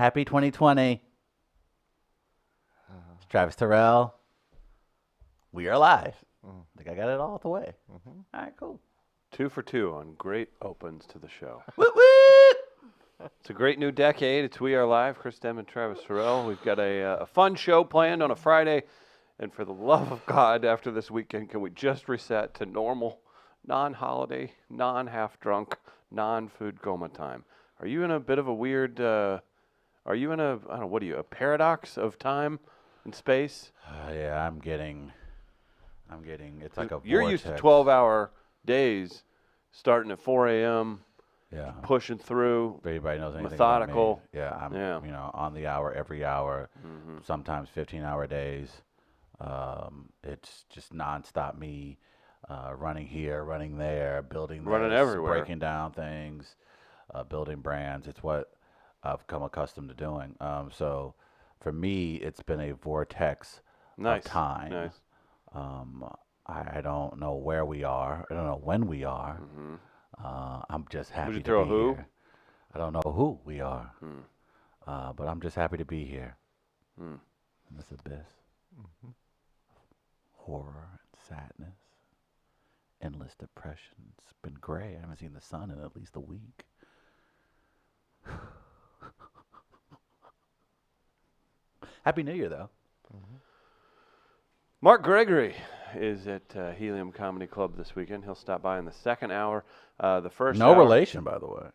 Happy 2020. It's Travis Terrell. We are live. I think I got it all the way. All right, cool. 2 for 2 on great opens to the show. Woo woo! It's a great new decade. It's We Are Live. Chris Dem and Travis Terrell. We've got a fun show planned on a Friday. And for the love of God, after this weekend, can we just reset to normal, non-holiday, non-half-drunk, non-food coma time? Are you in a bit of a weird, are you in a, I don't know, what are you, a paradox of time and space? Yeah, I'm getting, it's like a You're vortex. used to 12-hour days starting at 4 a.m., Yeah. pushing through. If anybody knows anything Methodical. about me, yeah, I'm, Yeah. on the hour, every hour, sometimes 15-hour days. It's just nonstop me running here, running there, building Running this, everywhere. breaking down things, building brands. It's what I've come accustomed to doing. So for me, it's been a vortex Nice. of time. Nice. I don't know where we are. I don't know when we are. I'm just happy you to throw be who? here. I don't know who we are, but I'm just happy to be here in this abyss. Horror and sadness, endless depression. It's been gray. I haven't seen the sun in at least a week. Happy New Year, though. Mark Gregory is at Helium Comedy Club this weekend. He'll stop by in the second hour. The first No hour, relation, by the way.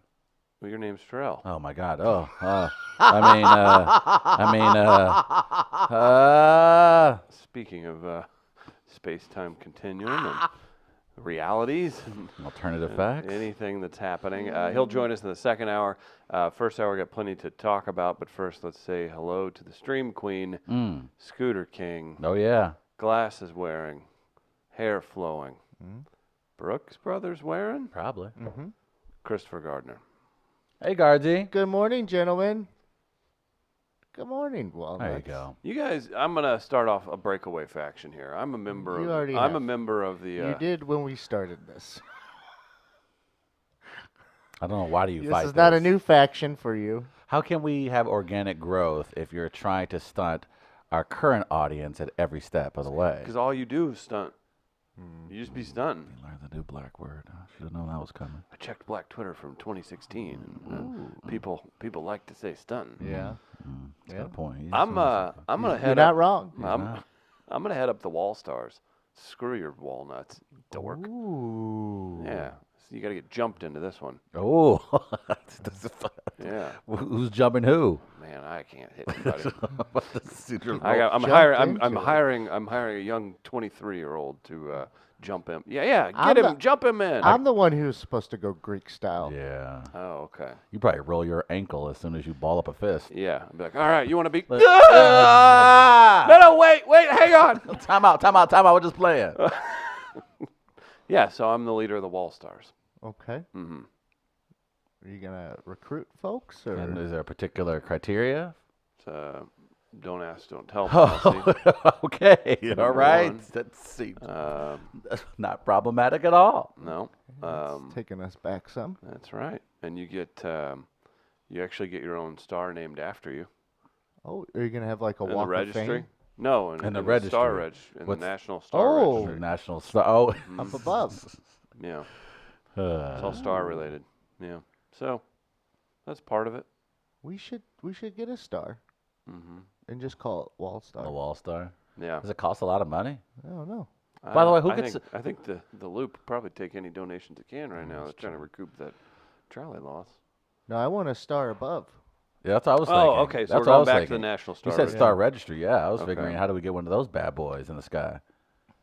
Well, your name's Terrell. Oh my God. I mean, Speaking of space-time continuum and realities, alternative facts. anything that's happening. He'll join us in the second hour. First hour, we got plenty to talk about, but first, let's say hello to the Stream Queen, Scooter King. Oh yeah. Glasses wearing, hair flowing. Brooks Brothers wearing? Probably. Christopher Gardner. Hey, Guardsy. Good morning, gentlemen. Good morning, Walnuts. There you go. You guys, I'm gonna start off a breakaway faction here. I'm a member You of. already I'm have. a member of the. You did when we started this. I don't know. Why do you fight This is not a this? new faction for you. How can we have organic growth if you're trying to stunt our current audience at every step of the way? Because all you do is stunt. You just be stunting. You learned the new black word. I should have known that was coming. I checked Black Twitter from 2016, and people like to say stunting. Yeah. He's got a point. He's I'm gonna You're head not up. wrong. I'm gonna head up the Wall Stars. Screw your walnuts, dork. Ooh. Yeah, so you gotta get jumped into this one. Oh. Yeah, Who's jumping who? man, I can't hit anybody. I'm Jumped hiring. into I'm hiring a young 23-year-old to jump him. Yeah, I'm get him, the- jump him in. I'm the one who's supposed to go Greek style. Yeah. Oh, okay. You probably roll your ankle as soon as you ball up a fist. Yeah, I'd be like, all right, you want to be? Ah! No, wait, hang on. Time out. We're just playing. Yeah, so I'm the leader of the Wall Stars. Okay. Mm-hmm. Are you gonna recruit folks, or And is there a particular criteria? So don't ask, don't tell policy. Okay. All Number right. one. That seems Um, not problematic at all. no, it's taking us back some? that's right. And you get, you actually get your own star named after you Oh, are you gonna have like a in the walk of registry. fame No, in the the star registry. in What's- the National Star Oh. Registry. National star. Oh. up above? Yeah, it's all star related. Yeah, so that's part of it. We should get a star Mm-hmm. and just call it Wall Star. The Wall Star. Yeah. Does it cost a lot of money? I don't know. By the way, who I gets think, I think the Loop probably take any donations it can right now. They're trying to recoup that trolley loss. No, I want a star above. Yeah, that's what I was thinking. Oh, okay. So That's we're what I going was back to thinking. the National Star. You said Registry. Star Registry. Yeah, I was Okay. figuring how do we get one of those bad boys in the sky?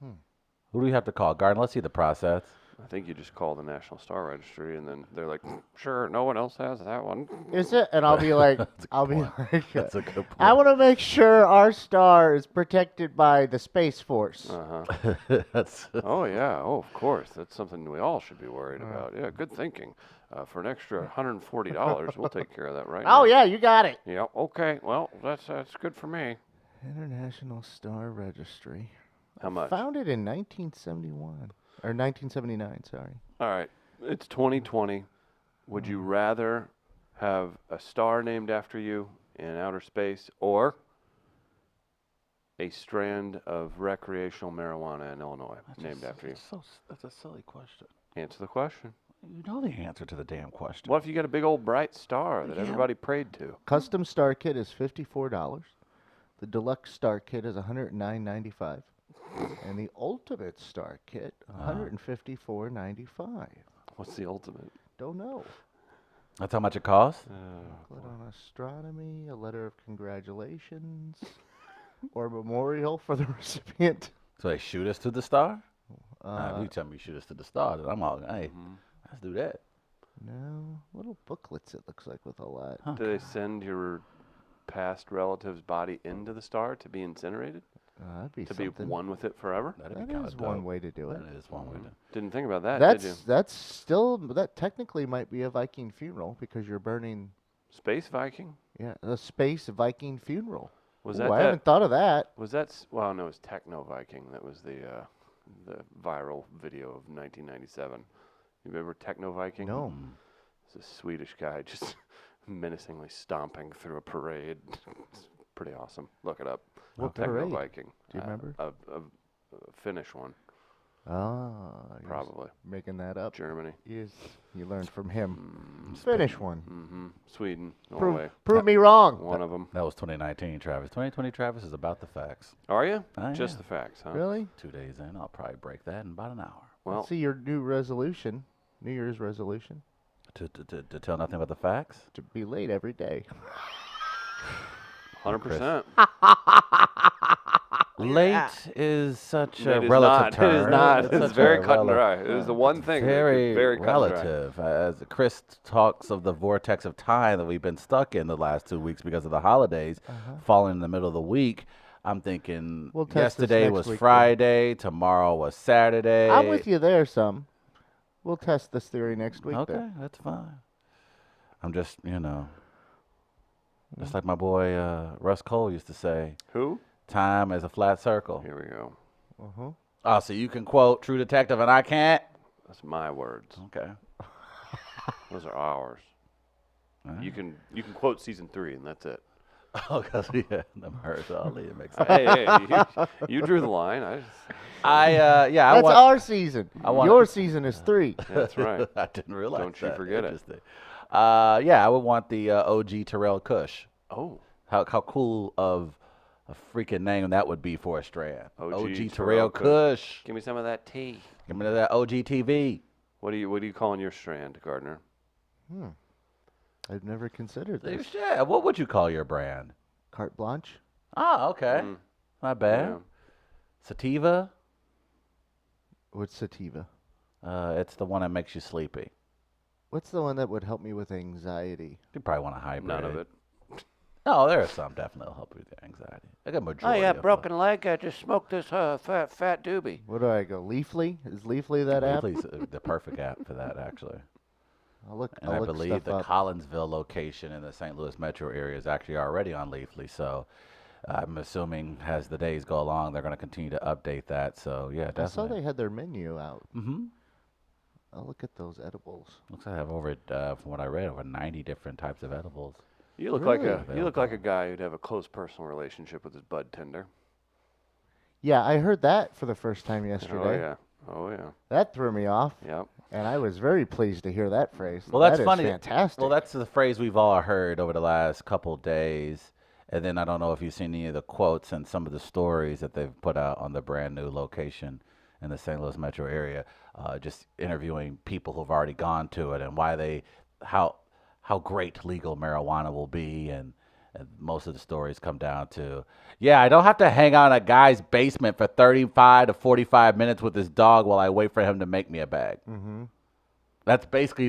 Who do we have to call? Gardner, let's see the process. I think you just call the National Star Registry, and then they're like, sure, no one else has that one. Is it? And I'll be like, That's a good point. I want to make sure our star is protected by the Space Force. Uh-huh. That's Oh, yeah. Oh, of course. That's something we all should be worried about. Yeah, good thinking. For an extra $140, we'll take care of that right now. Oh yeah, you got it. Yeah, okay. Well, that's good for me. International Star Registry. How much? Founded in 1971 or 1979. Sorry. All right. It's 2020. Would you rather have a star named after you in outer space, or a strand of recreational marijuana in Illinois named after you? That's a silly question. Answer the question. You know the answer to the damn question. What if you got a big old bright star that Yeah. everybody prayed to? Custom star kit is $54. The deluxe star kit is $109.95. And the ultimate star kit, $154.95. What's the ultimate? Don't know. That's how much it costs? Booklet on astronomy, a letter of congratulations, or memorial for the recipient. So they shoot us to the star? If Uh, you tell me shoot us to the star, then I'm all, hey, let's do that. no, little booklets it looks like with all that. Huh. Do they send your past relative's body into the star to be incinerated? That'd be To something. be one with it forever? That'd That be kind is of one way to do it. That is one way to. Didn't think about that, did you? That's still that technically might be a Viking funeral because you're burning. Space Viking? Yeah, a space Viking funeral. Was Ooh, that I that? haven't thought of that. Was that? Well, no, it was Techno Viking. That was the viral video of 1997. You remember Techno Viking? No. It's a Swedish guy just menacingly stomping through a parade. It's pretty awesome. Look it up. What Techno parade? Viking. Do you remember? A Finnish one, You're probably. making that up. Germany. Yes, you learned from him. Finish one. Mm-hmm. Sweden. Norway. Prove me wrong. One of them. That was 2019, Travis. 2020, Travis, is about the facts. Are you? I Just am. the facts, huh? Really? 2 days in, I'll probably break that in about an hour. Well, Let's see your new resolution, New Year's resolution, To tell nothing about the facts? to be late every day. 100%. Late is such a It is relative not. term. It is not. It's such very a cut and rela- dry. It is the one thing Very, that's very cut and dry. relative. As Chris talks of the vortex of time that we've been stuck in the last 2 weeks because of the holidays, falling in the middle of the week, I'm thinking We'll test this yesterday next was week, then. Friday, tomorrow was Saturday. I'm with you there, some. We'll test this theory next week. Okay, then. that's fine. I'm just, just like my boy Russ Cole used to say, Who? time is a flat circle. Here we go. Uh-huh. Oh, so you can quote True Detective and I can't? That's my words. Okay. Those are ours. All right. You can quote season 3 and that's it. Oh, because the Mahershala it makes sense. hey, you drew the line. I That's want. our season. want- Your season is 3. That's right. I didn't realize. Don't you that. forget it. Interesting. I would want the OG Terrell Kush. Oh, How cool of a freaking name that would be for a strand. OG Terrell Terrell Kush. give me some of that tea. Give me that OG TV. What are you calling your strand, Gardner? I've never considered this. Yeah, what would you call your brand? Carte blanche? Oh, okay. Mm. Not bad. Yeah. Sativa. What's sativa? It's the one that makes you sleepy. What's the one that would help me with anxiety? You probably want a hybrid. None of it. No, there are some definitely will help with the anxiety. I got majority. of them. leg. I just smoked this fat doobie. What do I go? Leafly? Is Leafly that app? Leafly's the perfect app for that, actually. I'll look. And I'll I look believe stuff the up. Collinsville location in the St. Louis metro area is actually already on Leafly. So I'm assuming as the days go along, they're going to continue to update that. So yeah, I saw definitely. they had their menu out. Mm-hmm. I'll look at those edibles. Looks like I have over, from what I read, over 90 different types of edibles. You look Really? like a guy who'd have a close personal relationship with his bud tender. Yeah, I heard that for the first time yesterday. Oh yeah. Oh yeah. That threw me off, Yep. and I was very pleased to hear that phrase. Well, that's That is funny. fantastic. Well, that's the phrase we've all heard over the last couple days. And then I don't know if you've seen any of the quotes and some of the stories that they've put out on the brand new location in the St. Louis metro area, just interviewing people who've already gone to it and why how great legal marijuana will be. And most of the stories come down to, I don't have to hang out in a guy's basement for 35 to 45 minutes with his dog while I wait for him to make me a bag. Mm-hmm. That's basically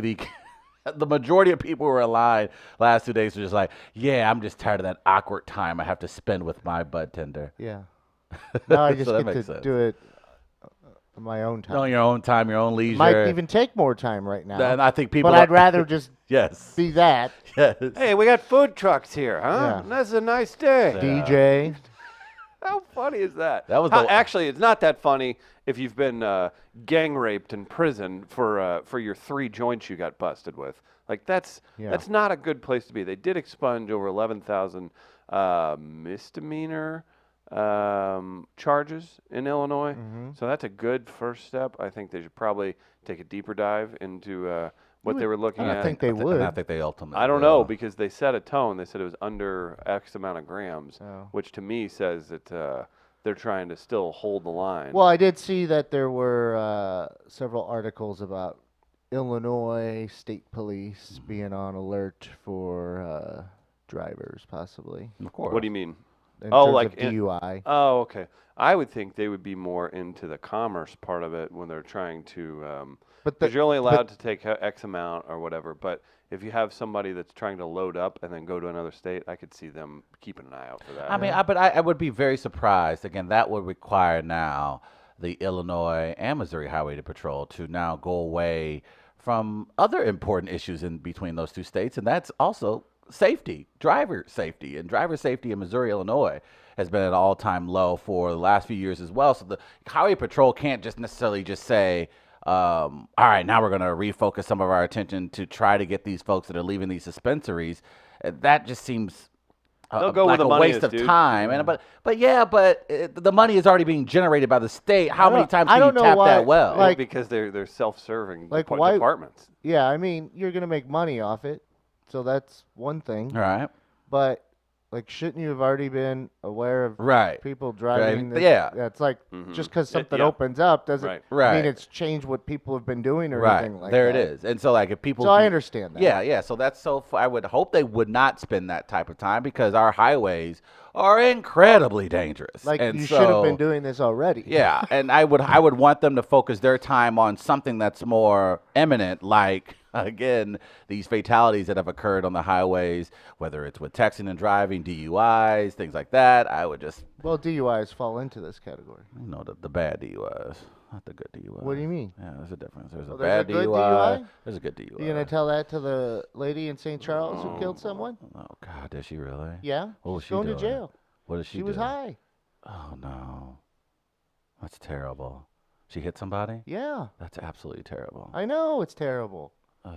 the majority of people who were in line last 2 days were just like, I'm just tired of that awkward time I have to spend with my bud tender. Yeah. Now I just So that get to makes sense. do it on my own time. On your own time, your own leisure. Might even take more time right now. And I think people. but I'd rather just Yes. be that. Yes. Hey, we got food trucks here, huh? Yeah. That's a nice day. DJ. How funny is that? That was the- actually, it's not that funny if you've been gang raped in prison for your 3 joints you got busted with. Like that's not a good place to be. They did expunge over 11,000 misdemeanor charges in Illinois, so that's a good first step. I think they should probably take a deeper dive into what they were looking I at. think they would. And I think they ultimately. I don't will. know because they set a tone. They said it was under X amount of grams, Oh. which to me says that they're trying to still hold the line. Well, I did see that there were several articles about Illinois State Police being on alert for drivers, possibly. Of course. What do you mean? In Oh, terms like of DUI. Oh, okay. I would think they would be more into the commerce part of it when they're trying to. But Because you're only allowed to take X amount or whatever. But if you have somebody that's trying to load up and then go to another state, I could see them keeping an eye out for that. I mean, I would be very surprised. Again, that would require now the Illinois and Missouri Highway Patrol to now go away from other important issues in between those two states, and that's also safety, driver safety. And driver safety in Missouri, Illinois has been at an all-time low for the last few years as well. So the Highway Patrol can't just necessarily just say, all right, now we're going to refocus some of our attention to try to get these folks that are leaving these dispensaries. That just seems They'll go like where the a money waste is, of dude. time. And but the money is already being generated by the state. How many times I can you don't know tap why, that well? like- because they're self-serving Like, why- departments. Yeah, I mean, you're going to make money off it, so that's one thing. All right, But, like, shouldn't you have already been aware of right, people driving? Right. Yeah. It's like Mhm. just because something yeah. opens up doesn't Right. Right. mean it's changed what people have been doing or right. anything like There that. it is. And so, like, if people, So I understand that. Yeah. So that's I would hope they would not spend that type of time because our highways are incredibly dangerous. Like, and you so, should have been doing this already. Yeah, and I would want them to focus their time on something that's more eminent, like again these fatalities that have occurred on the highways, whether it's with texting and driving, DUIs, things like that. I would just Well, DUIs fall into this category. the bad DUIs, not the good DUIs. What do you mean? Yeah, there's a difference. There's a Well, there's bad a good DUI. DUI? There's a good DUI. You gonna tell that to the lady in St. Charles who killed someone? Oh God, did she really? Yeah, What was she's she going doing? to jail. What did she She was do? high. Oh no, that's terrible. She hit somebody? Yeah, That's absolutely terrible. I know it's terrible. Ugh.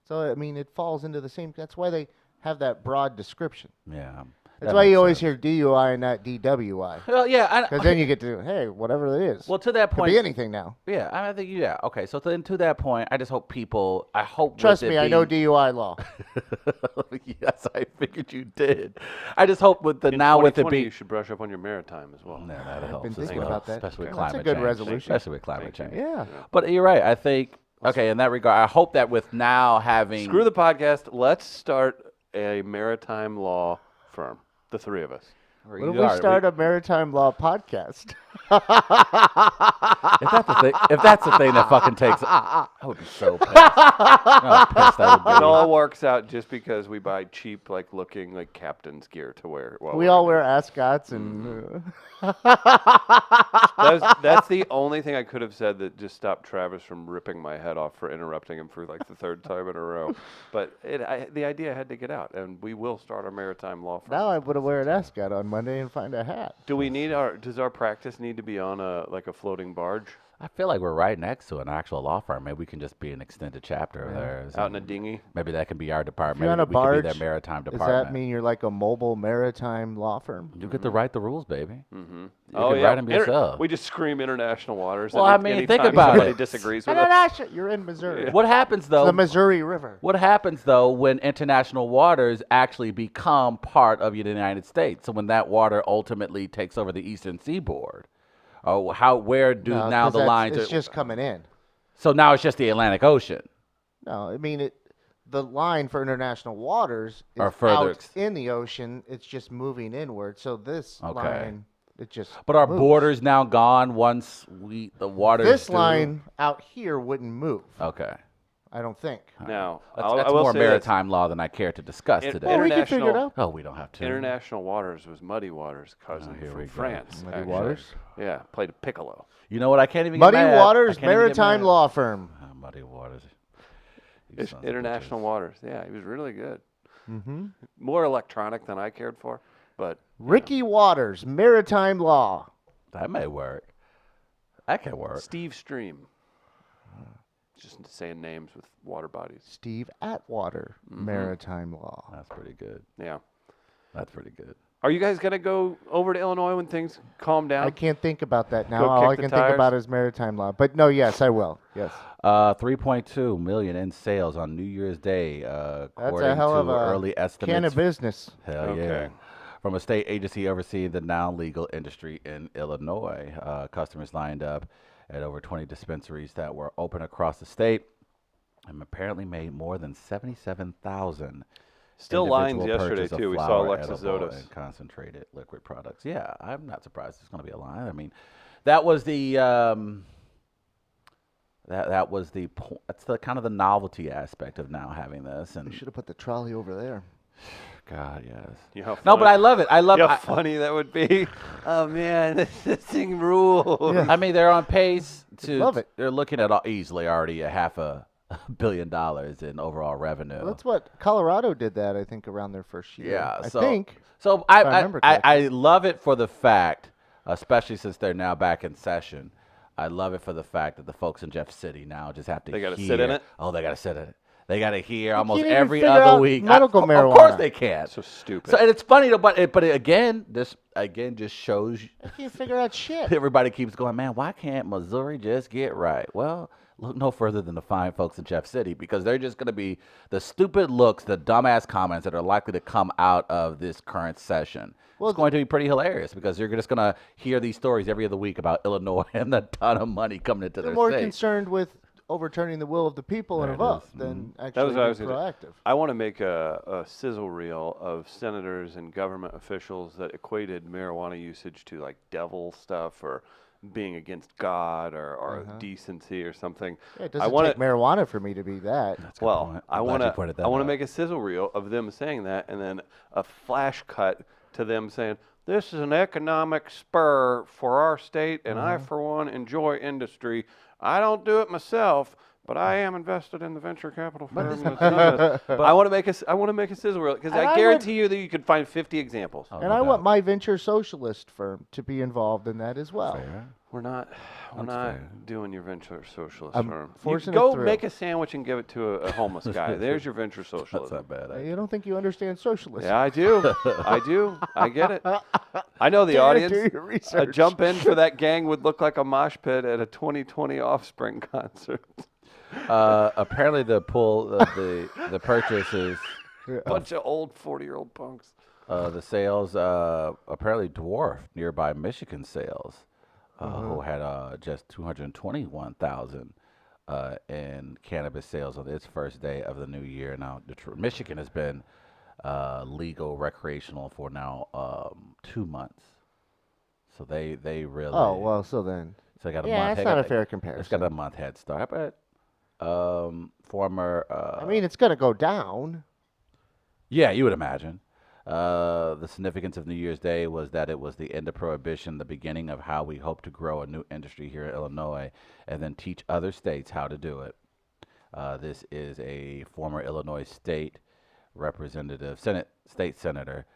So I mean, it falls into the same. That's why they have that broad description. Yeah. That's that why you makes always sense. hear DUI and not DWI, Well, yeah. because then you get to hey, whatever it is. Well, to that Could point, be anything now. yeah, I think yeah. Okay, so then to that point, I just hope people. I hope. Trust with it me, I know being- DUI law. Yes, I figured you did. I just hope with the In now with it 2020, being. you should brush up on your maritime as well. Yeah, that helps as thinking well, about that. especially with That's a climate good change. resolution. Especially with climate Thank change. you. Yeah. But you're right. I think. Okay, in that regard, I hope that with now having. Screw the podcast. Let's start a maritime law firm. The 3 of us. What if we start a maritime law podcast? If that's the thing that fucking takes, I would be so pissed. How pissed I would be. It all works out just because we buy cheap, looking like captain's gear to wear. while We we're all in wear it. ascots and. That's the only thing I could have said that just stopped Travis from ripping my head off for interrupting him for the 3rd time in a row. But the idea had to get out, and we will start our maritime law firm. Now I'm gonna wear an ascot on Monday and find a hat. Does our practice need to be on a floating barge I feel like we're right next to an actual law firm. Maybe we can just be an extended chapter of theirs. out in a dinghy? Maybe that can be our department. you're on Maybe a we could be barge, their maritime Does department. that mean you're like a mobile maritime law firm? You get to write the rules, baby. Mm-hmm. You can write them yourself. We just scream international waters. Well, I mean, think anytime about somebody it. disagrees with us. International. You're in Missouri. What happens though? The Missouri River. What happens though when international waters actually become part of the United States? So when that water ultimately takes over the eastern seaboard, where do No, now 'cause the that's- lines? It's just coming in. So now it's just the Atlantic Ocean. No, I mean the line for international waters is Or further out in the ocean. It's just moving inward. So this Okay. line, it just. But are moves. borders now gone once the waters? This do- line out here wouldn't move. Okay. I don't think. Now, That's, I that's will more say this. maritime law than I care to discuss In- today. Well, we can figure it International- out. Oh, we don't have to. International Waters was Muddy Waters' cousin here we from go. France. Muddy actually. Waters? Yeah, played a piccolo. You know what? I can't even. Muddy get mad. Waters I can't even get Maritime mad. Law Firm. Muddy Waters. You It's sons of International bitches. Waters. Yeah, he was really good. Mm-hmm. More electronic than I cared for, but Ricky Waters, maritime law. That may work. That can work. Steve Stream. Just saying names with water bodies. Steve Atwater, maritime law. That's pretty good. Yeah. That's pretty good. Are you guys gonna go over to Illinois when things calm down? I can't think about that now. Go All kick I the can tires? think about is maritime law. But no, yes, I will. Yes. 3.2 million in sales on New Year's Day, That's according a hell to of a early estimates. can of business. Hell Okay. yeah. From a state agency overseeing the now legal industry in Illinois. Customers lined up at over 20 dispensaries that were open across the state and apparently made more than 77,000 Still lines individual yesterday purchase of too. We saw flour, Alexis edible, Otis. and concentrated liquid products. Yeah, I'm not surprised there's going to be a line. I mean, that was the that was the that's the kind of the novelty aspect of now having this. We And should have put the trolley over there. God, yes. You know how No, but funny- I love it. I love you know it. how funny that would be. Oh man, this thing rules. Yeah. I mean, they're on pace to. Love it. They're looking at easily already a $500 million in overall revenue. Well, that's what Colorado did that, I think, around their first year. Yeah, I so- think. So If I remember I love it for the fact, especially since they're now back in session. I love it for the fact that the folks in Jeff City now just have to. They gotta hear, sit in it? Oh, they gotta sit in it. They gotta hear They almost can't even every figure other out week. medical Of course marijuana. they can. So stupid. So and it's funny, though, but again, this again just shows I can't figure out shit. everybody keeps going, man, why can't Missouri just get right? Well, look no further than the fine folks in Jeff City, because they're just going to be the stupid looks, the dumbass comments that are likely to come out of this current session. Well, It's going to be pretty hilarious because you're just going to hear these stories every other week about Illinois and the ton of money coming into They're their more state. concerned with overturning the will of the people and There a it vote is. than That actually was what I was being gonna- proactive. I want to make a sizzle reel of senators and government officials that equated marijuana usage to like devil stuff or being against God or decency or something. Yeah, it I doesn't want take marijuana for me to be that. That's a good Well, point. I I'm glad want you to pointed that I want to out. make a sizzle reel of them saying that, and then a flash cut to them saying, "This is an economic spur for our state, and I, for one, enjoy industry. I don't do it myself, but I am invested in the venture capital firm." that's done this." I want to make a sizzle reel because And I I would- guarantee you that you could find 50 examples. Oh, And no I want doubt. my venture socialist firm to be involved in that as well. Fair. We're not That's fair. doing your venture socialist I'm firm. You forcing it go through. make a sandwich and give it to a homeless guy. There's your venture That's socialism. not bad. You don't think you understand socialism? Yeah, I do. I do. I get it. I know the Do audience. your A research. jump in for that gang would look like a mosh pit at a 2020 Offspring concert. Apparently, the the purchases. Bunch of old 40-year-old punks. The sales apparently dwarfed nearby Michigan sales, who had just 221,000 in cannabis sales on its first day of the new year. Now, Michigan has been legal recreational for now 2 months, so they really Oh, well, so then. so they got a Yeah, month. that's they not a got- fair It's comparison. got a month head start, but former. I mean, it's going to go down. Yeah, you would imagine. The significance of New Year's Day was that it was the end of Prohibition, the beginning of how we hope to grow a new industry here in Illinois and then teach other states how to do it. This is a former Illinois state representative, state senator,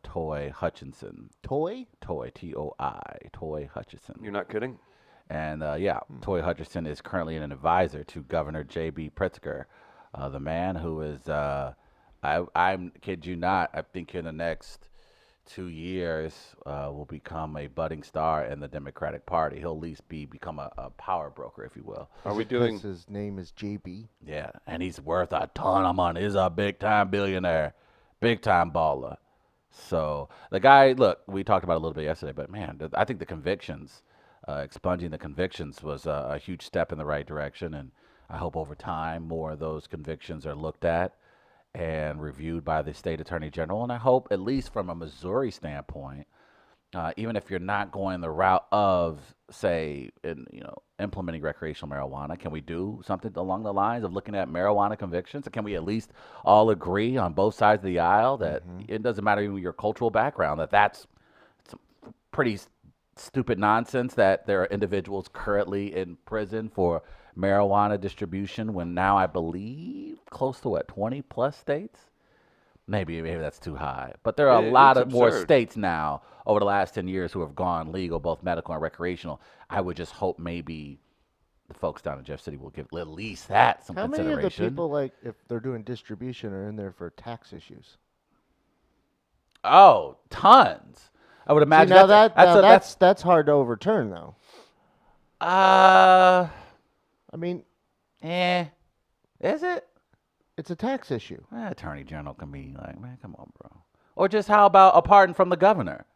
Toy Hutchinson. Toy? Toy, T-O-I, Toy Hutchinson. You're not kidding? And Toy Hutchinson is currently an advisor to Governor J.B. Pritzker, the man who is, I'm kid you not, I think in the next 2 years will become a budding star in the Democratic Party. He'll at least become a power broker, if you will. Are we Because doing? his name is JB. Yeah, and he's worth a ton of money. He's a big-time billionaire, big-time baller. So the guy, look, we talked about it a little bit yesterday, but man, I think the convictions, expunging the convictions was a huge step in the right direction, and I hope over time more of those convictions are looked at and reviewed by the state attorney general. And I hope, at least from a Missouri standpoint, even if you're not going the route of, say, implementing recreational marijuana, can we do something along the lines of looking at marijuana convictions? Can we at least all agree on both sides of the aisle that it doesn't matter even your cultural background, that's some pretty stupid nonsense that there are individuals currently in prison for marijuana distribution when now I believe close to 20 plus states maybe that's too high. But there are a It- lot it's of more absurd. states now over the last 10 years who have gone legal, both medical and recreational. I would just hope maybe the folks down in Jeff City will give at least that some How many of the consideration. people, like, if they're doing distribution, are in there for tax issues? Oh, tons. I would See, imagine now that's hard to overturn, though. uh, I mean, is it? it's a tax issue. Attorney General can be like, man, come on, bro. Or just how about a pardon from the governor?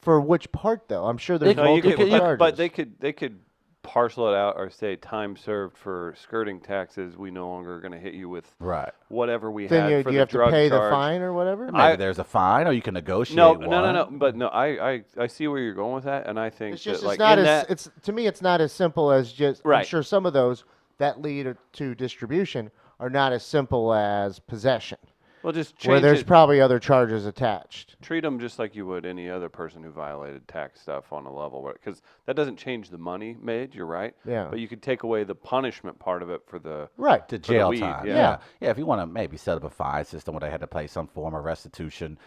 For which part, though? I'm sure there's No, No, multiple charges. but they could parcel it out or say time served for skirting taxes. We no longer are going to hit you with Right. whatever we then had for you the have to drug pay the charge. fine or whatever. Maybe there's a fine, or you can negotiate. No, one. no. But no, I see where you're going with that, and I think It's just that like it's not in as that, it's to me it's not as simple as just. I'm Right. sure some of those that lead to distribution are not as simple as possession, well, just where change there's it. probably other charges attached. Treat them just like you would any other person who violated tax stuff on a level, because that doesn't change the money made. You're right. Yeah. But you could take away the punishment part of it for the. Right. to the jail weed, time. yeah. Yeah. If you want to maybe set up a fine system where they had to pay some form of restitution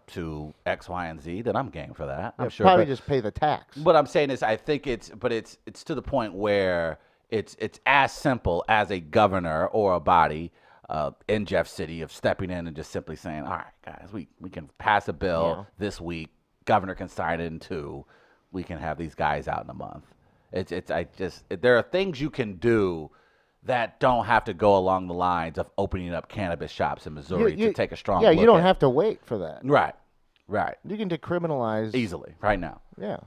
to X, Y, and Z, then I'm game for that. I'm Yeah, sure. probably but just pay the tax. what I'm saying is, I think it's to the point where it's as simple as a governor or a body in Jeff City of stepping in and just simply saying, all right, guys, we can pass a bill this week. Governor can sign it in 2. We can have these guys out in a month. There are things you can do that don't have to go along the lines of opening up cannabis shops in Missouri to take a strong Yeah, look you don't at. have to wait for that. Right. You can decriminalize Easily, right now. Yeah,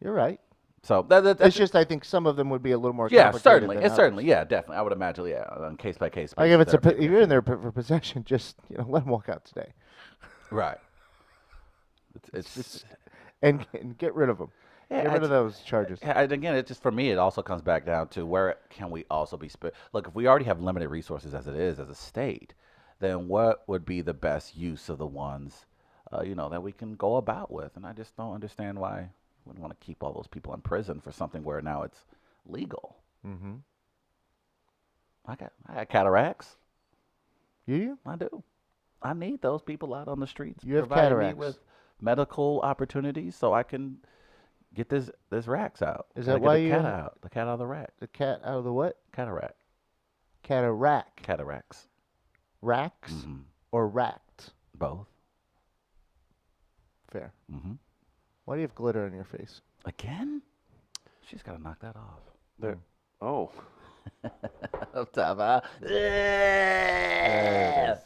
you're right. So that's It's just I think some of them would be a little more. yeah, complicated certainly. than It's certainly, others. yeah, definitely. I would imagine, yeah, on case by case. Like if basis, it's there would be if you're in there for possession, just let them walk out today, right. It's and get rid of them. Yeah, Get rid of those charges. and again, it just for me, it also comes back down to where can we also be look, if we already have limited resources as it is as a state, then what would be the best use of the ones, that we can go about with? And I just don't understand why we wouldn't want to keep all those people in prison for something where now it's legal. Mm-hmm. I got cataracts. You? I do. I need those people out on the streets. You have providing cataracts. me with medical opportunities so I can get this racks out. Is Gotta that get why the you cat have- out? The cat out of the rack. The cat out of the what? Cataract. Cataract. Cataracts. Racks Mm-hmm. or racked? Both. Fair. Mm-hmm. Why do you have glitter on your face? Again? She's got to knock that off. There. Oh. Up top, huh? There it is.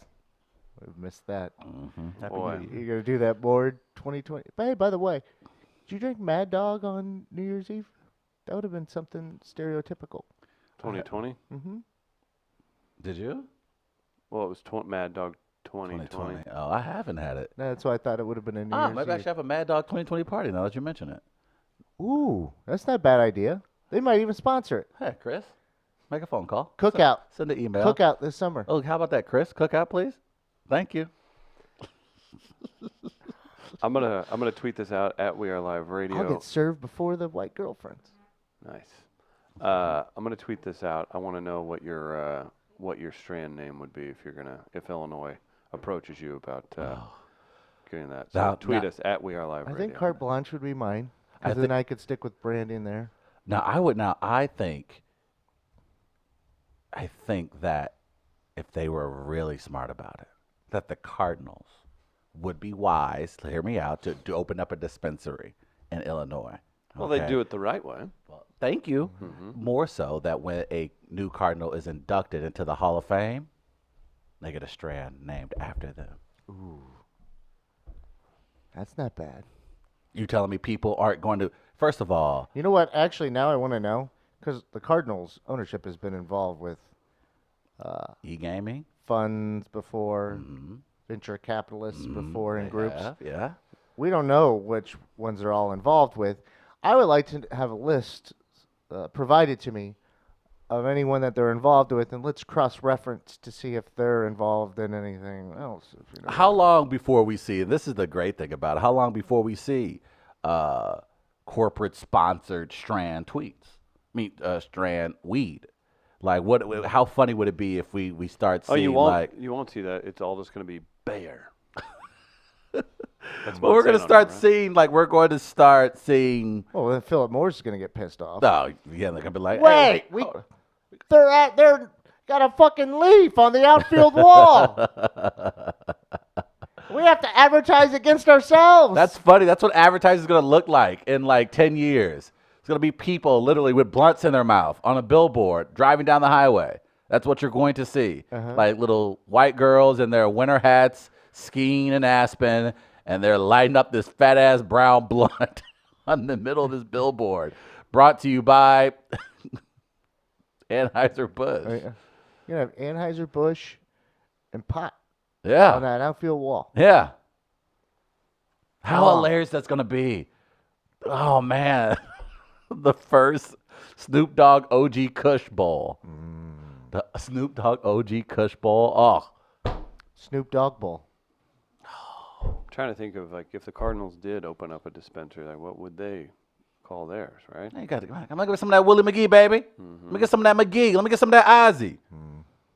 We've missed that. Mm-hmm. Boy. You're gonna do that board 2020. Hey, by the way, did you drink Mad Dog on New Year's Eve? That would have been something stereotypical. 2020. Mm-hmm. Did you? Well, it was Mad Dog 2020. Oh, I haven't had it. That's why I thought it would have been a New Year's Maybe I Eve. should have a Mad Dog 2020 party now that you mention it. Ooh, that's not a bad idea. They might even sponsor it. Hey, Chris, make a phone call. Cookout. Send an email. Cookout this summer. Oh, how about that, Chris? Cookout, please. Thank you. I'm gonna tweet this out at We Are Live Radio. I'll get served before the white girlfriends. Nice. I'm gonna tweet this out. I want to know what your strand name would be if Illinois approaches you about getting that. So Now- tweet now- us at We Are Live I Radio. think carte blanche would be mine. I Because then I could stick with branding there. I think that if they were really smart about it, that the Cardinals would be wise, hear me out, to open up a dispensary in Illinois. Well, they okay? do it the right way. Well, thank you. More so that when a new Cardinal is inducted into the Hall of Fame, they get a strand named after them. That's not bad. You telling me people aren't going to? First of all, You know what? Actually, now I want to know because the Cardinals ownership has been involved with e-gaming funds before, venture capitalists before, and groups. Yeah. We don't know which ones they're all involved with. I would like to have a list provided to me of anyone that they're involved with, and let's cross-reference to see if they're involved in anything else. If you know. How long before we see? And this is the great thing about it. How long before we see corporate-sponsored strand tweets? Strand weed. Like what? How funny would it be if we start Oh, seeing you won't. like You won't see that. It's all just going to be bear. That's Well, we're gonna start seeing Well, then Philip Morris is gonna get pissed off. Oh, yeah, they're gonna be like, Wait, hey, they're got a fucking leaf on the outfield wall. We have to advertise against ourselves. That's funny. That's what advertising is going to look like in like 10 years. It's going to be people literally with blunts in their mouth on a billboard driving down the highway. That's what you're going to see. Like little white girls in their winter hats skiing in Aspen, and they're lighting up this fat-ass brown blunt on the middle of this billboard. Brought to you by Anheuser-Busch. You're going to have Anheuser-Busch and pot on Yeah. that outfield wall. Yeah. How Oh. hilarious that's going to be. Oh, man. The first Snoop Dogg OG Kush Bowl. The Snoop Dogg OG Kush Bowl. Oh, Snoop Dogg Bowl. I'm trying to think of like if the Cardinals did open up a dispensary, like what would they call theirs, right? you got to come on, get some of that Willie McGee, baby. Let me get some of that McGee. Let me get some of that Ozzy.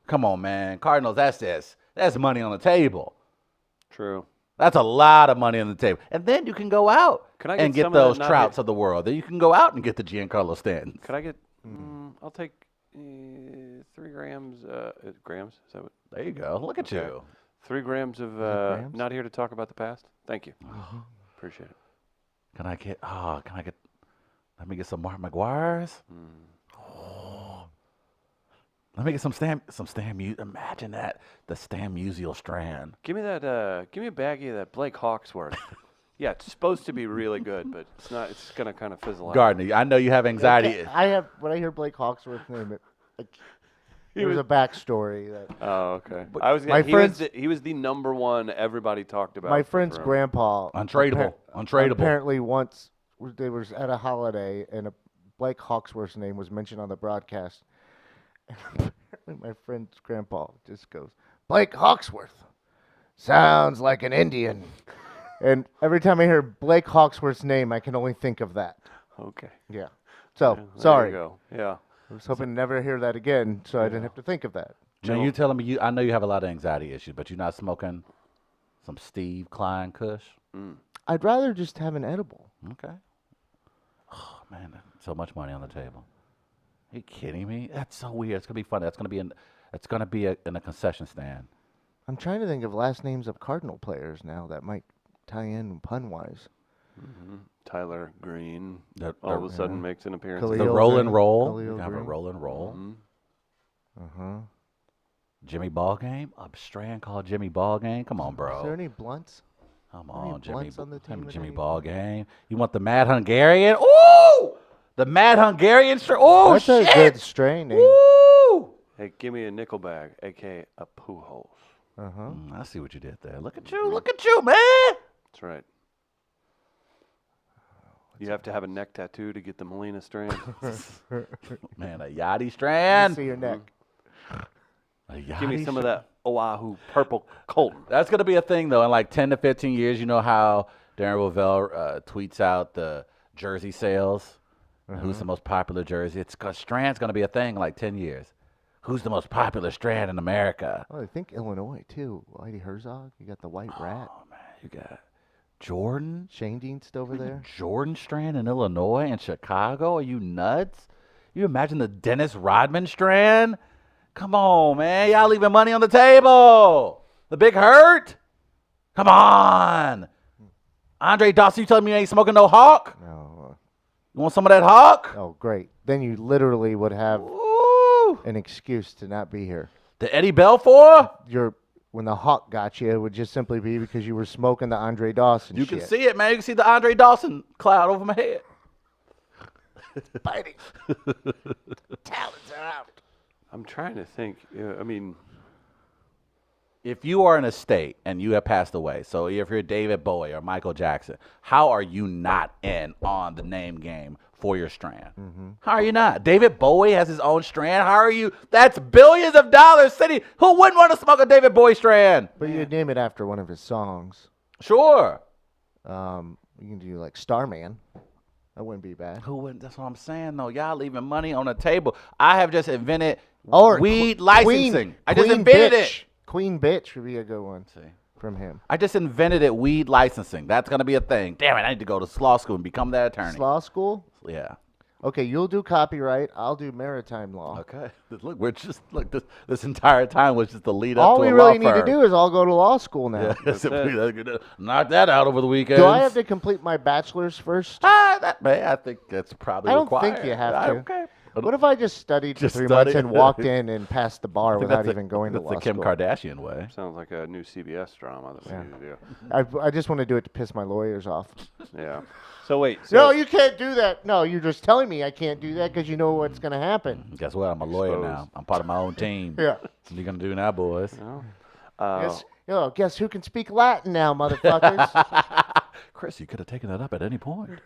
Come on, man. Cardinals, that's money on the table. True. That's a lot of money on the table. And then you can go out Can I get and get some of that those not Trouts hit- of the world. Then you can go out and get the Giancarlo Stantons. Could I get? I'll take 3 grams. Grams? Is that what? There you go. Look at Okay. you. 3 grams of. grams? Not here to talk about the past. Thank you. Appreciate it. Can I get, let me get some Mark McGuire's. Oh. Let me get some Stan imagine that, the Stan Musial strand. Give me that. Give me a baggie of that Blake Hawksworth. Yeah, it's supposed to be really good, but it's not. It's gonna kind of fizzle out. Gardner, I know you have anxiety. When I hear Blake Hawksworth's name, there's a backstory that Oh, okay. But I was. my He was the number one everybody talked about. my for friend's forever. grandpa Untradeable. Untradeable. apparently once they was at a holiday and Blake Hawksworth's name was mentioned on the broadcast. And apparently my friend's grandpa just goes, Blake Hawksworth sounds like an Indian. And every time I hear Blake Hawksworth's name, I can only think of that. Okay. Yeah. So There sorry. you go. Yeah. I was hoping to never hear that again, so I didn't have to think of that. Now you telling me I know you have a lot of anxiety issues, but you're not smoking some Steve Klein Kush? I'd rather just have an edible. Okay. Oh man, so much money on the table. Are you kidding me? That's so weird. It's gonna be funny. It's gonna be in a concession stand. I'm trying to think of last names of Cardinal players now that might tie in pun-wise. Tyler Green The- all the- of a sudden makes an appearance. Khalil The roll and Green. roll. Khalil You have a Green. roll and roll. Mhm. Uh-huh. Jimmy Ballgame? A strand called Jimmy Ballgame? Come on, Is there bro. any blunts? Come any on, Jimmy. blunts on the team at Jimmy any Ballgame. You want the Mad Hungarian? Ooh! The Mad Hungarian strand. Oh, That's shit! a good strain name. Woo! Hey, give me a nickel bag, aka a Pujols. Uh-huh. I see what you did there. Look at you. Look at you, man. That's right. You have to have a neck tattoo to get the Molina strand. Man, a Yachty Let strand. me see your neck. A Yachty Give me some of strand. that Oahu purple Colton. That's going to be a thing, though. In like 10 to 15 years, you know how Darren Rovell tweets out the jersey sales? Who's the most popular jersey? It's because strand's going to be a thing in like 10 years. Who's the most popular strand in America? Oh, I think Illinois, too. Whitey Herzog. You got the White Rat. Oh, man, you got Jordan? Shane Dienst over there. Jordan strand in Illinois and Chicago? Are you nuts? You imagine the Dennis Rodman strand? Come on, man. Y'all leaving money on the table. The big hurt? Come on. Andre Dawson, you telling me you ain't smoking no Hawk? No. You want some of that Hawk? Oh, great. Then you literally would have Ooh. an excuse to not be here. The Eddie Belfour? When the Hawk got you, it would just simply be because you were smoking the Andre Dawson You shit. can see it, man. You can see the Andre Dawson cloud over my head. Fighting. Talents are out. I'm trying to think. I mean, If you are in a state and you have passed away, so if you're David Bowie or Michael Jackson, how are you not in on the name game for your strand? How are you not? David Bowie has his own strand. How are you? That's billions of dollars sitting. Who wouldn't want to smoke a David Bowie strand? But you'd name it after one of his songs. Sure. You can do like Starman. That wouldn't be bad. Who wouldn't? That's what I'm saying, though. Y'all leaving money on the table. I have just invented Or weed Queen- licensing. I just Queen invented Bitch. it. Queen Bitch would be a good one. See, from him. I just invented it. Weed licensing. That's gonna be a thing. Damn it! I need to go to law school and become that attorney. Law school? Yeah. Okay, you'll do copyright. I'll do maritime law. Okay. Look, we're just this entire time was just the lead up All to we a really law need to firm. do is all go to law school now. Yeah. That's it. Knock that out over the weekend. Do I have to complete my bachelor's first? I think that's probably I don't required. think you have to. Okay. What if I just studied for Just 3 months study? and walked in and passed the bar I think without that's even going to that's law the Kim school? Kardashian way. Sounds like a new CBS drama that we need to do. I just want to do it to piss my lawyers off. Yeah. So wait. So No, you can't do that. No, you're just telling me I can't do that because you know what's going to happen. Guess what? I'm a lawyer Suppose. now. I'm part of my own team. Yeah. What are you gonna do now, boys? Guess who can speak Latin now, motherfuckers? Chris, you could have taken that up at any point.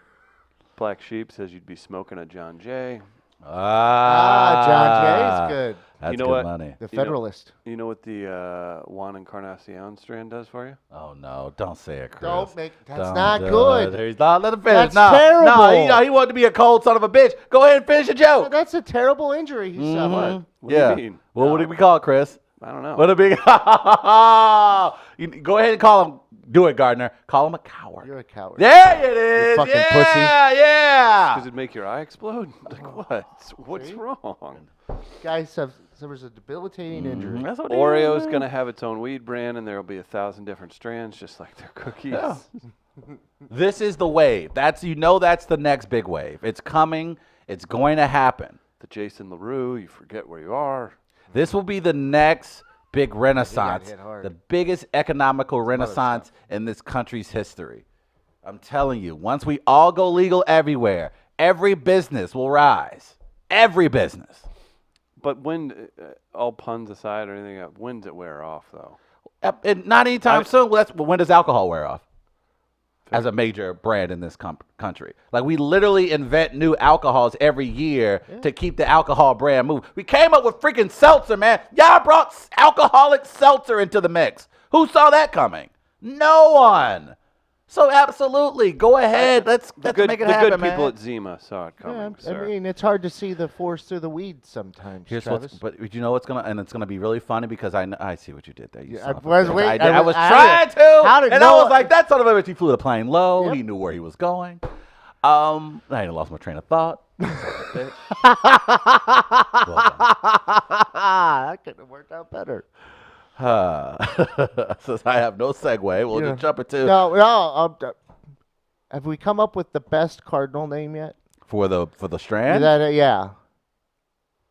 Black Sheep says you'd be smoking a John Jay. John Jay's good. That's You know good what? money. The You know- Federalist. You know what the Juan Encarnacion strand does for you? Oh no! Don't say it, Chris. Don't make. That's Don't not do it. good. He's not. Let him finish. That's no, terrible. No, he wanted to be a cold son of a bitch. Go ahead and finish your joke. That's a terrible injury he suffered. What do yeah. you mean? Well, what did we call it, Chris? I don't know. What a big. You go ahead and call him. Do it, Gardner. Call him a coward. You're a coward. There it is. fucking yeah, pussy. yeah. Does it make your eye explode? Like what? What's wrong? Guy suffers a debilitating injury. That's what he Oreo's is. gonna have its own weed brand, and there'll be 1,000 different strands, just like their cookies. Yeah. This is the wave. That's that's the next big wave. It's coming. It's going to happen. The Jason LaRue, you forget where you are. This will be the next big renaissance, hit hard. the biggest economical renaissance in this country's history. I'm telling you, once we all go legal everywhere, every business will rise. Every business. But when, all puns aside or anything, when does it wear off though? And not anytime soon. When does alcohol wear off? As a major brand in this country. Like, we literally invent new alcohols every year to keep the alcohol brand moving. We came up with freaking seltzer, man. Y'all brought alcoholic seltzer into the mix. Who saw that coming? No one. So absolutely, go ahead. Let's make it happen, The good man. people at Zima saw it Yeah, coming, I sir. mean, it's hard to see the forest through the weeds sometimes. Here's Travis. but you know what's gonna, and it's gonna be really funny because I see what you did there. You Yeah, son I of a was bitch. waiting- I was I trying to, how did and no I was one- like, that son of a bitch. He flew the plane low. Yep. He knew where he was going. I ain't lost my train of thought. Son of a bitch. Well done. That could have worked out better. Since I have no segue, we'll Yeah. just jump into No. Have we come up with the best cardinal name yet? for the strand. Yeah.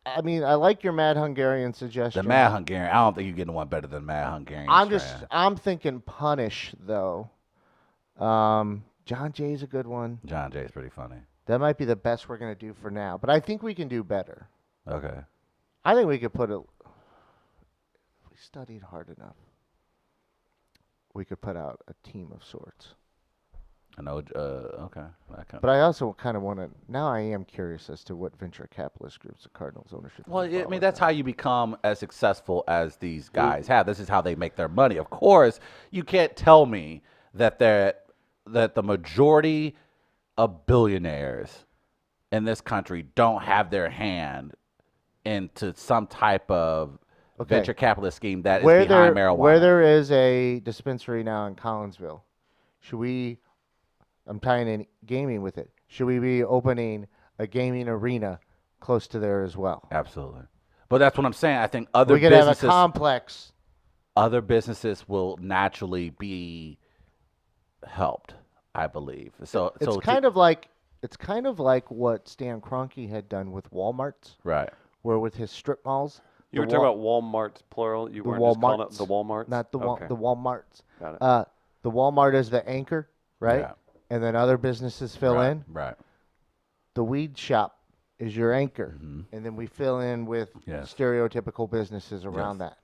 I mean, I like your Mad Hungarian suggestion. The Mad Hungarian. I don't think you're getting one better than Mad Hungarian. strand. I'm thinking Punish though. John Jay's a good one. John Jay's pretty funny. That might be the best we're gonna do for now, but I think we can do better. Okay. I think we could put it. If we studied hard enough, we could put out a team of sorts. I know. Okay. But I also kind of want to. Now I am curious as to what venture capitalist groups the Cardinals ownership. is Well, I involved mean, with that's now. how you become as successful as these guys have. This is how they make their money. Of course, you can't tell me that the majority of billionaires in this country don't have their hand into some type of Okay. venture capitalist scheme that is where behind there marijuana. where there is a dispensary now in Collinsville. Should we? I'm tying in gaming with it. Should we be opening a gaming arena close to there as well? Absolutely. But that's what I'm saying. I think other We could have a businesses, complex. other businesses will naturally be helped. I believe. So It's kind of like what Stan Kroenke had done with Walmarts, right. where with his strip malls. You were the talking Wal- about Walmart's plural. You the weren't just calling it Walmarts. the Walmarts. not the okay. the Walmarts. Got it. The Walmart is the anchor, right? Yeah. And then other businesses fill right, in. Right. The weed shop is your anchor, Mhm. and then we fill in with Yes. stereotypical businesses around Yes. that.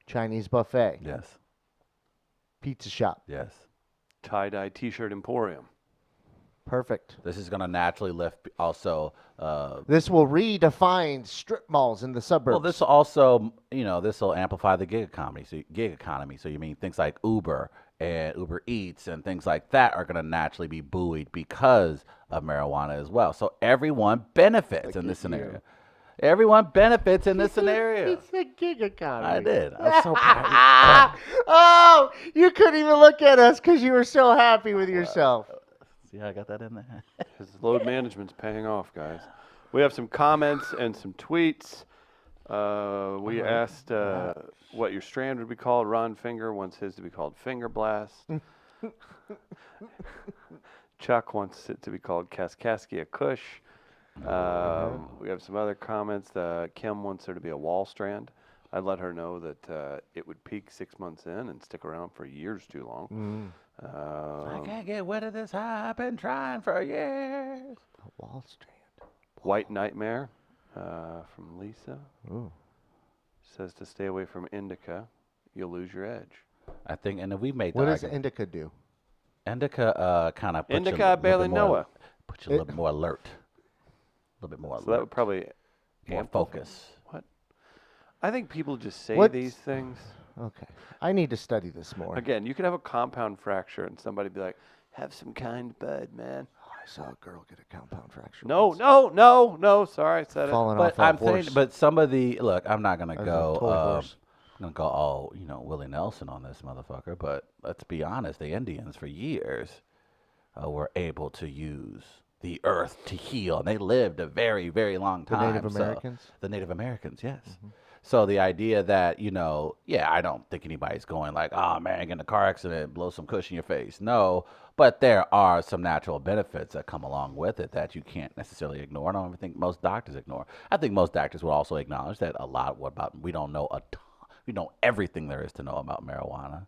Chinese buffet, Yes. pizza shop, Yes. Tie-dye T-shirt emporium. perfect. This is going to naturally lift also. This will redefine strip malls in the suburbs. Well, this will also, this will amplify the gig economy. So you mean things like Uber and Uber Eats and things like that are going to naturally be buoyed because of marijuana as well. So everyone benefits in this scenario. Everyone benefits in this scenario. It's a gig economy. I did. I'm so proud. Oh, you couldn't even look at us because you were so happy with yourself. See how I got that in there? His load management's paying off, guys. We have some comments and some tweets. We asked what your strand would be called. Ron Finger wants his to be called Finger Blast. Chuck wants it to be called Kaskaskia Kush. We have some other comments. Kim wants there to be a wall strand. I'd let her know that it would peak 6 months in and stick around for years too long. I can't get rid of this high. I've been trying for years. A wall strand. White Nightmare from Lisa Ooh. says to stay away from indica. You'll lose your edge. I think, and we made What the does argument. indica do? Indica kind of puts Indica, you I a little barely bit know more, it. puts you a little bit more alert. A little bit more So that alert. would probably More amplify- focus. What? I think people just say What's- these things. Okay. I need to study this more. Again, you could have a compound fracture and somebody be like, have some kind bud, man. Oh, I saw a girl get a compound fracture. No, once. no. Sorry, I said it. Falling But off a I'm horse. saying, but some of the look, I'm not gonna As a go. toy horse. I'm gonna go all Willie Nelson on this motherfucker. But let's be honest, the Indians for years were able to use the earth to heal, and they lived a very, very long The time. Native so- Americans? the Native Americans, yes. So the idea that I don't think anybody's going like, oh man, get in a car accident, blow some cush in your face. No, but there are some natural benefits that come along with it that you can't necessarily ignore. I don't even think most doctors ignore. I think most doctors will also acknowledge that we don't know we know everything there is to know about marijuana.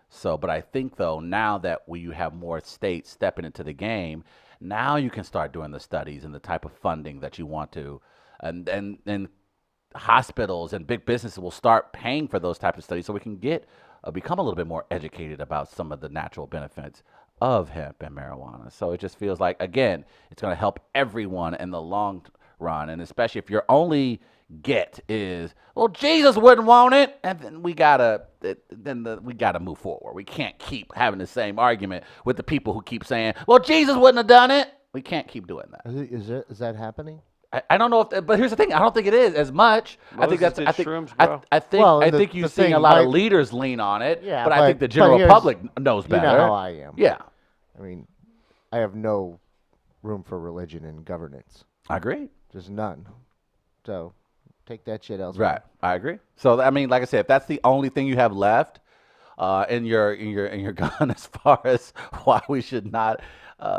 So, but I think though, now that you have more states stepping into the game, now you can start doing the studies and the type of funding that you want to, and hospitals and big businesses will start paying for those types of studies, so we can become a little bit more educated about some of the natural benefits of hemp and marijuana. So it just feels like, again, it's going to help everyone in the long run, and especially if your only get is, well, Jesus wouldn't want it, and then we gotta move forward. We can't keep having the same argument with the people who keep saying, well, Jesus wouldn't have done it. We can't keep doing that. Is that happening? I don't know but here's the thing. I don't think it is as much. I think Moses that's. did I think. shrooms, I, bro. I think. Well, I the- think you're the seeing thing a lot of might- leaders lean on it. Yeah, but I think the general here's- public knows You better. know how I am. Yeah, I mean, I have no room for religion in governance. I agree. Just none. So take that shit elsewhere. Right, I agree. So I mean, like I said, if that's the only thing you have left in your gun as far as why we should not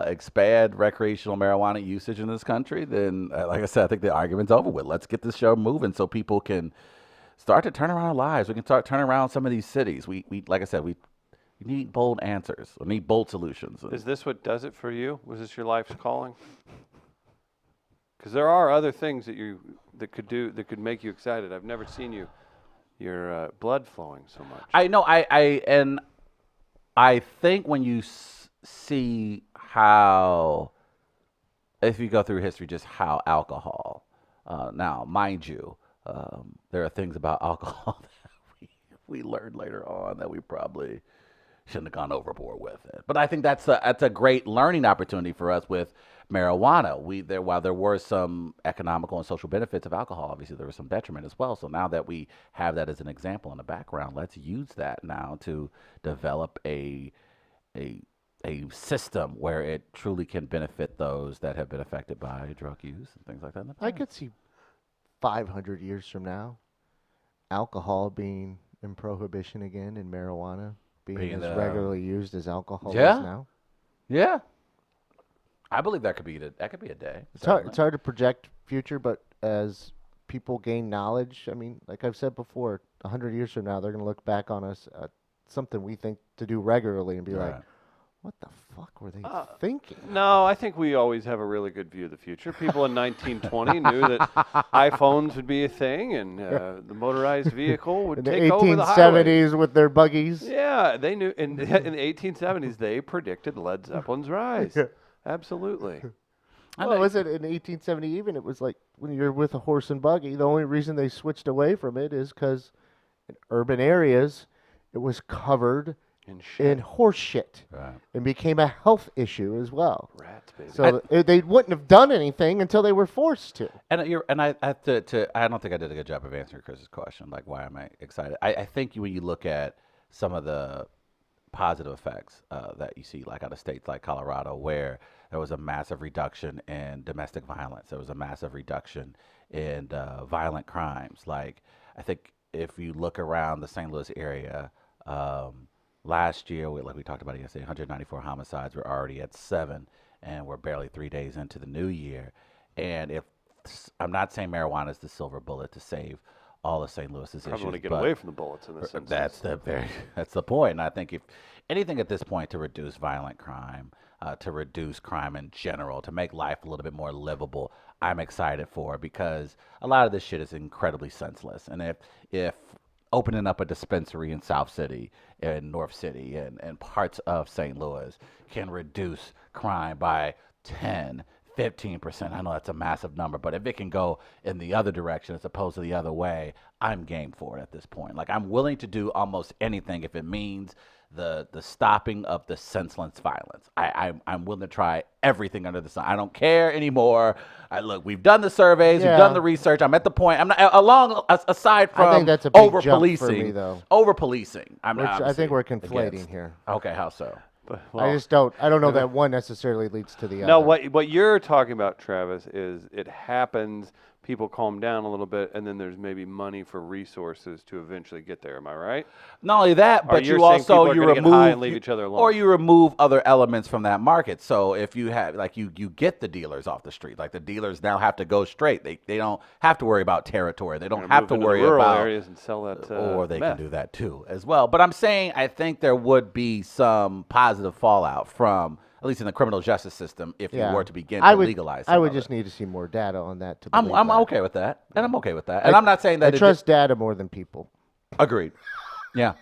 expand recreational marijuana usage in this country, then like I said, I think the argument's over with. Let's get this show moving so people can start to turn around our lives. We can start turning around some of these cities. We like I said, we need bold answers. We need bold solutions. Is this what does it for you? Was this your life's calling? Because there are other things that could make you excited. I've never seen your blood flowing so much. I know. I think when you see how, if you go through history, just how alcohol. Now, mind you, there are things about alcohol that we learned later on that we probably shouldn't have gone overboard with it. But I think that's a great learning opportunity for us with marijuana. While there were some economical and social benefits of alcohol, obviously there was some detriment as well. So now that we have that as an example in the background, let's use that now to develop a system where it truly can benefit those that have been affected by drug use and things like that. I could see 500 years from now, alcohol being in prohibition again and marijuana being as regularly used as alcohol Yeah. is now. Yeah, I believe that could be a day. It's hard to project future, but as people gain knowledge, I mean, like I've said before, 100 years from now, they're going to look back on us at something we think to do regularly and be like, Right. what the fuck were they thinking? No, I think we always have a really good view of the future. People in 1920 knew that iPhones would be a thing and the motorized vehicle would In the take over the highway. 1870s with their buggies. Yeah, they knew in the 1870s they predicted Led Zeppelin's rise. Yeah. Absolutely. Well, was it in 1870 even? It was like when you're with a horse and buggy, the only reason they switched away from it is because in urban areas, it was covered in horse shit. Right. It became a health issue as well. Rats, baby. So they wouldn't have done anything until they were forced to. I have to I don't think I did a good job of answering Chris's question. Like, why am I excited? I think when you look at some of the positive effects that you see, like out of states like Colorado, where there was a massive reduction in domestic violence, there was a massive reduction in violent crimes. Like, I think if you look around the St. Louis area, last year, like we talked about yesterday, 194 homicides. We're already at 7, and we're barely 3 days into the new year. And if I'm not saying marijuana is the silver bullet to save all of St. Louis's issues, Probably want to get but away from the bullets in this instance. that's the point. And I think if anything at this point to reduce violent crime, to reduce crime in general, to make life a little bit more livable, I'm excited for, because a lot of this shit is incredibly senseless. And if opening up a dispensary in South City and North City and parts of St. Louis can reduce crime by 10-15%. I know that's a massive number, but if it can go in the other direction as opposed to the other way, I'm game for it at this point. Like, I'm willing to do almost anything if it means the stopping of the senseless violence. I'm willing to try everything under the sun. I don't care anymore. Look, we've done the surveys, we've done the research. I'm at the point. I'm not aside from I think that's a big over jump policing. for me, though. Over policing. I think we're conflating here. Okay, how so? But, I don't know that one necessarily leads to the other. no, what you're talking about, Travis, is it happens. People calm down a little bit, and then there's maybe money for resources to eventually get there. Am I right? Not only that, but you're you saying people also are you gonna get high and remove leave each other alone. or you remove other elements from that market. So if you have you get the dealers off the street, like the dealers now have to go straight. They don't have to worry about territory. They don't Gonna have move to into the worry rural about areas and sell that. or they meth. can do that too as well. But I'm saying I think there would be some positive fallout from, at least in the criminal justice system, if you were to begin to legalize. I would some of just it. need to see more data on that. I'm that. okay with that, and I'm okay with that. And I'm not saying that I trust data more than people. Agreed. Yeah,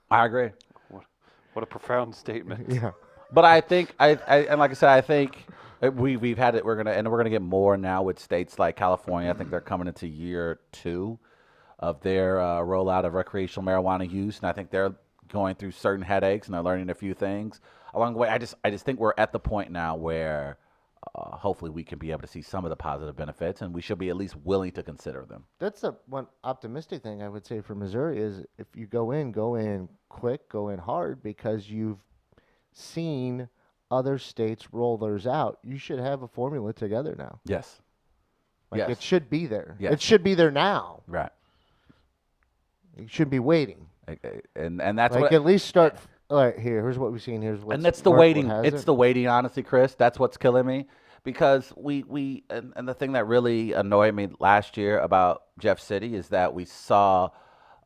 I agree. What a profound statement. Yeah. But I think and like I said, I think we've had it. We're gonna get more now with states like California. I think they're coming into year 2 of their rollout of recreational marijuana use, and I think they're going through certain headaches and they're learning a few things along the way. I just think we're at the point now where hopefully we can be able to see some of the positive benefits, and we should be at least willing to consider them. That's the one optimistic thing I would say for Missouri is if you go in quick, go in hard, because you've seen other states roll theirs out. You should have a formula together now. Yes. Like Yes. it should be there. Yes. It should be there now. Right. You shouldn't be waiting. And that's Like what. at least start. All right, here's what we've seen. Here's what. And that's the waiting. It's the waiting, honestly, Chris. That's what's killing me, because and the thing that really annoyed me last year about Jeff City is that we saw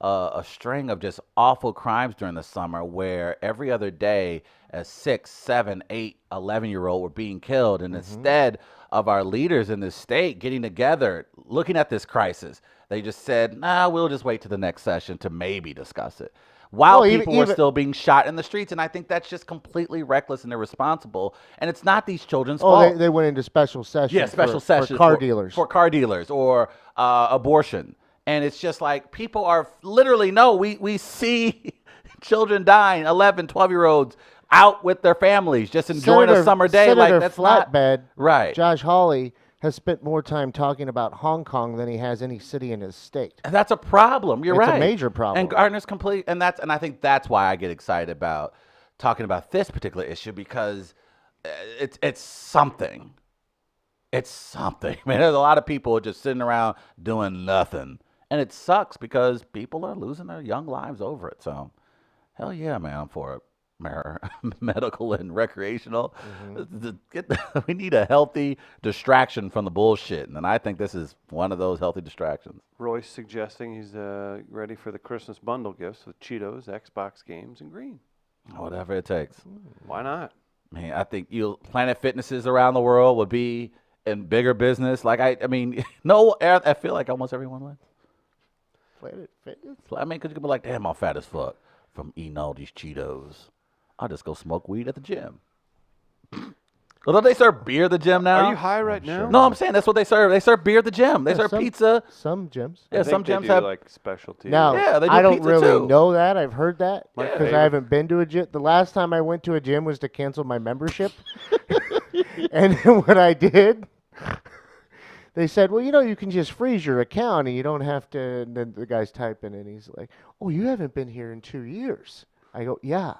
a string of just awful crimes during the summer, where every other day a 6, 7, 8, 11-year-old were being killed, and instead of our leaders in this state getting together, looking at this crisis, they just said, "Nah, we'll just wait to the next session to maybe discuss it." While people were still being shot in the streets. And I think that's just completely reckless and irresponsible. And it's not these children's fault. They went into special sessions. Yeah, special sessions. For car dealers. For car dealers or abortion. And it's just like people are literally, we see children dying, 11, 12-year-olds out with their families, just enjoying a summer day. Senator like that's Flatbed, not right. Josh Hawley has spent more time talking about Hong Kong than he has any city in his state. And that's a problem. You're right. It's a major problem. And Gardner's complete, and I think that's why I get excited about talking about this particular issue, because it's something. It's something. I mean, there's a lot of people just sitting around doing nothing, and it sucks because people are losing their young lives over it. So, hell yeah, man, I'm for it. Medical and recreational. We need a healthy distraction from the bullshit, and I think this is one of those healthy distractions. Roy's suggesting he's ready for the Christmas bundle gifts with Cheetos, Xbox games, and green. Whatever it takes. Why not? Man, I think Planet Fitnesses around the world would be in bigger business. Like I mean, no, I feel like almost everyone would. Planet Fitness? I mean, because you could be like, damn, I'm fat as fuck from eating all these Cheetos. I'll just go smoke weed at the gym. Although they serve beer at the gym now. Are you high right now? No, I'm saying that's what they serve. They serve beer at the gym. They Yeah, serve some- pizza. Some gyms. I Yeah, think some they gyms do have. like specialty. Now, Yeah, they do I don't pizza really too. know that. I've heard that My because I favorite- haven't been to a gym. The last time I went to a gym was to cancel my membership. And then what I did, they said, well, you can just freeze your account and you don't have to. And then the guy's typing and he's like, oh, you haven't been here in 2 years. I go, yeah,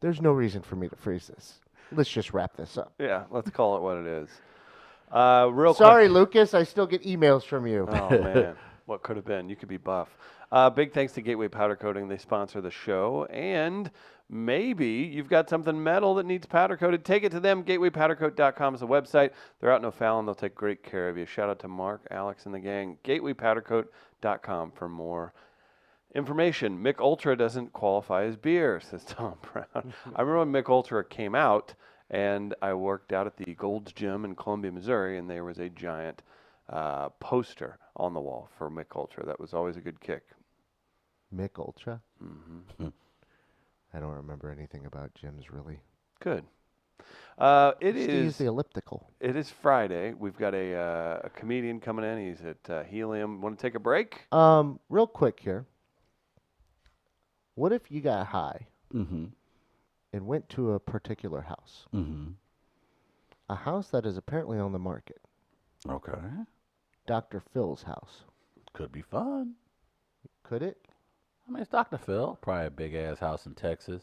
there's no reason for me to freeze this. Let's just wrap this up. Yeah, let's call it what it is. Real Sorry, quick. Lucas, I still get emails from you. Oh man, what could have been? You could be buff. Big thanks to Gateway Powder Coating. They sponsor the show, and maybe you've got something metal that needs powder coated. Take it to them. GatewayPowderCoat.com is the website. They're out in O'Fallon. They'll take great care of you. Shout out to Mark, Alex, and the gang. GatewayPowderCoat.com for more information. Mick Ultra doesn't qualify as beer, says Tom Brown. I remember when Mick Ultra came out, and I worked out at the Gold's Gym in Columbia, Missouri, and there was a giant poster on the wall for Mick Ultra. That was always a good kick. Mick Ultra? Hmm. I don't remember anything about gyms, really. Good. Used to use the elliptical. It is Friday. We've got a comedian coming in. He's at Helium. Want to take a break? Real quick here. What if you got high Mm-hmm. and went to a particular house? Mm-hmm. A house that is apparently on the market. Okay. Dr. Phil's house. Could be fun. Could it? I mean, it's Dr. Phil. Probably a big ass house in Texas.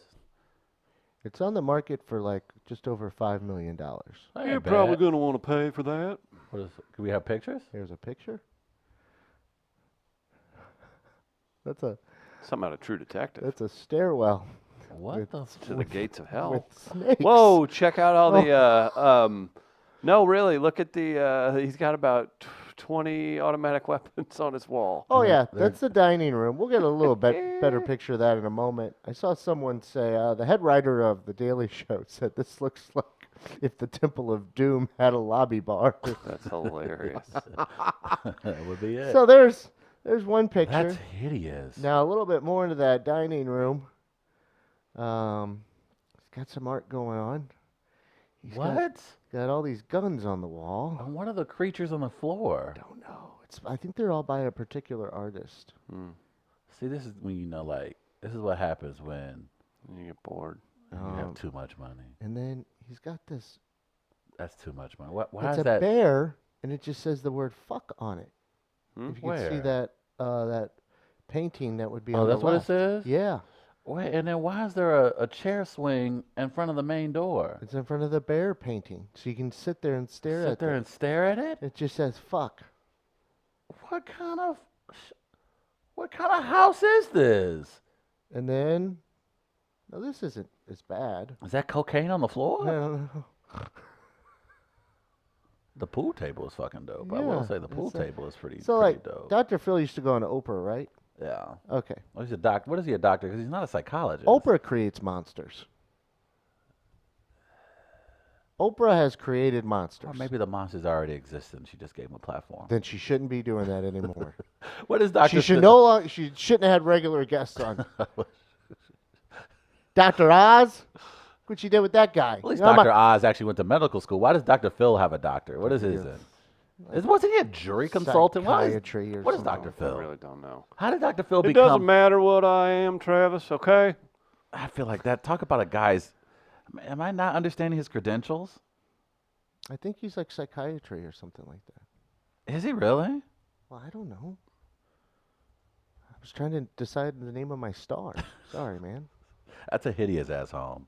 It's on the market for like just over $5 million. That ain't bad. going to want to pay for that. What is? Can we have pictures? Here's a picture. That's a Something out of True Detective. stairwell What With- the? To the gates of hell. with snakes. Whoa, check out all the no, really, look at the he's got about 20 automatic weapons on his wall. Oh yeah, There- that's the dining room. We'll get a little bit better picture of that in a moment. I saw someone say the head writer of the Daily Show said this looks like if the Temple of Doom had a lobby bar. That's hilarious. That would be it. So there's one picture. That's hideous. Now a little bit more into that dining room. It's got some art going on. He's What? Got all these guns on the wall. And what are the creatures on the floor? Don't know. I think they're all by a particular artist. Hmm. See, this is when like this is what happens when You get bored. you Um, have too much money. And then he's got this. That's too much money. Why It's is a that? bear, and it just says the word "fuck" on it. Hmm? If you can see Where? that painting, that would be. Oh, on that's the what it left. says. Yeah, Wait, and then why is there a chair swing in front of the main door? it's in front of the bear painting, so you can sit there and stare Sit at there it. and stare at it. It just says "fuck." What kind of house is this? And then, no, this isn't as bad. Is that cocaine on the floor? No. The pool table is fucking dope. I Yeah, will say the pool it's a- table is pretty So pretty like, dope. Dr. Phil used to go on Oprah, right? Yeah. Okay. Well, he's a doctor. What is he a doctor? Because he's not a psychologist. Oprah creates monsters. Oprah has created monsters. Or maybe the monsters already exist and she just gave him a platform. Then she shouldn't be doing that anymore. What is Doctor? She should no longer. She shouldn't have had regular guests on. Dr. Oz. What she did with that guy? At least You know, Dr. Oz actually went to medical school. Why does Dr. Phil have a doctor? What is his Yeah. then? Wasn't he a jury consultant? Psychiatry or What is something. Dr. I Phil? really don't know. How did Dr. Phil It become? doesn't matter what I am, Travis, okay? I feel like that. Talk about a guy's. Am I not understanding his credentials? I think he's like psychiatry or something like that. Is he really? Well, I don't know. I was trying to decide the name of my star. Sorry, man. That's a hideous ass home.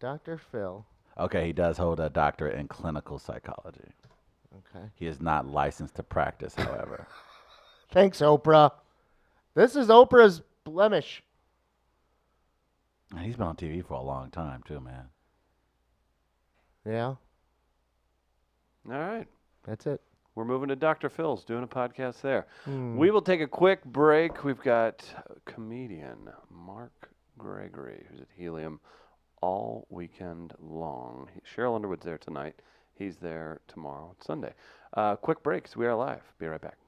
Dr. Phil. Okay, he does hold a doctorate in clinical psychology. Okay. He is not licensed to practice, however. Thanks, Oprah. This is Oprah's blemish. And he's been on TV for a long time too, man. Yeah, All right. that's it. We're moving to Dr. Phil's, doing a podcast there. Hmm. We will take a quick break. We've got comedian Mark Gregory, who's at Helium all weekend long. Cheryl Underwood's there tonight. He's there tomorrow. It's Sunday. Quick breaks. We are live. Be right back.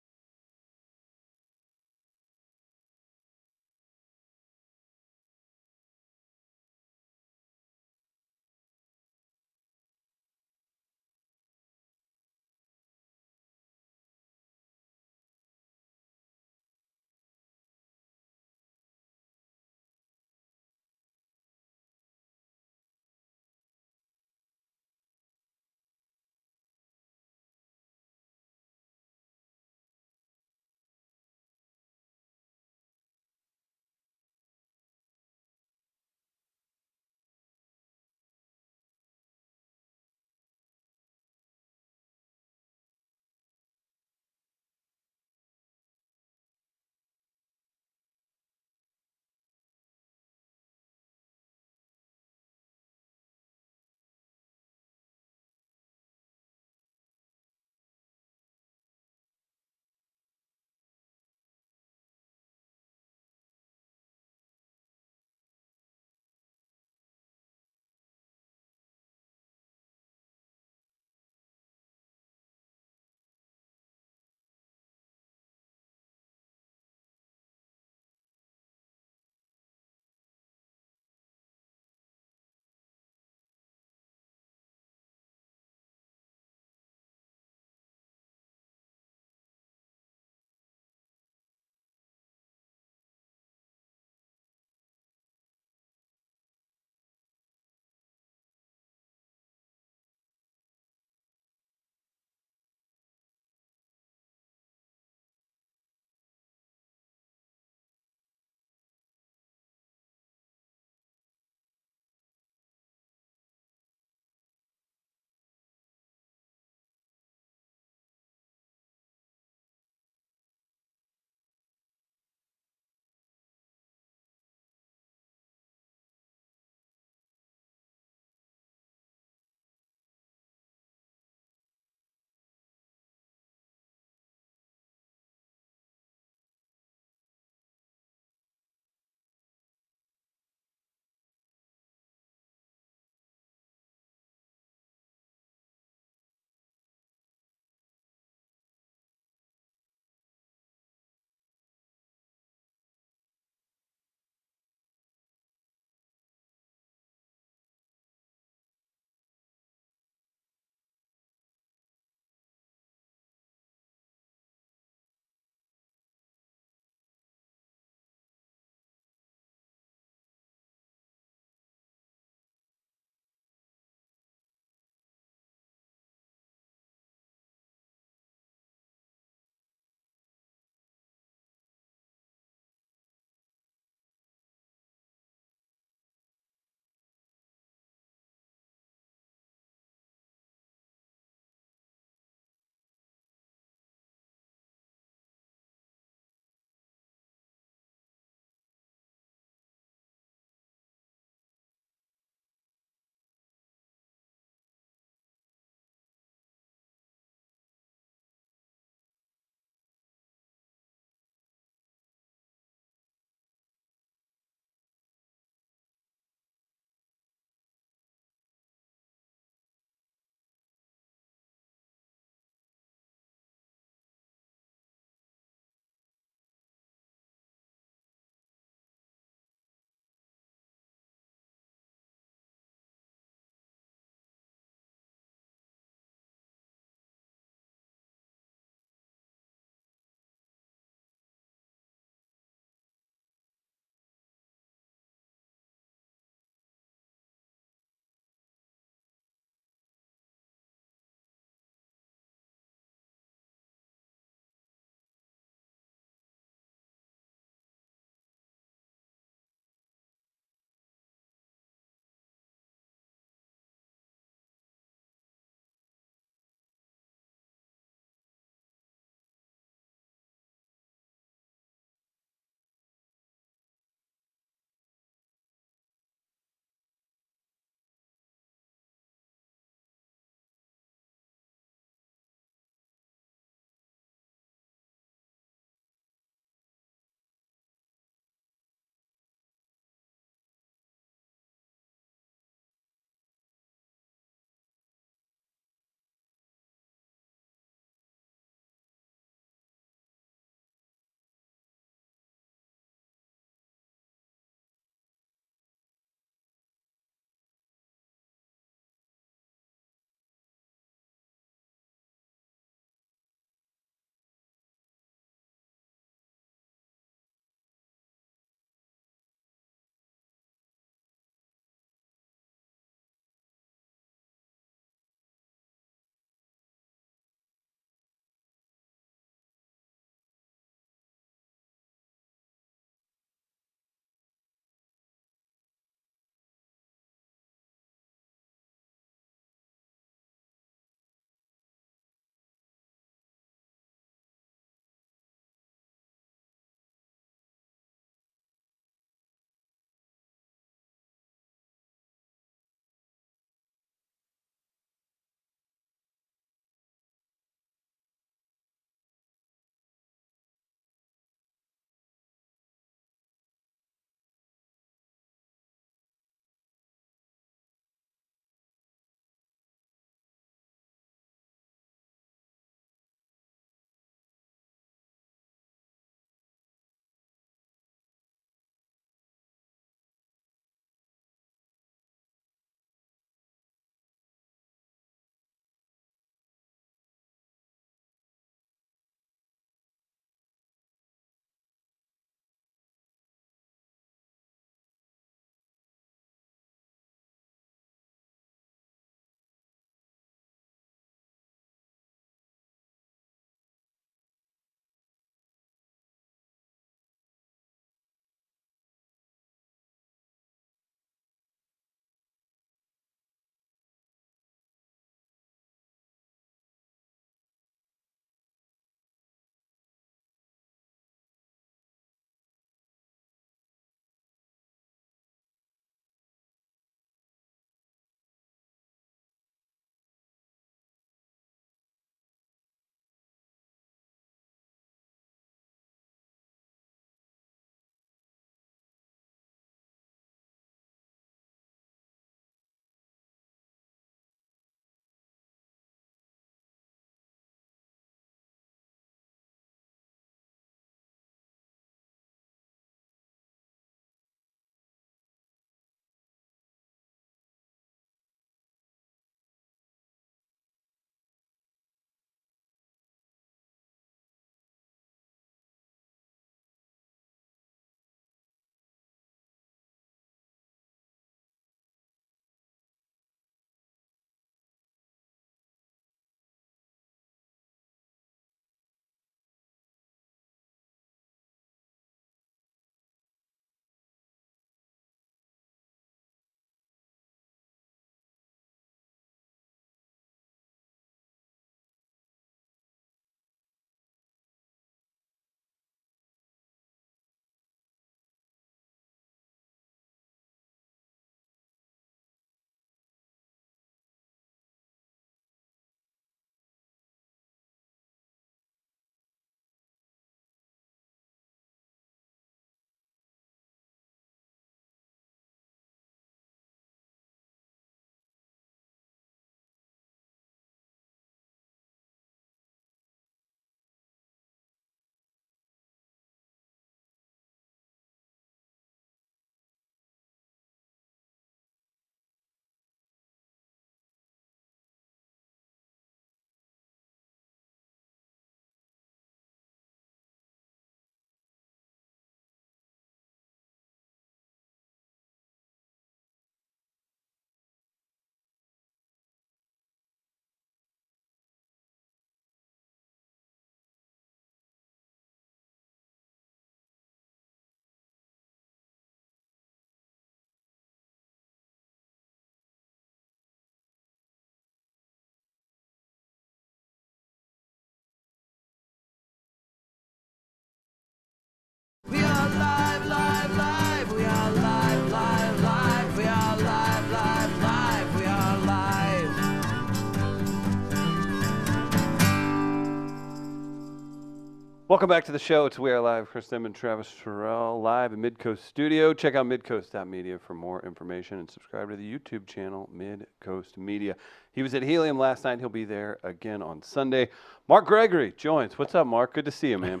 Welcome back to the show. It's We Are Live. Chris Dem and Travis Terrell live in Midcoast Studio. Check out midcoast.media for more information and subscribe to the YouTube channel, Midcoast Media. He was at Helium last night. He'll be there again on Sunday. Mark Gregory joins. What's up, Mark? Good to see you, man.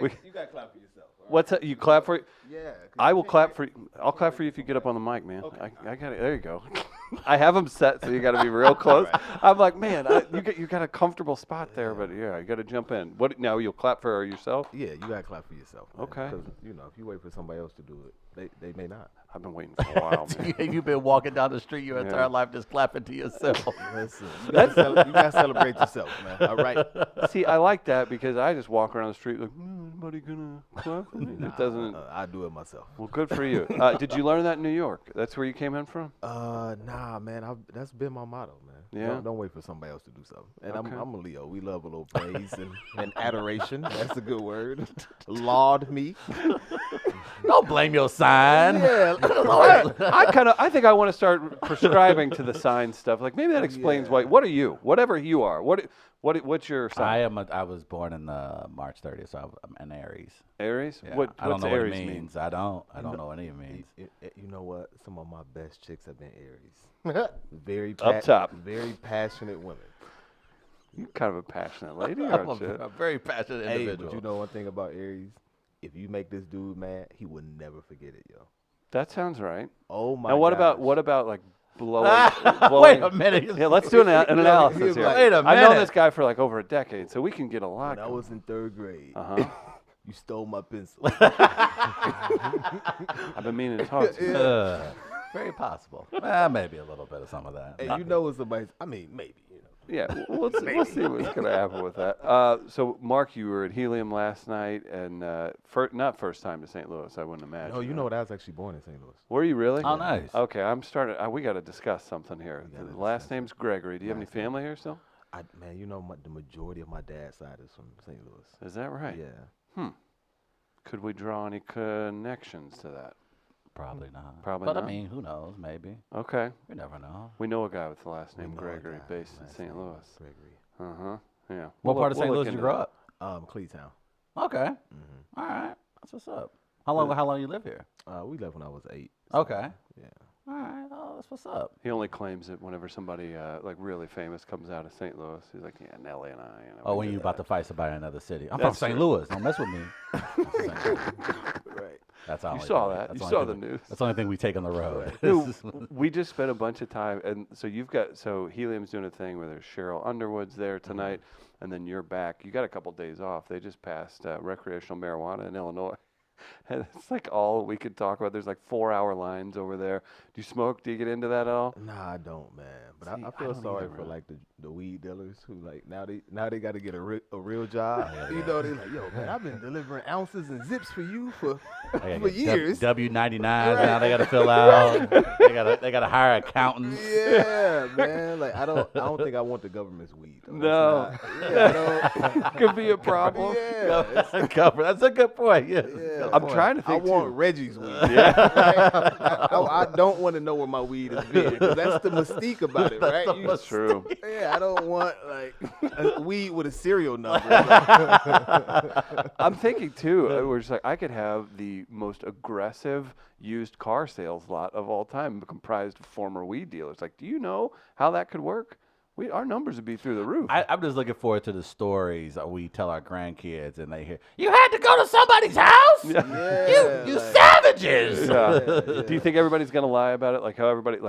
You got to clap for yourself. What's up? You clap for Yeah. I will clap for you. I'll clap for you if you get up on the mic, man. Okay. I got it. There you go. I have them set, so you got to be real close. Right. I'm like, man, you got a comfortable spot there, but yeah, you got to jump in. What now? You'll clap for yourself? Yeah, you got to clap for yourself. Man. Okay. Because, if you wait for somebody else to do it, they may not. I've been waiting for a while, man. You've been walking down the street your Yeah. entire life just clapping to yourself. Listen, you got to celebrate yourself, man. All right. See, I like that because I just walk around the street like, anybody gonna clap for me? It doesn't. I do it myself. Well, good for you. Did you learn that in New York? That's where you came in from? Nah, man. That's been my motto, man. Yeah? Don't wait for somebody else to do something. And Okay. I'm a Leo. We love a little praise and adoration. That's a good word. Laud me. Don't blame your sign. Yeah. I think I want to start prescribing to the sign stuff. Like maybe that explains why. What are you? Whatever you are. What's your sign? I was born in March 30th, so I'm an Aries. Aries. Yeah, What I don't what's know Aries what it mean? means. I don't know what it means. You know what? Some of my best chicks have been Aries. Very Up top. Very passionate women. You're kind of a passionate lady, I'm aren't you? a very passionate Hey, individual. but you know one thing about Aries? If you make this dude mad, he will never forget it, yo. That sounds right. Oh my. Now what gosh. about like blowing? Wait a minute. Yeah, let's do an analysis here. Wait a I've known minute. this guy for like over a decade, so we can get a lot. When I was in 3rd grade, Uh-huh. you stole my pencil. I've been meaning to talk to you. Very possible. Maybe a little bit of some of that. And you know when somebody's, maybe, Yeah, we'll see what's going to happen with that. So, Mark, you were at Helium last night, and not first time to St. Louis, I wouldn't imagine. No, you know what? I was actually born in St. Louis. Were you really? Oh, nice. Okay, I'm starting. We got to discuss something here. We gotta The last discuss name's Gregory. Do you have any Last name. family here still? Man, the majority of my dad's side is from St. Louis. Is that right? Yeah. Could we draw any connections to that? Probably not. Probably but not. I mean, who knows? Maybe. Okay. You never know. We know a guy with the last We name know a Gregory, guy, based in last St. name Louis. Gregory. Uh-huh. Yeah. What We'll part of look St. Louis into did you grow that. up? Cleetown. Okay. Mm-hmm. All right. That's what's up. How long you live here? We left when I was 8. so, Okay. Yeah. All right. Oh, that's what's up. He only claims it whenever somebody like really famous comes out of St. Louis. He's like, yeah, Nelly and I. You know, Oh, we when did you're about to fight somebody in another city. I'm That's from St. true. Louis. Don't mess with me. Right. That's all. You saw that. You saw the news. That's the only thing we take on the road. Dude, we just spent a bunch of time, and so Helium's doing a thing where there's Cheryl Underwood's there tonight, and then you're back. You got a couple days off. They just passed recreational marijuana in Illinois, and it's like all we could talk about. There's like 4-hour lines over there. Do you smoke? Do you get into that at all? Nah, I don't, man. But See, I I feel don't sorry either, for really. like the weed dealers who like now they got to get a real job. You know, they like, yo, man, I've been delivering ounces and zips for you for years. W-99s now they got to fill out. they got to hire accountants. Yeah, man. Like I don't think I want the government's weed. Though. No. It's not- yeah, I don't. Could be a problem. Yeah, it's- That's a good point. Yes. yeah. I'm trying to I think want too. Reggie's weed. Yeah, I don't want to know where my weed is being. 'Cause that's the mystique about it, right? You- that's true. Yeah, I don't want like a weed with a serial number. I'm thinking too. We're just like I could have the most aggressive used car sales lot of all time, comprised of former weed dealers. Like, do you know how that could work? Our numbers would be through the roof. I'm just looking forward to the stories that we tell our grandkids and they hear, you had to go to somebody's house? Yeah, You like- savages! Yeah. Do you think everybody's gonna lie about it? Like how everybody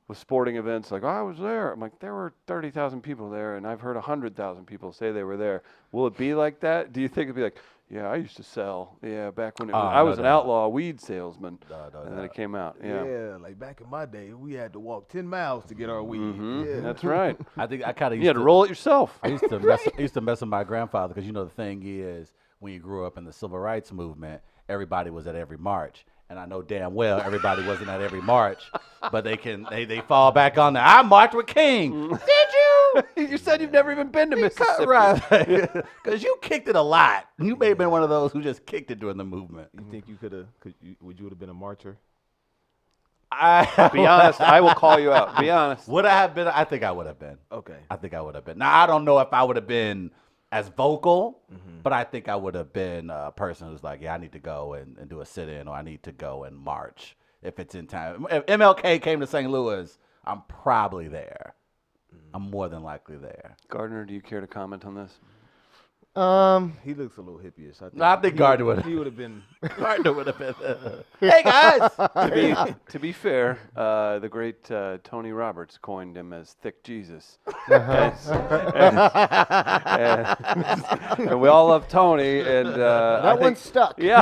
with sporting events, like, oh, I was there. I'm like, there were 30,000 people there, and I've heard 100,000 people say they were there. Will it be like that? Do you think it'd be like, yeah, I used to sell. Yeah, back when I was an outlaw weed salesman, and then it came out. Yeah. Yeah, like back in my day, we had to walk 10 miles to get our weed. Yeah. That's right. I think I kind of You had to roll it yourself. I used to mess with my grandfather because the thing is when you grew up in the civil rights movement, everybody was at every march, and I know damn well everybody wasn't at every march, but they fall back on that. I marched with King. Did you? You said you've never even been to Mississippi. Right, because you kicked it a lot. You may have been one of those who just kicked it during the movement. You think you would you have been a marcher? Be honest. I will call you out. Be honest. Would I have been? I think I would have been. Okay. I think I would have been. Now I don't know if I would have been as vocal, but I think I would have been a person who's like, yeah, I need to go and do a sit-in, or I need to go and march if it's in time. If MLK came to St. Louis, I'm probably there. I'm more than likely there. Gardner, do you care to comment on this? He looks a little hippie-ish. I think Gardner would. He would have been. Gardner would have been. Hey guys. To be fair, the great Tony Roberts coined him as Thick Jesus. And we all love Tony. And That one's stuck. Yeah.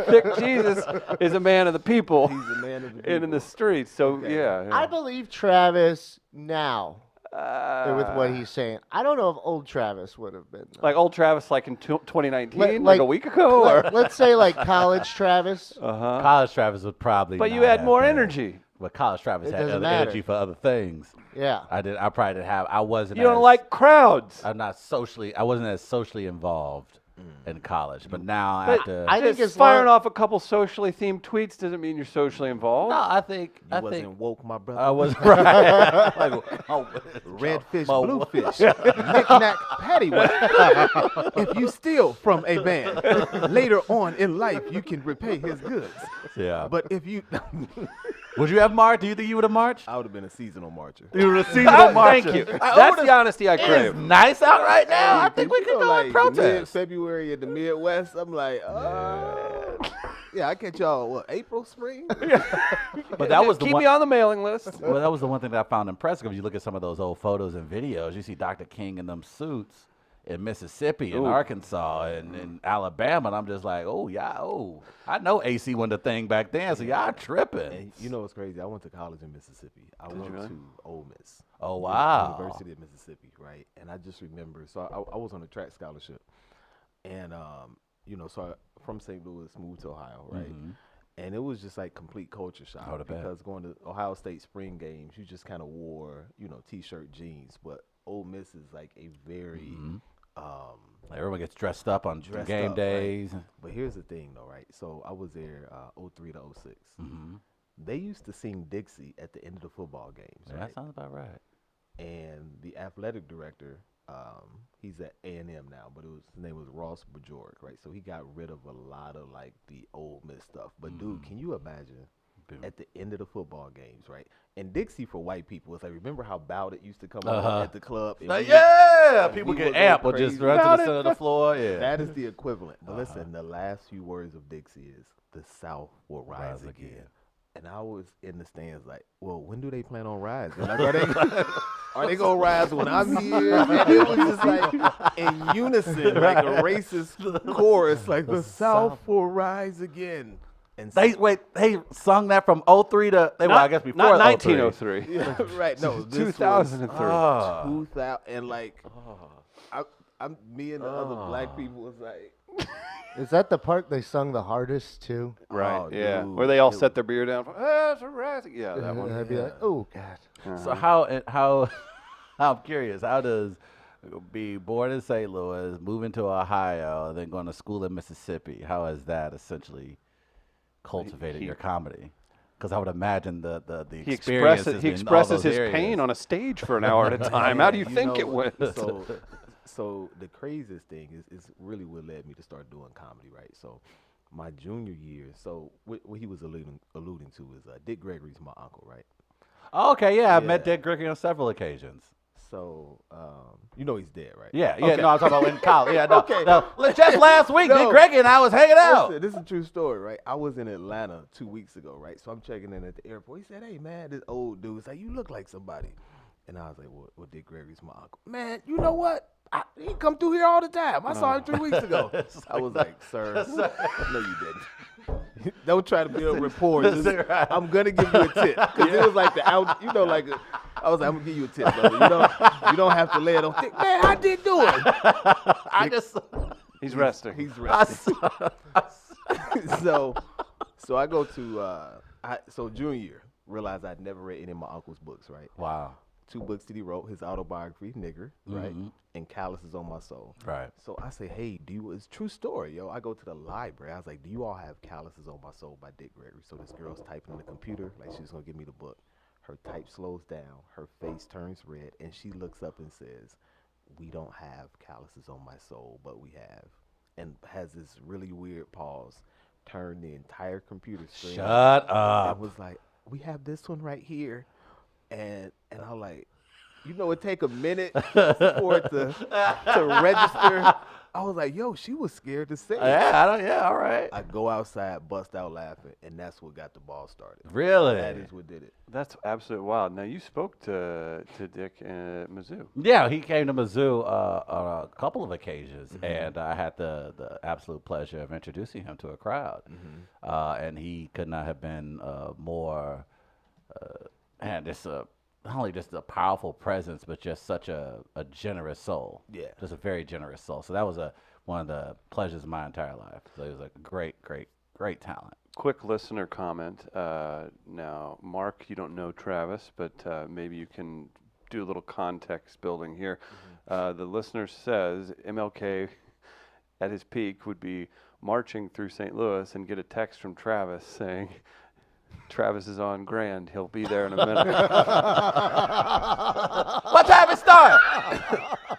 Thick Jesus is a man of the people. He's a man of the and in the streets. So, yeah. I believe Travis now with what he's saying. I don't know if old Travis would have been. Like old Travis, like in 2019, Like- like a week ago? Or? Let's say like college Travis. Uh-huh. College Travis would probably. But you not had have more been. energy. But college Travis It had doesn't other matter. energy for other things. Yeah. I probably didn't have. I wasn't. You don't as- like crowds. I'm not socially. I wasn't as socially involved in college. But now But after. I think just as firing long- off a couple socially themed tweets doesn't mean you're socially involved. no, I think. You I wasn't think. woke, my brother. I was right. Like, oh, Redfish, Mo- bluefish, knick-knack, paddywhack. If you steal from a man, later on in life you can repay his goods. Yeah. But if you, Would you have marched? Do you think you would have marched? I would have been a seasonal marcher. You were a seasonal marcher. Thank you. I That's would've- the honesty I It is crave. nice out right now. I think we You could know, go and like protest. mid-February in the Midwest, I'm like, yeah, I catch y'all, what, April, spring? But that was the Keep one. me on the mailing list. Well, that was the one thing that I found impressive. If you look at some of those old photos and videos, you see Dr. King in them suits in Mississippi and Ooh. Arkansas and in Alabama, and I'm just like, oh yeah, oh, I know AC wasn't a thing back then, so y'all tripping. And you know what's crazy? I went to college in Mississippi. I went you really? to Ole Miss. Oh, wow. University of Mississippi, right? And I just remember, so I was on a track scholarship, and you know, so I, from St. Louis, moved to Ohio, right? Mhm. And it was just like complete culture shock I would've bet. because going to Ohio State spring games, you just kind of wore, you know, t-shirt, jeans. But Ole Miss is like a very, Like, everyone gets dressed up on Dressed game up, right. days. But here's the thing, though, right? So I was there 03 to 06. Mm-hmm. They used to sing Dixie at the end of the football games, Yeah, right? that sounds about right. And the athletic director, he's at A&M now, but his name was Ross Bajorek, right? So he got rid of a lot of like the Ole Miss stuff. But dude, can you imagine at the end of the football games, right? And Dixie for white people is like, remember how Bout It used to come on at the club? And Like, we- yeah, and people we get would go amped or just crazy. run to the About center it. of the floor. Yeah, That is the equivalent. But listen, the last few words of Dixie is the South will rise again. And I was in the stands like, well, when do they plan on rising? Like, are they gonna rise when I'm here? And it was just like in unison, like a racist chorus, like the South will rise again. And They sung that from 03 to well, I guess before Not 03. 1903. yeah, right? No, this was 2003. 2000, and like, I'm me and the other black people was like. Is that the part they sung the hardest too? Right, Oh, yeah. dude. Where they all It set their beer down. It's a rising. Yeah, that And one. I'd be like, oh god. So how I'm curious, how does be born in St. Louis, moving to Ohio, then going to school in Mississippi, how has that essentially cultivated your comedy? Because I would imagine the He experiences expresses, he in all expresses those his areas. pain on a stage for an hour at a time. How do you You think know, it went? So the craziest thing is really what led me to start doing comedy, right? So my junior year, so what he was alluding to is Dick Gregory's my uncle, right? Oh, okay, yeah, I've met Yeah. Dick Gregory on several occasions. So you know he's dead, right? Yeah, Okay. no, I'm talking about in college. Yeah, no, Okay. no. Just last week, No. Dick Gregory and I was hanging out. Listen, this is a true story, right? I was in Atlanta 2 weeks ago, right? So I'm checking in at the airport. He said, "Hey, man, this old dude's like, you look like somebody." And I was like, "Well, Dick Gregory's my uncle." Man, you know what? He come through here all the time. I saw him 3 weeks ago. I was like, "Sir, no, you didn't. Don't try to build rapport. That's Just, right. I'm gonna give you a tip because it was like the out, you know, like I was like, I'm gonna give you a tip, brother. You don't have to lay it on thick. Man, how Dick doing? I just, He's resting. He's I resting. saw- so I go to so junior year, realized I'd never read any of my uncle's books, right? wow, 2 books that he wrote, his autobiography, Nigger, right? And Calluses on My Soul. right. So I say, hey, it's a true story, yo. I go to the library. I was like, do you all have Calluses on My Soul by Dick Gregory? So this girl's typing on the computer, like she's gonna give me the book. Her type slows down, her face turns red, and she looks up and says, we don't have calluses on my soul, but we have, and has this really weird pause, turned the entire computer screen. Shut And up. was like, we have this one right here, and I like, it take a minute for it to register. I was like, yo, she was scared to say it. Yeah, all right. I go outside, bust out laughing, and that's what got the ball started. Really? That is what did it. That's absolutely wild. Now you spoke to Dick at Mizzou. Yeah, he came to Mizzou on a couple of occasions, and I had the absolute pleasure of introducing him to a crowd. And he could not have been more, and just not only just a powerful presence, but just such a generous soul. Yeah. Just a very generous soul. So that was one of the pleasures of my entire life. So he was a great talent. Quick listener comment. Now, Mark, you don't know Travis, but maybe you can do a little context building here. The listener says MLK at his peak would be marching through St. Louis and get a text from Travis saying, Travis is on Grand. He'll be there in a minute. What time it start?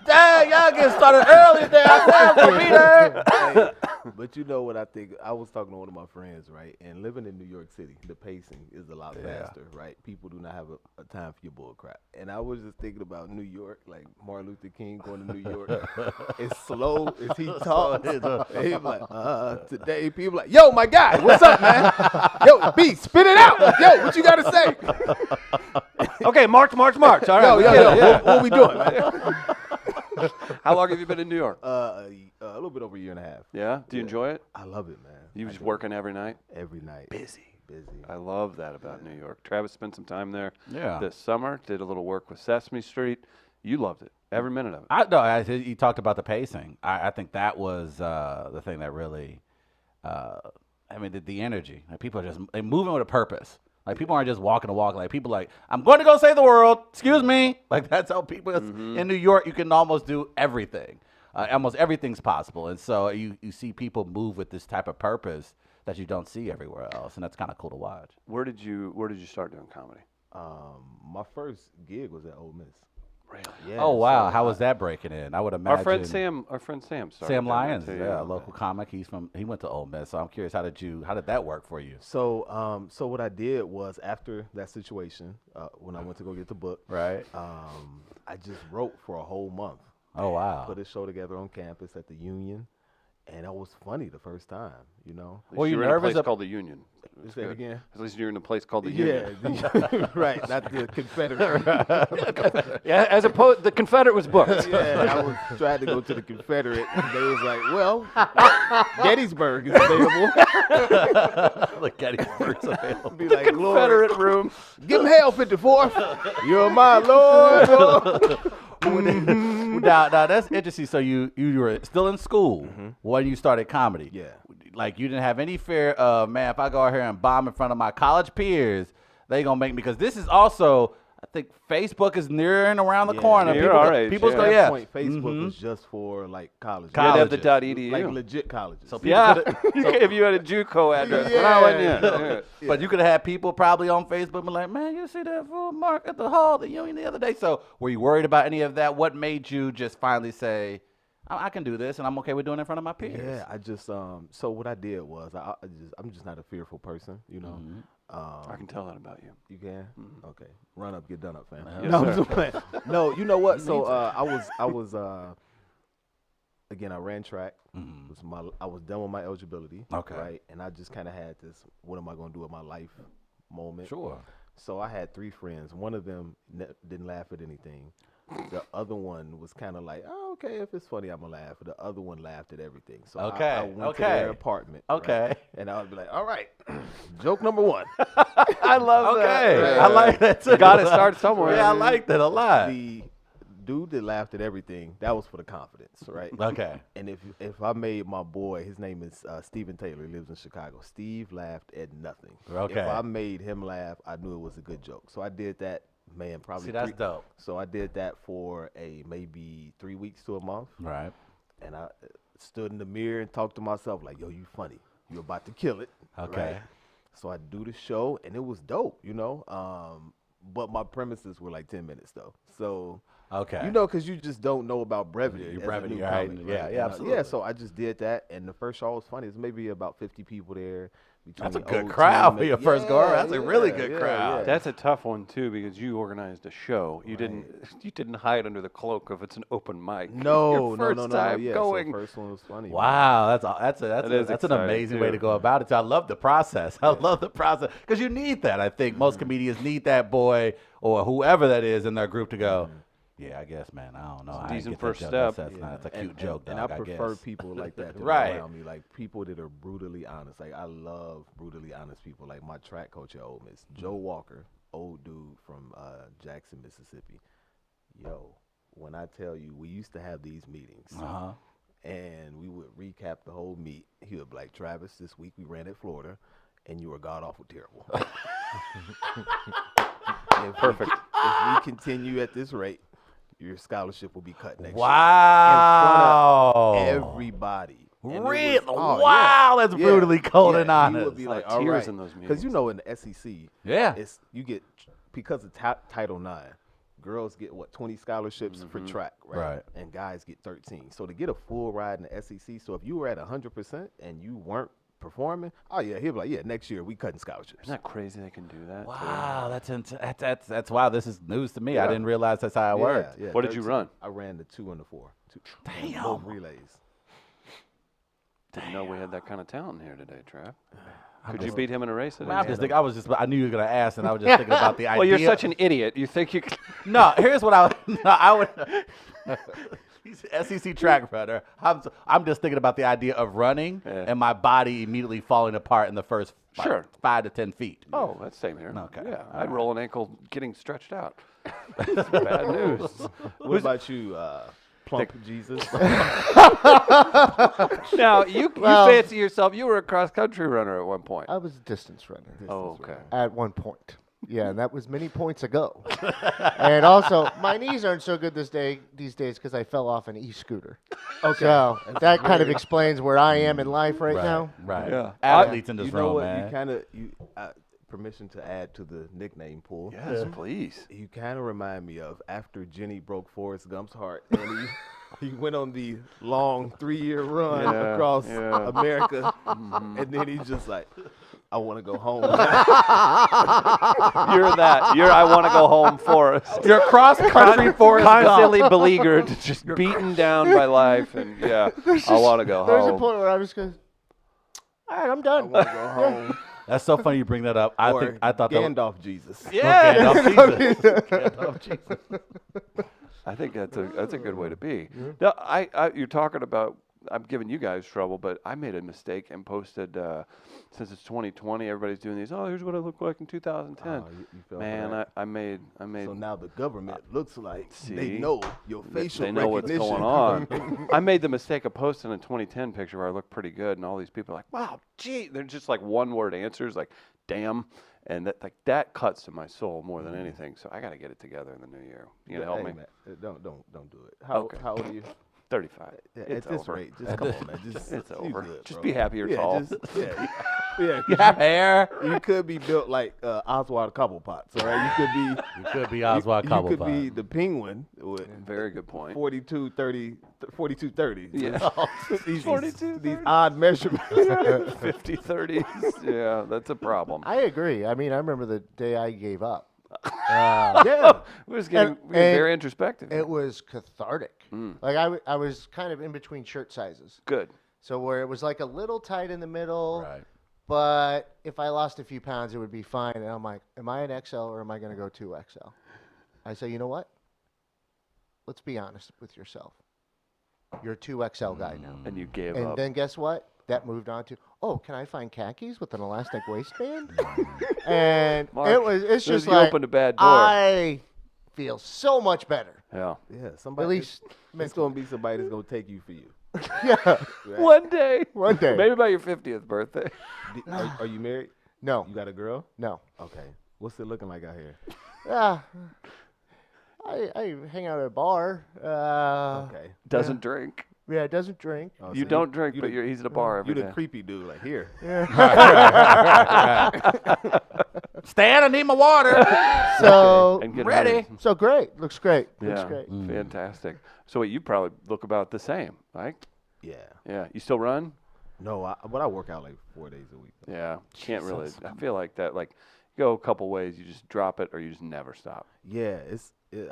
Dang, y'all get started early there. I said, be there. Hey, but you know what I think? I was talking to one of my friends, right? And living in New York City, the pacing is a lot faster, right? People do not have a time for your bull crap. And I was just thinking about New York, like Martin Luther King going to New York. As slow as he talks. And he's like, today people like, yo, my guy, what's up, man? Yo, B, spit it out. Yo, what you got to say? Okay, march. All right. Yo, what we doing, man? How long have you been in New York? A little bit over a year and a half. Yeah? Do you enjoy it? I love it, man. You I just do. working every night? Every night. Busy. I love that about New York. Travis spent some time there Yeah. this summer, did a little work with Sesame Street. You loved it, every minute of it. You talked about the pacing. I think that was the thing that really, the energy. Like people are they moving with a purpose. Like people aren't just walking to walk. Like people like, I'm going to go save the world. Excuse me. Like that's how people in New York. You can almost do everything. Almost everything's possible. And so you see people move with this type of purpose that you don't see everywhere else, and that's kind of cool to watch. Where did you start doing comedy? My first gig was at Ole Miss. Really? Yeah. Oh wow, so how was that breaking in? I would imagine. Our friend Sam started Sam that Lyons, too, yeah, a local comic. He went to Ole Miss. So I'm curious, how did that work for you? So what I did was after that situation, when I went to go get the book, Right. I just wrote for a whole month. Oh wow. Put a show together on campus at the Union, and that was funny the first time. At least Were you were in a nervous place called the Union. That's Say it good. again. At least you're in a place called the Union. Yeah, right. Not the Confederate. Yeah, as opposed, the Confederate was booked. Yeah, I was trying to go to the Confederate. And they was like, well, Gettysburg is available. The Gettysburg's available. Be like, Lord, Confederate room. give him hell, 54th. You're my Lord. Now that's interesting. So you were still in school when you started comedy. Yeah. Like you didn't have any fear of, man, if I go out here and bomb in front of my college peers, they gonna make me, because this is also, I think Facebook is near and around the Yeah. corner. Near People our go- age, people's yeah. go, At yeah. that point, Facebook was just for like colleges. You had to have the Colleges. .edu. Like legit colleges. So people Yeah, coulda- if you had a JUCO address. When I went, yeah. But you could have had people probably on Facebook be like, man, you see that fool Mark at the hall, the Union the other day. So were you worried about any of that? What made you just finally say, I can do this and I'm okay with doing it in front of my peers? Yeah, I just so what I did was I'm just not a fearful person, you know. I can tell that about you. You can? Okay. Run up, get done up, fam. Yes, no, sir. I'm just playing. No, you know what? So I was again, I ran track. I was done with my eligibility. Okay. Right. And I just kinda had this what am I gonna do with my life moment. Sure. So I had 3 friends. One of them didn't laugh at anything. The other one was kind of like, oh, okay, if it's funny, I'm going to laugh. The other one laughed at everything. So I went to their apartment. Okay. Right? And I would be like, all right, joke number 1. I love Okay. that. I like that too. Got to start somewhere. Yeah, I like that a lot. The dude that laughed at everything, that was for the confidence, right? Okay. And if I made my boy, his name is Stephen Taylor. He lives in Chicago. Steve laughed at nothing. Okay. If I made him laugh, I knew it was a good joke. So I did that, man, probably See, that's dope. So I did that for maybe 3 weeks to a month. Right. And I stood in the mirror and talked to myself like, yo, you funny. You're about to kill it. Okay. Right? So I do the show, and it was dope, you know. but my premises were like 10 minutes though. So Okay. you know, because you just don't know about brevity. Yeah, as a brevity, new right? comic, Yeah, yeah, And, yeah. absolutely. So I just did that, and the first show was funny. It's maybe about 50 people there. That's a between good old crowd team for your and- first go around. Yeah, That's a really yeah, good yeah, crowd. yeah. That's a tough one too because you organized a show. You didn't hide under the cloak of it's an open mic. no, Your first no. time Yeah, going. so first one was funny. man. Wow, that's That is an exciting, amazing way too. to go about it. I love the process. I love the process because you need that. I think most comedians need that boy or whoever that is in their group to go. Yeah, I guess, man. I don't know. I decent ain't get first that joke. step. That's a cute And- joke, and dog. I guess. prefer people like that to be Right. around me, like people that are brutally honest. Like I love brutally honest people. Like my track coach at Ole Miss, Joe Walker, old dude from Jackson, Mississippi. Yo, when I tell you, we used to have these meetings, Uh-huh. and we would recap the whole meet. He would be like, Travis, this week we ran at Florida, and you were god awful terrible. Perfect. If we continue at this rate, your scholarship will be cut next year. Wow. Everybody. And it was- Really? oh, yeah. Wow, that's Yeah. brutally cold Yeah, and you honest. would be Like like, all tears right. in those Because you meetings. know in the SEC, Yeah. it's you get because of Title IX, girls get 20 scholarships for track, right? Right. And guys get 13. So to get a full ride in the SEC, so if you were at 100% and you weren't performing, oh yeah, he'll be like, yeah, next year we cutting scholarships. Isn't that crazy? They can do that. too? Wow, that's wow. This is news to me. I didn't realize that's how it worked. Yeah, What did you 13. run? I ran the 2 and the 4. Damn. Both relays. Didn't know we had that kind of talent here today, Trav. Could you beat him in a race? I'm just thinking, I knew you were gonna ask, and I was just thinking about the idea. Well, you're such an idiot. You think you? No, here's what I would. He's an SEC track runner. I'm just thinking about the idea of running Yeah. and my body immediately falling apart in the first Sure. 5 to 10 feet. Oh, that's same here. Okay. Yeah, I'd roll an ankle getting stretched out. That's bad news. What about you, Plump Jesus? Now you Well- fancy yourself. You were a cross country runner at one point. I was a distance runner Oh, okay. at one point. Yeah, and that was many points ago. And also, my knees aren't so good these days because I fell off an e-scooter. Okay. So that kind of explains where I am in life right now. Right. Yeah. Athletes in this You know room, what? man. You kind of permission to add to the nickname pool. Yes, please. You kind of remind me of after Jenny broke Forrest Gump's heart, and he went on the long 3-year run Yeah, across yeah. America, and then he's just like, I want to go home. You're that. You're I want to go home, Forrest. You're cross country Forrest Constantly beleaguered, just beaten down by life, and yeah, I want to go There's a home. point where I was going, all right, I'm I done. want to go home. That's so funny you bring that up. I thought that was Gandalf Jesus. yeah. Gandalf Jesus. Gandalf Jesus. I think that's a good way to be. Now, you're talking about. I'm giving you guys trouble, but I made a mistake and posted. Since it's 2020, everybody's doing these. Oh, here's what I look like in 2010. Oh, you fell for Man, that. I made. So now the government looks like See? they know your facial They know what's recognition. going on. I made the mistake of posting a 2010 picture where I look pretty good, and all these people are like, "Wow, gee," they're just like one-word answers, like "damn," and that cuts to my soul more than anything. So I got to get it together in the new year. You gonna help Hey, me? man, don't do it. How Okay. old are you? 35. Yeah, It's at this over. rate, just come on, man. Just It's you over. good, Just bro. be happy you're yeah, tall. yeah, You 'cause have hair. you could be built like Oswald Cobblepot. All right, you could be. You could be Oswald You could Cobblepot. be the penguin with Very good point. 42-30. Yeah. these, 42, these 30. odd measurements. 50, 30s. Yeah, that's a problem. I agree. I mean, I remember the day I gave up. yeah. We're just getting And- very introspective. It was cathartic. Like I was kind of in between shirt sizes. Good. So where it was like a little tight in the middle, Right. but if I lost a few pounds, it would be fine. And I'm like, am I an XL or am I going to go 2XL? I say, you know what? Let's be honest with yourself. You're a 2XL guy now. And you gave And up. then guess what? That moved on to, oh, can I find khakis with an elastic waistband? And Mark, it's just you like, opened a bad door. I feel so much better. Yeah. Yeah. Somebody. At least it's gonna be somebody that's gonna take you for you. yeah, One day. one day. Maybe by your 50th birthday. Are you married? No, You got a girl? no. Okay. What's it looking like out here? Yeah. I hang out at a bar. Okay. Doesn't drink. Yeah, doesn't drink. Oh, You so don't drink, you but the- he's at a bar You every the day. creepy dude, like here. Stan, I need my water. So And get Ready. ready. so great. Looks great. Yeah. Looks great. Fantastic. So wait, you probably look about the same, right? Yeah. Yeah. You still run? No, but I work out like 4 days a week. Yeah. Can't really. I feel like that. Like, you go a couple ways, you just drop it, or you just never stop. Yeah,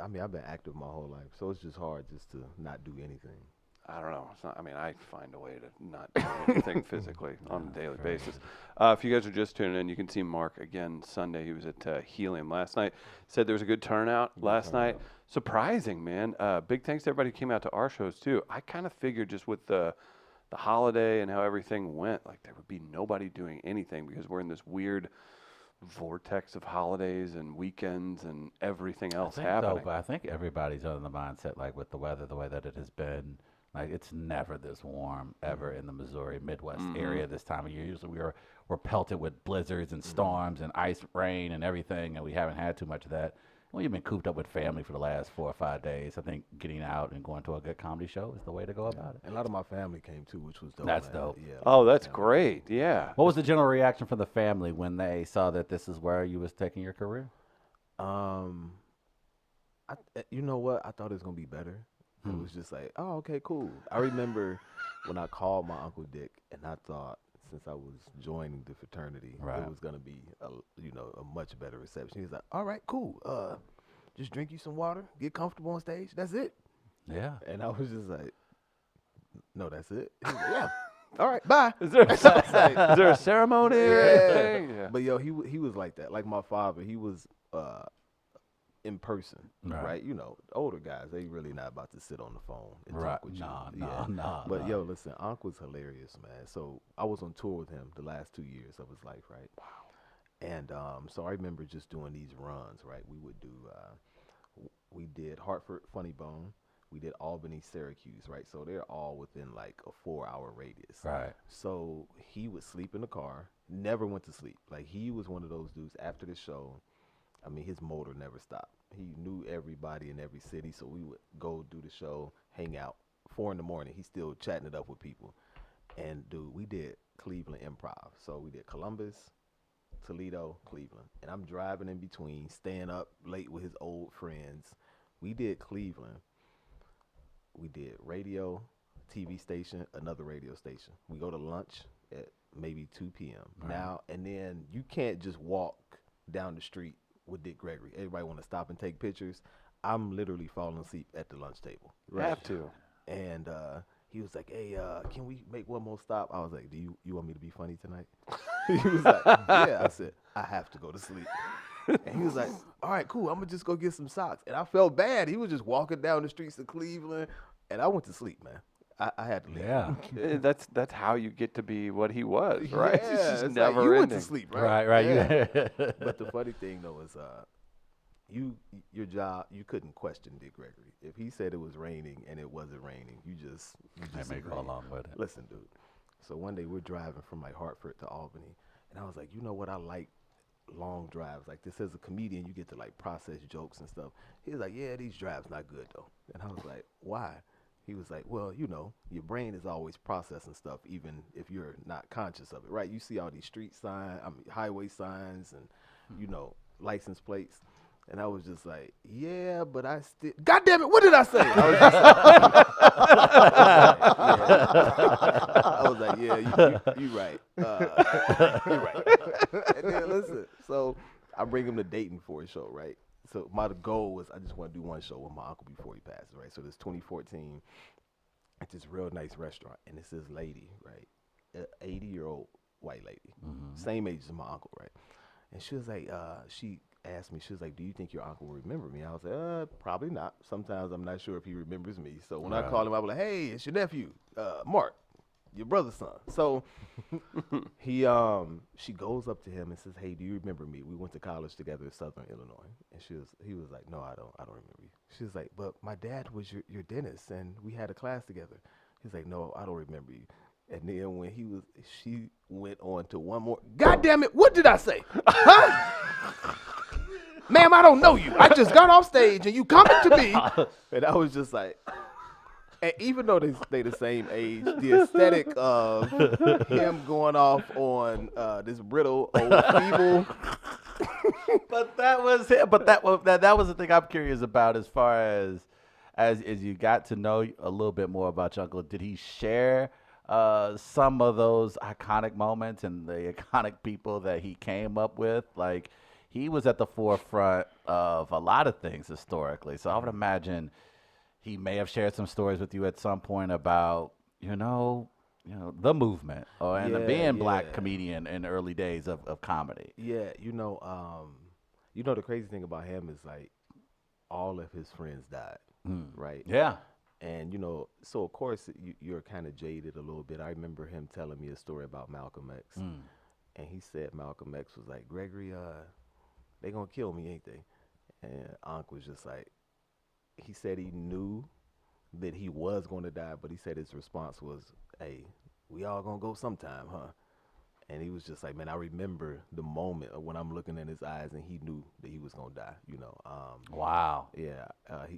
I mean, I've been active my whole life, so it's just hard just to not do anything. I don't know. It's not, I mean, I find a way to not do anything physically on a daily basis. If you guys are just tuning in, you can see Mark again Sunday. He was at Helium last night. Said there was a good turnout last night. Surprising, man. Big thanks to everybody who came out to our shows too. I kind of figured just with the holiday and how everything went, like there would be nobody doing anything because we're in this weird vortex of holidays and weekends and everything else happening. But I think everybody's under the mindset, like with the weather, the way that it has been. Like it's never this warm ever in the Missouri Midwest area this time of year. Usually we're pelted with blizzards and storms and ice rain and everything, and we haven't had too much of that. We've been cooped up with family for the last 4 or 5 days. I think getting out and going to a good comedy show is the way to go about it. And a lot of my family came too, which was dope. That's man. dope. Yeah. Oh, that's great. Yeah. What was the general reaction from the family when they saw that this is where you was taking your career? You know what? I thought it was gonna be better. It was just like, oh, okay, cool. I remember when I called my Uncle Dick, and I thought since I was joining the fraternity, Right. it was gonna be a much better reception. He was like, all right, cool. Just drink you some water, get comfortable on stage. That's it. Yeah. And I was just like, no, that's it. He was like, yeah. All right, bye. Is there a ceremony? or Yeah. anything? Yeah. But yo, he was like that. Like my father, he was in person, Right. right? You know, older guys, they really not about to sit on the phone and Right. talk with you. Nah. But yo, listen, Unc was hilarious, man. So I was on tour with him the last 2 years of his life, right? Wow. And so I remember just doing these runs, right? We would do, we did Hartford, Funny Bone. We did Albany, Syracuse, right? So they're all within like a 4-hour radius. Right. So he would sleep in the car, never went to sleep. Like he was one of those dudes after the show. I mean, his motor never stopped. He knew everybody in every city, so we would go do the show, hang out. 4 a.m, he's still chatting it up with people. And dude, we did Cleveland Improv. So we did Columbus, Toledo, Cleveland. And I'm driving in between, staying up late with his old friends. We did Cleveland. We did radio, TV station, another radio station. We go to lunch at maybe 2 p.m. Right. Now, and then you can't just walk down the street with Dick Gregory. Everybody want to stop and take pictures. I'm literally falling asleep at the lunch table. Have to. And he was like, hey, can we make one more stop? I was like, do you want me to be funny tonight? He was like, yeah. I said, I have to go to sleep. And he was like, all right, cool. I'm going to just go get some socks. And I felt bad. He was just walking down the streets of Cleveland. And I went to sleep, man. I had to leave. Yeah. That's how you get to be what he was, right? Yeah, It's just it's never like, you went ending. to sleep, right? Right. Yeah. Yeah. But the funny thing though is, your job, you couldn't question Dick Gregory. If he said it was raining and it wasn't raining, you just I may go agreed. along with it. Listen, dude. So one day we're driving from like Hartford to Albany, and I was like, you know what? I like long drives like this. As a comedian, you get to like process jokes and stuff. He was like, yeah, these drives not good though. And I was like, why? He was like, well, you know, your brain is always processing stuff, even if you're not conscious of it, right? You see all these street signs, highway signs, and you know, license plates. And I was just like, yeah, but I still. God damn it! What did I say? I was like, yeah, you right. You right. And then listen, so I bring him to Dayton for a show, right? So my goal was I just want to do one show with my uncle before he passes, right? So this 2014, it's this real nice restaurant, and it's this lady, right? An 80-year-old white lady, same age as my uncle, right? And she was like, she asked me, she was like, do you think your uncle will remember me? I was like, probably not. Sometimes I'm not sure if he remembers me. So when I call him, I was like, hey, it's your nephew, Mark, your brother's son. So she goes up to him and says, hey, do you remember me? We went to college together in Southern Illinois. And he was like, no, I don't remember you. She was like, but my dad was your dentist and we had a class together. He's like, no, I don't remember you. And then when she went on to one more. God damn it! What did I say? Huh? Ma'am, I don't know you. I just got off stage and you coming to me. And I was just like, and even though they the same age, the aesthetic of him going off on this brittle old feeble But that was it. But that was the thing I'm curious about as far as you got to know a little bit more about your uncle. Did he share some of those iconic moments and the iconic people that he came up with? Like he was at the forefront of a lot of things historically. So I would imagine he may have shared some stories with you at some point about the movement or and being black comedian in the early days of comedy. Yeah, the crazy thing about him is like all of his friends died, right? Yeah. And so of course you're kind of jaded a little bit. I remember him telling me a story about Malcolm X, and he said Malcolm X was like, Gregory, they gonna kill me, ain't they? And Unc was just like, he said he knew that he was going to die, but he said his response was, "Hey, we all gonna go sometime, huh?" And he was just like, "Man, I remember the moment of when I'm looking in his eyes, and he knew that he was gonna die." Wow. Yeah,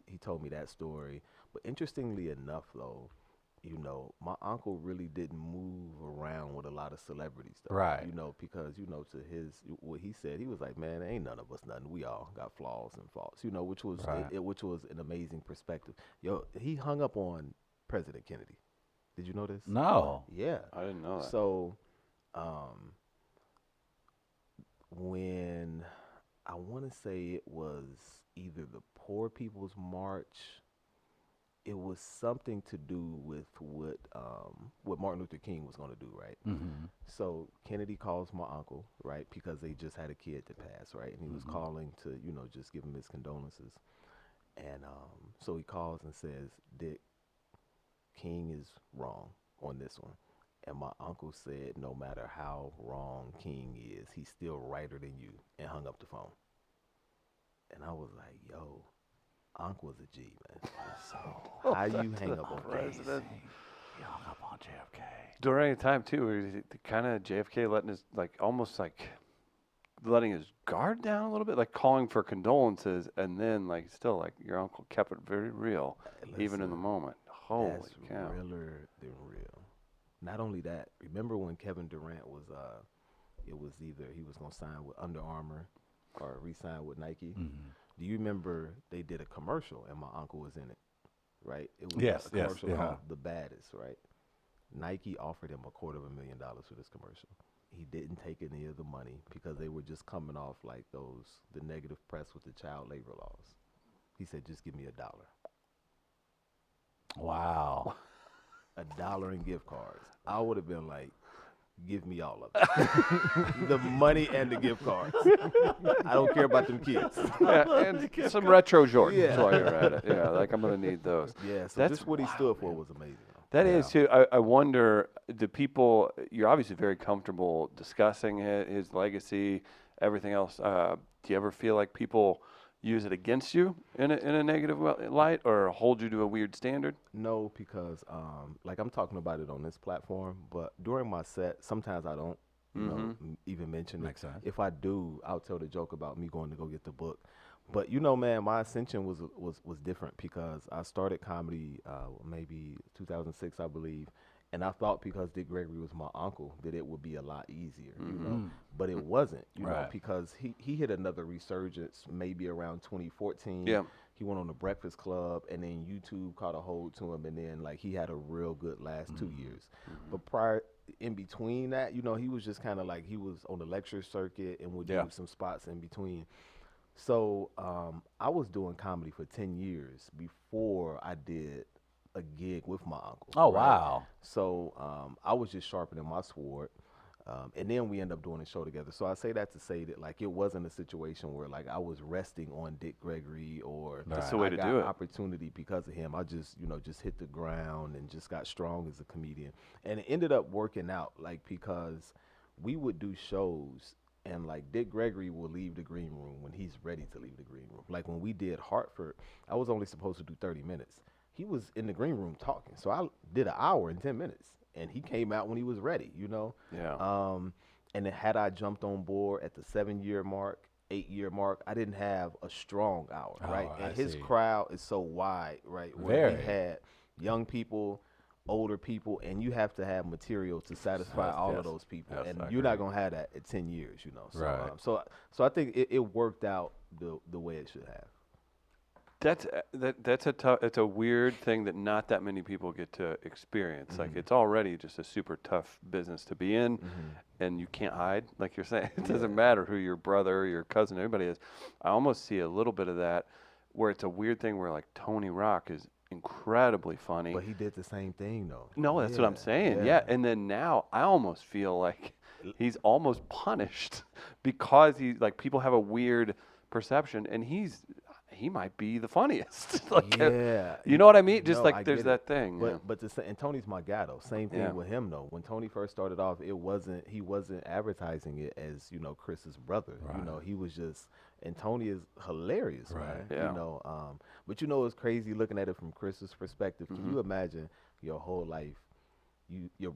he told me that story. But interestingly enough, though, my uncle really didn't move around with a lot of celebrities, though. Right. Because to what he said, he was like, "Man, ain't none of us nothing. We all got flaws and faults." Which was Right. which was an amazing perspective. Yo, he hung up on President Kennedy. Did you know this? No. Yeah. I didn't know that. So, when I want to say it was either the Poor People's March, it was something to do with what Martin Luther King was going to do, right? Mm-hmm. So Kennedy calls my uncle, right, because they just had a kid that passed, right, and he was calling to just give him his condolences, and so he calls and says, Dick, King is wrong on this one. And my uncle said, no matter how wrong King is, he's still righter than you, and hung up the phone. And I was like, yo, Unc was a G, man. So how you hang up on President. He hung up on JFK. During a time too, where kind of JFK letting his almost letting his guard down a little bit, like calling for condolences, and then still your uncle kept it very real, even in the moment. Holy That's cow! realer than real. Not only that, remember when Kevin Durant was it was either he was gonna sign with Under Armour or re-sign with Nike. Do you remember they did a commercial and my uncle was in it, right? It was Yes, a yes, commercial yeah. called The Baddest, right? Nike offered him $250,000 for this commercial. He didn't take any of the money because they were just coming off the negative press with the child labor laws. He said, just give me $1. Wow. $1 in gift cards. I would have been like, give me all of it. The money and the gift cards. I don't care about them kids. Yeah, and some retro Jordans Yeah. while you're at it. Yeah, I'm gonna need those. Yeah, so That's just what he stood for was amazing. That is too. I wonder, do people? You're obviously very comfortable discussing his legacy, everything else. Do you ever feel like people use it against you in a negative light, or hold you to a weird standard? No, because I'm talking about it on this platform, but during my set, sometimes I don't, even mention Makes it. sense. If I do, I'll tell the joke about me going to go get the book. But man, my ascension was different because I started comedy maybe 2006, I believe, and I thought because Dick Gregory was my uncle that it would be a lot easier, but it wasn't, Right. because he hit another resurgence maybe around 2014. Yeah. He went on the Breakfast Club, and then YouTube caught a hold to him, and then he had a real good last 2 years. But prior, in between that, he was just kind of he was on the lecture circuit and would do some spots in between. So I was doing comedy for 10 years before I did a gig with my uncle. Oh, right? wow. So I was just sharpening my sword. And then we end up doing a show together. So I say that to say that it wasn't a situation where I was resting on Dick Gregory or That's the way I to got do it. opportunity because of him. I just just hit the ground and just got strong as a comedian. And it ended up working out because we would do shows and Dick Gregory will leave the green room when he's ready to leave the green room. When we did Hartford, I was only supposed to do 30 minutes. He was in the green room talking. So I did an hour in 10 minutes. And he came out when he was ready, Yeah. And then had I jumped on board at the 7-year mark, 8-year mark, I didn't have a strong hour, right? Oh, And I his see. crowd is so wide, right? Where Very. he had young people, older people, and you have to have material to satisfy Yes, all yes. of those people, Yes, and I you're not agree. gonna have that in 10 years, So, Right. so I think it worked out the way it should have. That's a tough. It's a weird thing that not that many people get to experience. Like it's already just a super tough business to be in, and you can't hide. Like you're saying, it doesn't matter who your brother, or your cousin, everybody is. I almost see a little bit of that, where it's a weird thing where like Tony Rock is incredibly funny. But he did the same thing though. No, that's what I'm saying. Yeah, and then now I almost feel like he's almost punished because he like people have a weird perception, and he might be the funniest. Like, Yeah, you know what I mean? Just no, like I there's get that it. thing. Yeah. And Tony's my guy though. Same thing Yeah. with him though. When Tony first started off, he wasn't advertising it as Chris's brother. He was just, and Tony is hilarious, man. Right. Yeah. But it's crazy looking at it from Chris's perspective. Can you imagine your whole life? Your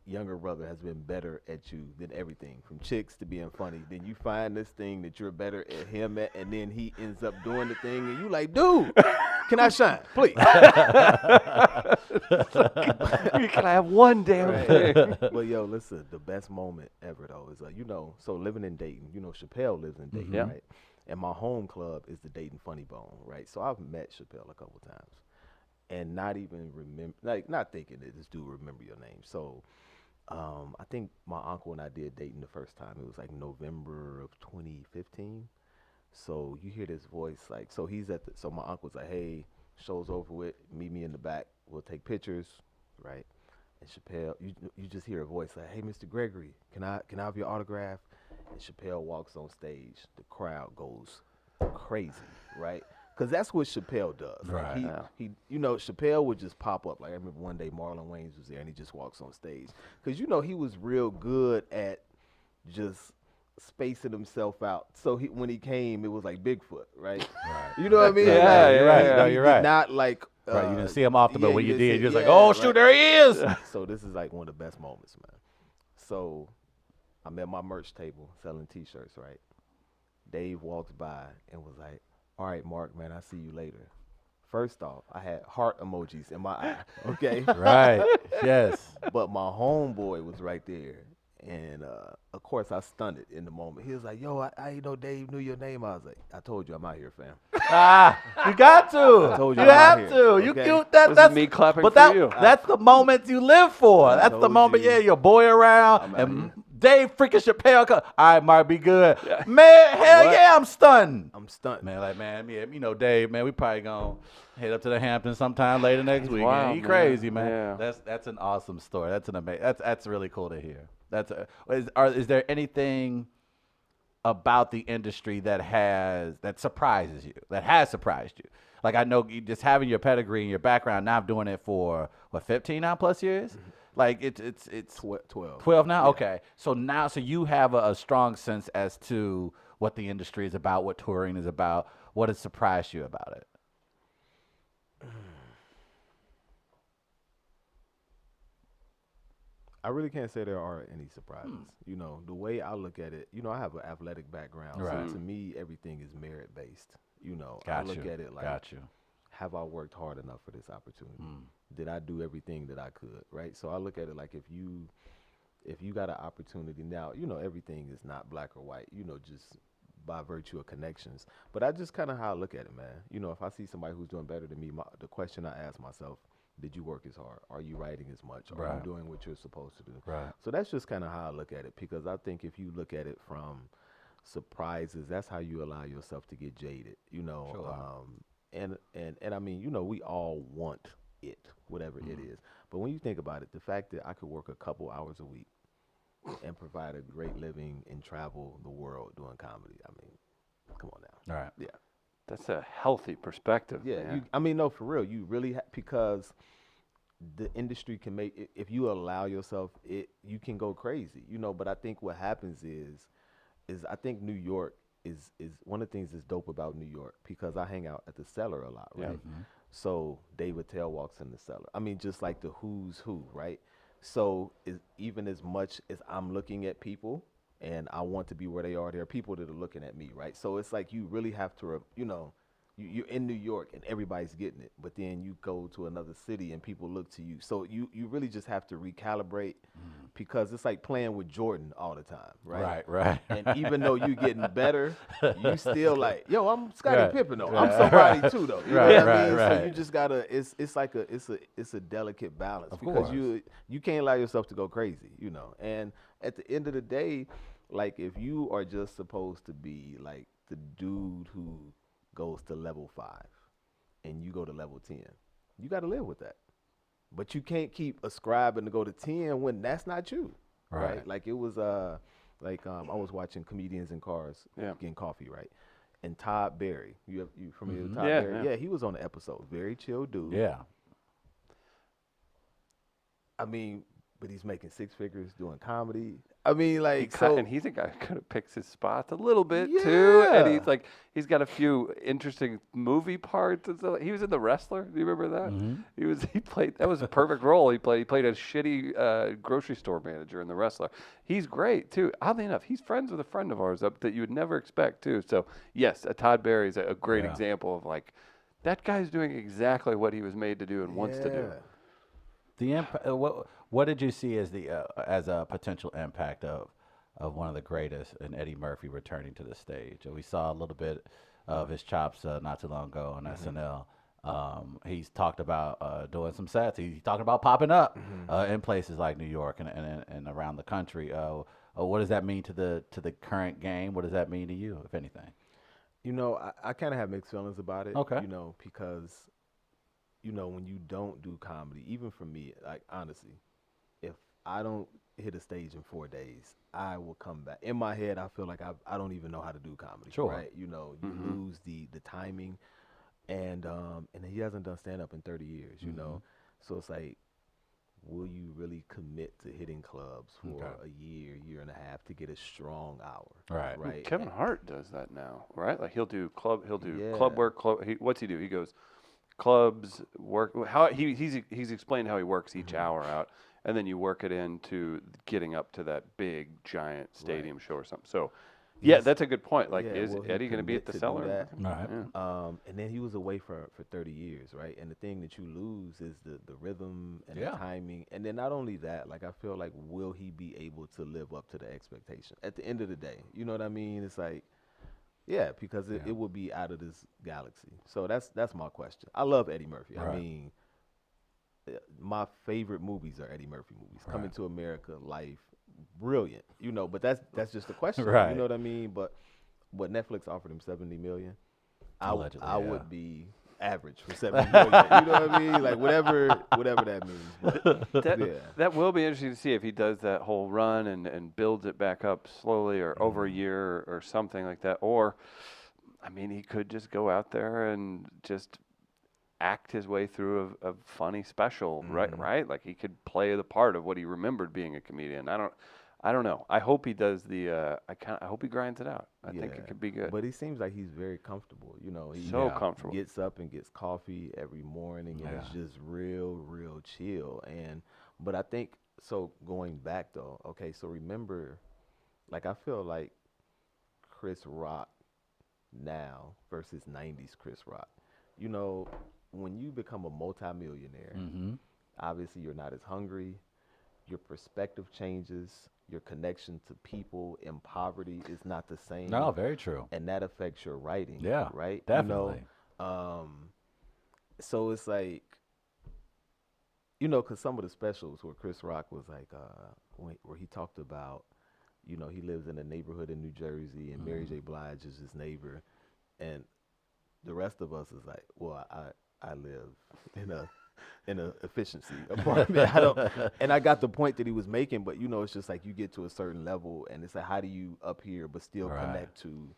younger brother has been better at you than everything, from chicks to being funny. Then you find this thing that you're better at him at, and then he ends up doing the thing, and you like, dude, can I shine, please? You can have one damn thing. Well, yo, listen, the best moment ever though is so living in Dayton, Chappelle lives in Dayton, Yeah. right? And my home club is the Dayton Funny Bone, right? So I've met Chappelle a couple times, and not even remember, like not thinking that this dude remember your name. So I think my uncle and I did Dayton the first time. It was like November of 2015. So you hear this voice, like, so he's so my uncle's like, hey, show's over with, meet me in the back, we'll take pictures, right? And Chappelle, you just hear a voice like, hey, Mr. Gregory, can I have your autograph? And Chappelle walks on stage, the crowd goes crazy, right? Because that's what Chappelle does. Like, Right. he Chappelle would just pop up. Like I remember one day Marlon Wayans was there and he just walks on stage. Because he was real good at just spacing himself out. So when he came, it was like Bigfoot, right? Right. You know what I mean? Yeah, you're right. yeah. No, He you're did right. not like. Right, you didn't see him often, but when you didn't did, see- you're just like, yeah, oh, right. shoot, there he is. So this is like one of the best moments, man. So I'm at my merch table selling T-shirts, right? Dave walks by and was like, all right, Mark, man, I'll see you later. First off, I had heart emojis in my eye, okay? Right. Yes. But my homeboy was right there. And, of course, I stunned it in the moment. He was like, yo, I ain't know Dave knew your name. I was like, I told you I'm out here, fam. You got to. I told you You I'm out have here, to. You okay? that This is that's me clapping but for that you. that's the moment you live for. I That's the told moment. you. Yeah, your boy around I'm out and here. Dave freaking Chappelle. All right, Mark, be good. Man, hell What? yeah, I'm stunned. I'm stunned. Man, like man, yeah, Dave, man, we probably gonna head up to the Hamptons sometime later next week. wild, Man. He man. crazy, man. Yeah. That's an awesome story. That's an amazing. That's really cool to hear. Is there anything about the industry that surprises you, that has surprised you? Like I know you just having your pedigree and your background. Now I'm doing it for 15 now plus years. Like it's 12. 12 now? Okay. So you have a strong sense as to what the industry is about, what touring is about. What has surprised you about it? I really can't say there are any surprises. The way I look at it, I have an athletic background. Right. So to me, everything is merit based. I Got look you. at it like, Got you. have I worked hard enough for this opportunity? Did I do everything that I could? Right. So I look at it like if you got an opportunity now, everything is not black or white. Just by virtue of connections. But I just kind of how I look at it, man. If I see somebody who's doing better than me, the question I ask myself: did you work as hard? Are you writing as much? Are Right. you doing what you're supposed to do? Right. So that's just kind of how I look at it, because I think if you look at it from surprises, that's how you allow yourself to get jaded, Sure. And I mean, we all want it, whatever it is. But when you think about it, the fact that I could work a couple hours a week and provide a great living and travel the world doing comedy, I mean, come on now. All right. Yeah. That's a healthy perspective. Yeah, man. no, for real. You really because the industry can make if you allow yourself it, you can go crazy, But I think what happens is I think New York is one of the things that's dope about New York, because I hang out at the Cellar a lot, right? So Dave Attell walks in the Cellar. I mean, just like the who's who, right? So even as much as I'm looking at people and I want to be where they are, there are people that are looking at me, right? So it's like you really have to, you're in New York and everybody's getting it, but then you go to another city and people look to you. So you really just have to recalibrate because it's like playing with Jordan all the time, right? Right. And even though you're getting better, you still like, yo, I'm Scottie Right. Pippen though. Right. I'm somebody too though. You Right, know what I mean? right. So you just gotta. It's like a delicate balance Of because course. you can't allow yourself to go crazy, you know. And at the end of the day, like if you are just supposed to be like the dude who goes to level 5 and you go to level 10, you got to live with that. But you can't keep ascribing to go to 10 when that's not you, right? Like it was I was watching Comedians in Cars getting coffee, right? And Todd Berry, you familiar with Todd Berry? Yeah, he was on the episode. Very chill dude. Yeah. I mean, but he's making 6 figures doing comedy. I mean, like, And he's a guy who kind of picks his spots a little bit too. And Yeah. he's got a few interesting movie parts. And stuff. He was in The Wrestler. Do you remember that? He played, that was a perfect role. He played a shitty grocery store manager in The Wrestler. He's great too. Oddly enough, he's friends with a friend of ours that you would never expect too. So yes, Todd Berry is a great example of like, that guy's doing exactly what he was made to do and wants to do. The what did you see as as a potential impact of one of the greatest in Eddie Murphy returning to the stage? We saw a little bit of his chops not too long ago on SNL. He's talked about doing some sets. He's talking about popping up in places like New York and around the country. What does that mean to the current game? What does that mean to you, if anything? You know, I kind of have mixed feelings about it. Okay. You know, because, you know, when you don't do comedy, even for me, like, honestly, if I don't hit a stage in 4 days, I will come back. In my head, I feel like I don't even know how to do comedy. Sure. Right? You know, you lose the timing. And he hasn't done stand-up in 30 years, you know? So it's like, will you really commit to hitting clubs for a year and a half to get a strong hour? Right. Right. Kevin Hart does that now, right? Like he'll do club Yeah. work. What's he do? He goes clubs work. How he's explained how he works each hour out, and then you work it into getting up to that big giant stadium show or something. So, yeah, that's a good point. Like, Yeah, is will he Eddie going to be at commit the to do Cellar? that? Right. Yeah. And then he was away for 30 years, right? And the thing that you lose is the rhythm and the timing. And then not only that, like I feel like will he be able to live up to the expectation at the end of the day? You know what I mean? It's like, yeah, because it would be out of this galaxy. So that's my question. I love Eddie Murphy. Right. I mean, my favorite movies are Eddie Murphy movies. Right. Coming to America, Life, brilliant. You know, but that's just the question. Right. You know what I mean? But what Netflix offered him $70 million. Allegedly, I yeah. would be average for $70 million. You know what I mean? Like whatever that means. But, That will be interesting to see if he does that whole run and builds it back up slowly or over a year or something like that. Or, I mean, he could just go out there and just act his way through a funny special, right? Like he could play the part of what he remembered being a comedian. I don't know. I hope he does I hope he grinds it out. I think it could be good. But he seems like he's very comfortable. You know, he So comfortable. gets up and gets coffee every morning, and it's just real chill. But I think so. Going back though, okay. So remember, like I feel like Chris Rock now versus '90s Chris Rock. You know, when you become a multimillionaire, obviously you're not as hungry. Your perspective changes. Your connection to people in poverty is not the same. No, very true. And that affects your writing. Yeah, right. definitely. You know, so it's like, you know, because some of the specials where Chris Rock was like, where he talked about, you know, he lives in a neighborhood in New Jersey, and Mary J. Blige is his neighbor, and the rest of us is like, well, I live in a efficiency apartment. I got the point that he was making, but you know, it's just like you get to a certain level, and it's like, how do you up here but still connect to,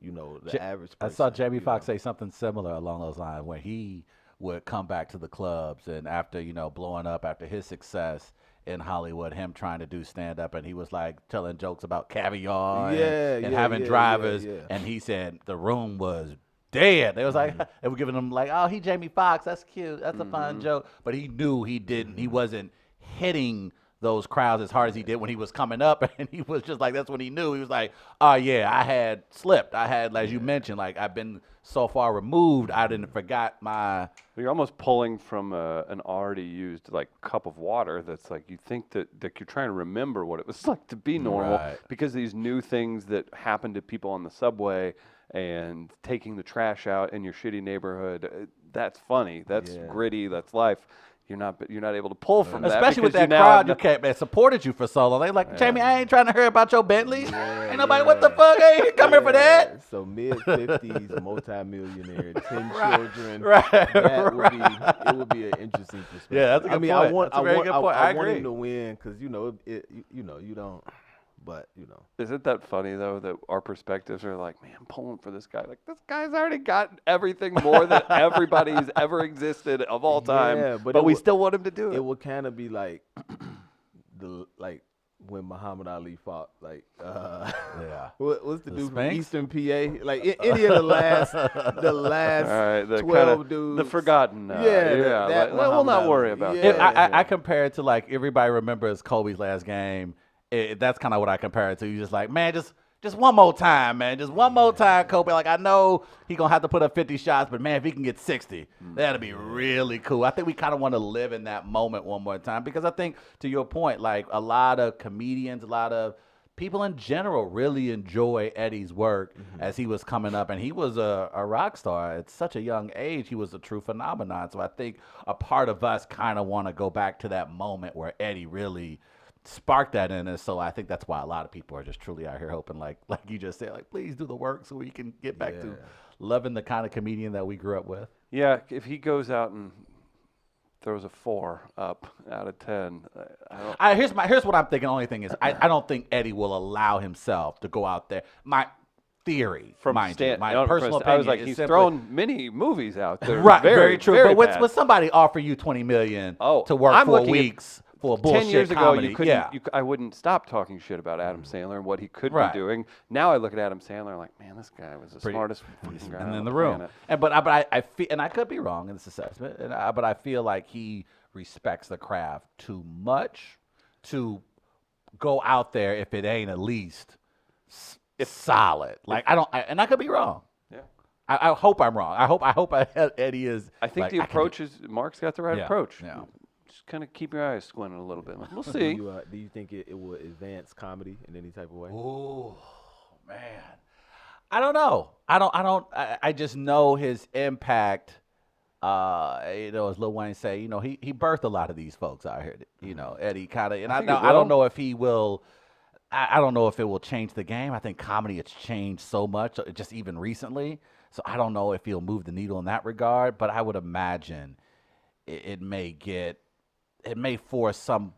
you know, the average person? I saw Jamie you Foxx know? say something similar along those lines, where he would come back to the clubs, and after, you know, blowing up after his success in Hollywood, him trying to do stand up, and he was like telling jokes about caviar and having drivers, and he said the room was dead. They was like, they were giving him like, oh, he Jamie Foxx, that's cute, that's a fun joke, but he knew he didn't, he wasn't hitting those crowds as hard as he did when he was coming up, and he was just like, that's when he knew. He was like, oh yeah, I had slipped. I had, as you mentioned, like I've been so far removed, I didn't forgot my. You're almost pulling from an already used like cup of water. That's like you think that you're trying to remember what it was like to be normal Right. because these new things that happen to people on the subway and taking the trash out in your shitty neighborhood. That's funny. That's gritty. That's life. You're not able to pull from that, Especially with because that you now crowd have you kept that supported you for so long. They like, Jamie, I ain't trying to hear about your Bentleys. Ain't nobody, what the fuck? I ain't come here for that. So mid-50s, multimillionaire, 10 children. Right, It would be an interesting perspective. Yeah, that's a good I mean, point. I want, That's a very good point. I I want agree. him to win because you don't. But Isn't that funny though that our perspectives are like, man, I'm pulling for this guy. Like this guy's already got everything more than everybody's ever existed of all time. Yeah, but we still want him to do it it. would kind of be like when Muhammad Ali fought Yeah. what's the The dude from Sphinx? Eastern PA? Like any of the last All right, the 12 dudes. the forgotten. Yeah, that we'll not Muhammad worry Ali. about Yeah. that. I compare it to like everybody remembers Kobe's last game. That's kind of what I compare it to. You just like, man, just one more time, man. Just one more time, Kobe. Like, I know he going to have to put up 50 shots, but, man, if he can get 60, that'll be really cool. I think we kind of want to live in that moment one more time because I think, to your point, like a lot of comedians, a lot of people in general really enjoy Eddie's work as he was coming up. And he was a rock star at such a young age. He was a true phenomenon. So I think a part of us kind of want to go back to that moment where Eddie really spark that in us. So I think that's why a lot of people are just truly out here hoping, like you just said, like, please do the work so we can get back to loving the kind of comedian that we grew up with. Yeah, if he goes out and throws a 4 up out of 10, I don't. Here's what I'm thinking. Only thing is, I don't think Eddie will allow himself to go out there. My theory, mind you, my personal opinion, I was like, is he's simply- thrown many movies out there. right, very true. very But bad. when somebody offer you $20 million to work I'm 4 looking at weeks for a bullshit 10 years ago, comedy, you couldn't. yeah. I wouldn't stop talking shit about Adam Sandler and what he could Right. be doing. Now I look at Adam Sandler like, man, this guy was the smartest fucking guy and on in the the room. planet. And but I feel, and I could be wrong in this assessment, but I feel like he respects the craft too much to go out there if it ain't at least solid. Like and I could be wrong. Yeah. I hope I'm wrong. I hope Eddie is. I think like, the I can do- approach is Mark's got the right Yeah, approach. yeah. Just kind of keep your eyes squinting a little bit. We'll Do see. you think it will advance comedy in any type of way? Ooh, man. I don't know. I just know his impact. As Lil Wayne say, he birthed a lot of these folks out here. Eddie kind of, and I think it don't will. know if he will. I don't know if it will change the game. I think comedy has changed so much, just even recently. So I don't know if he'll move the needle in that regard. But I would imagine it may force some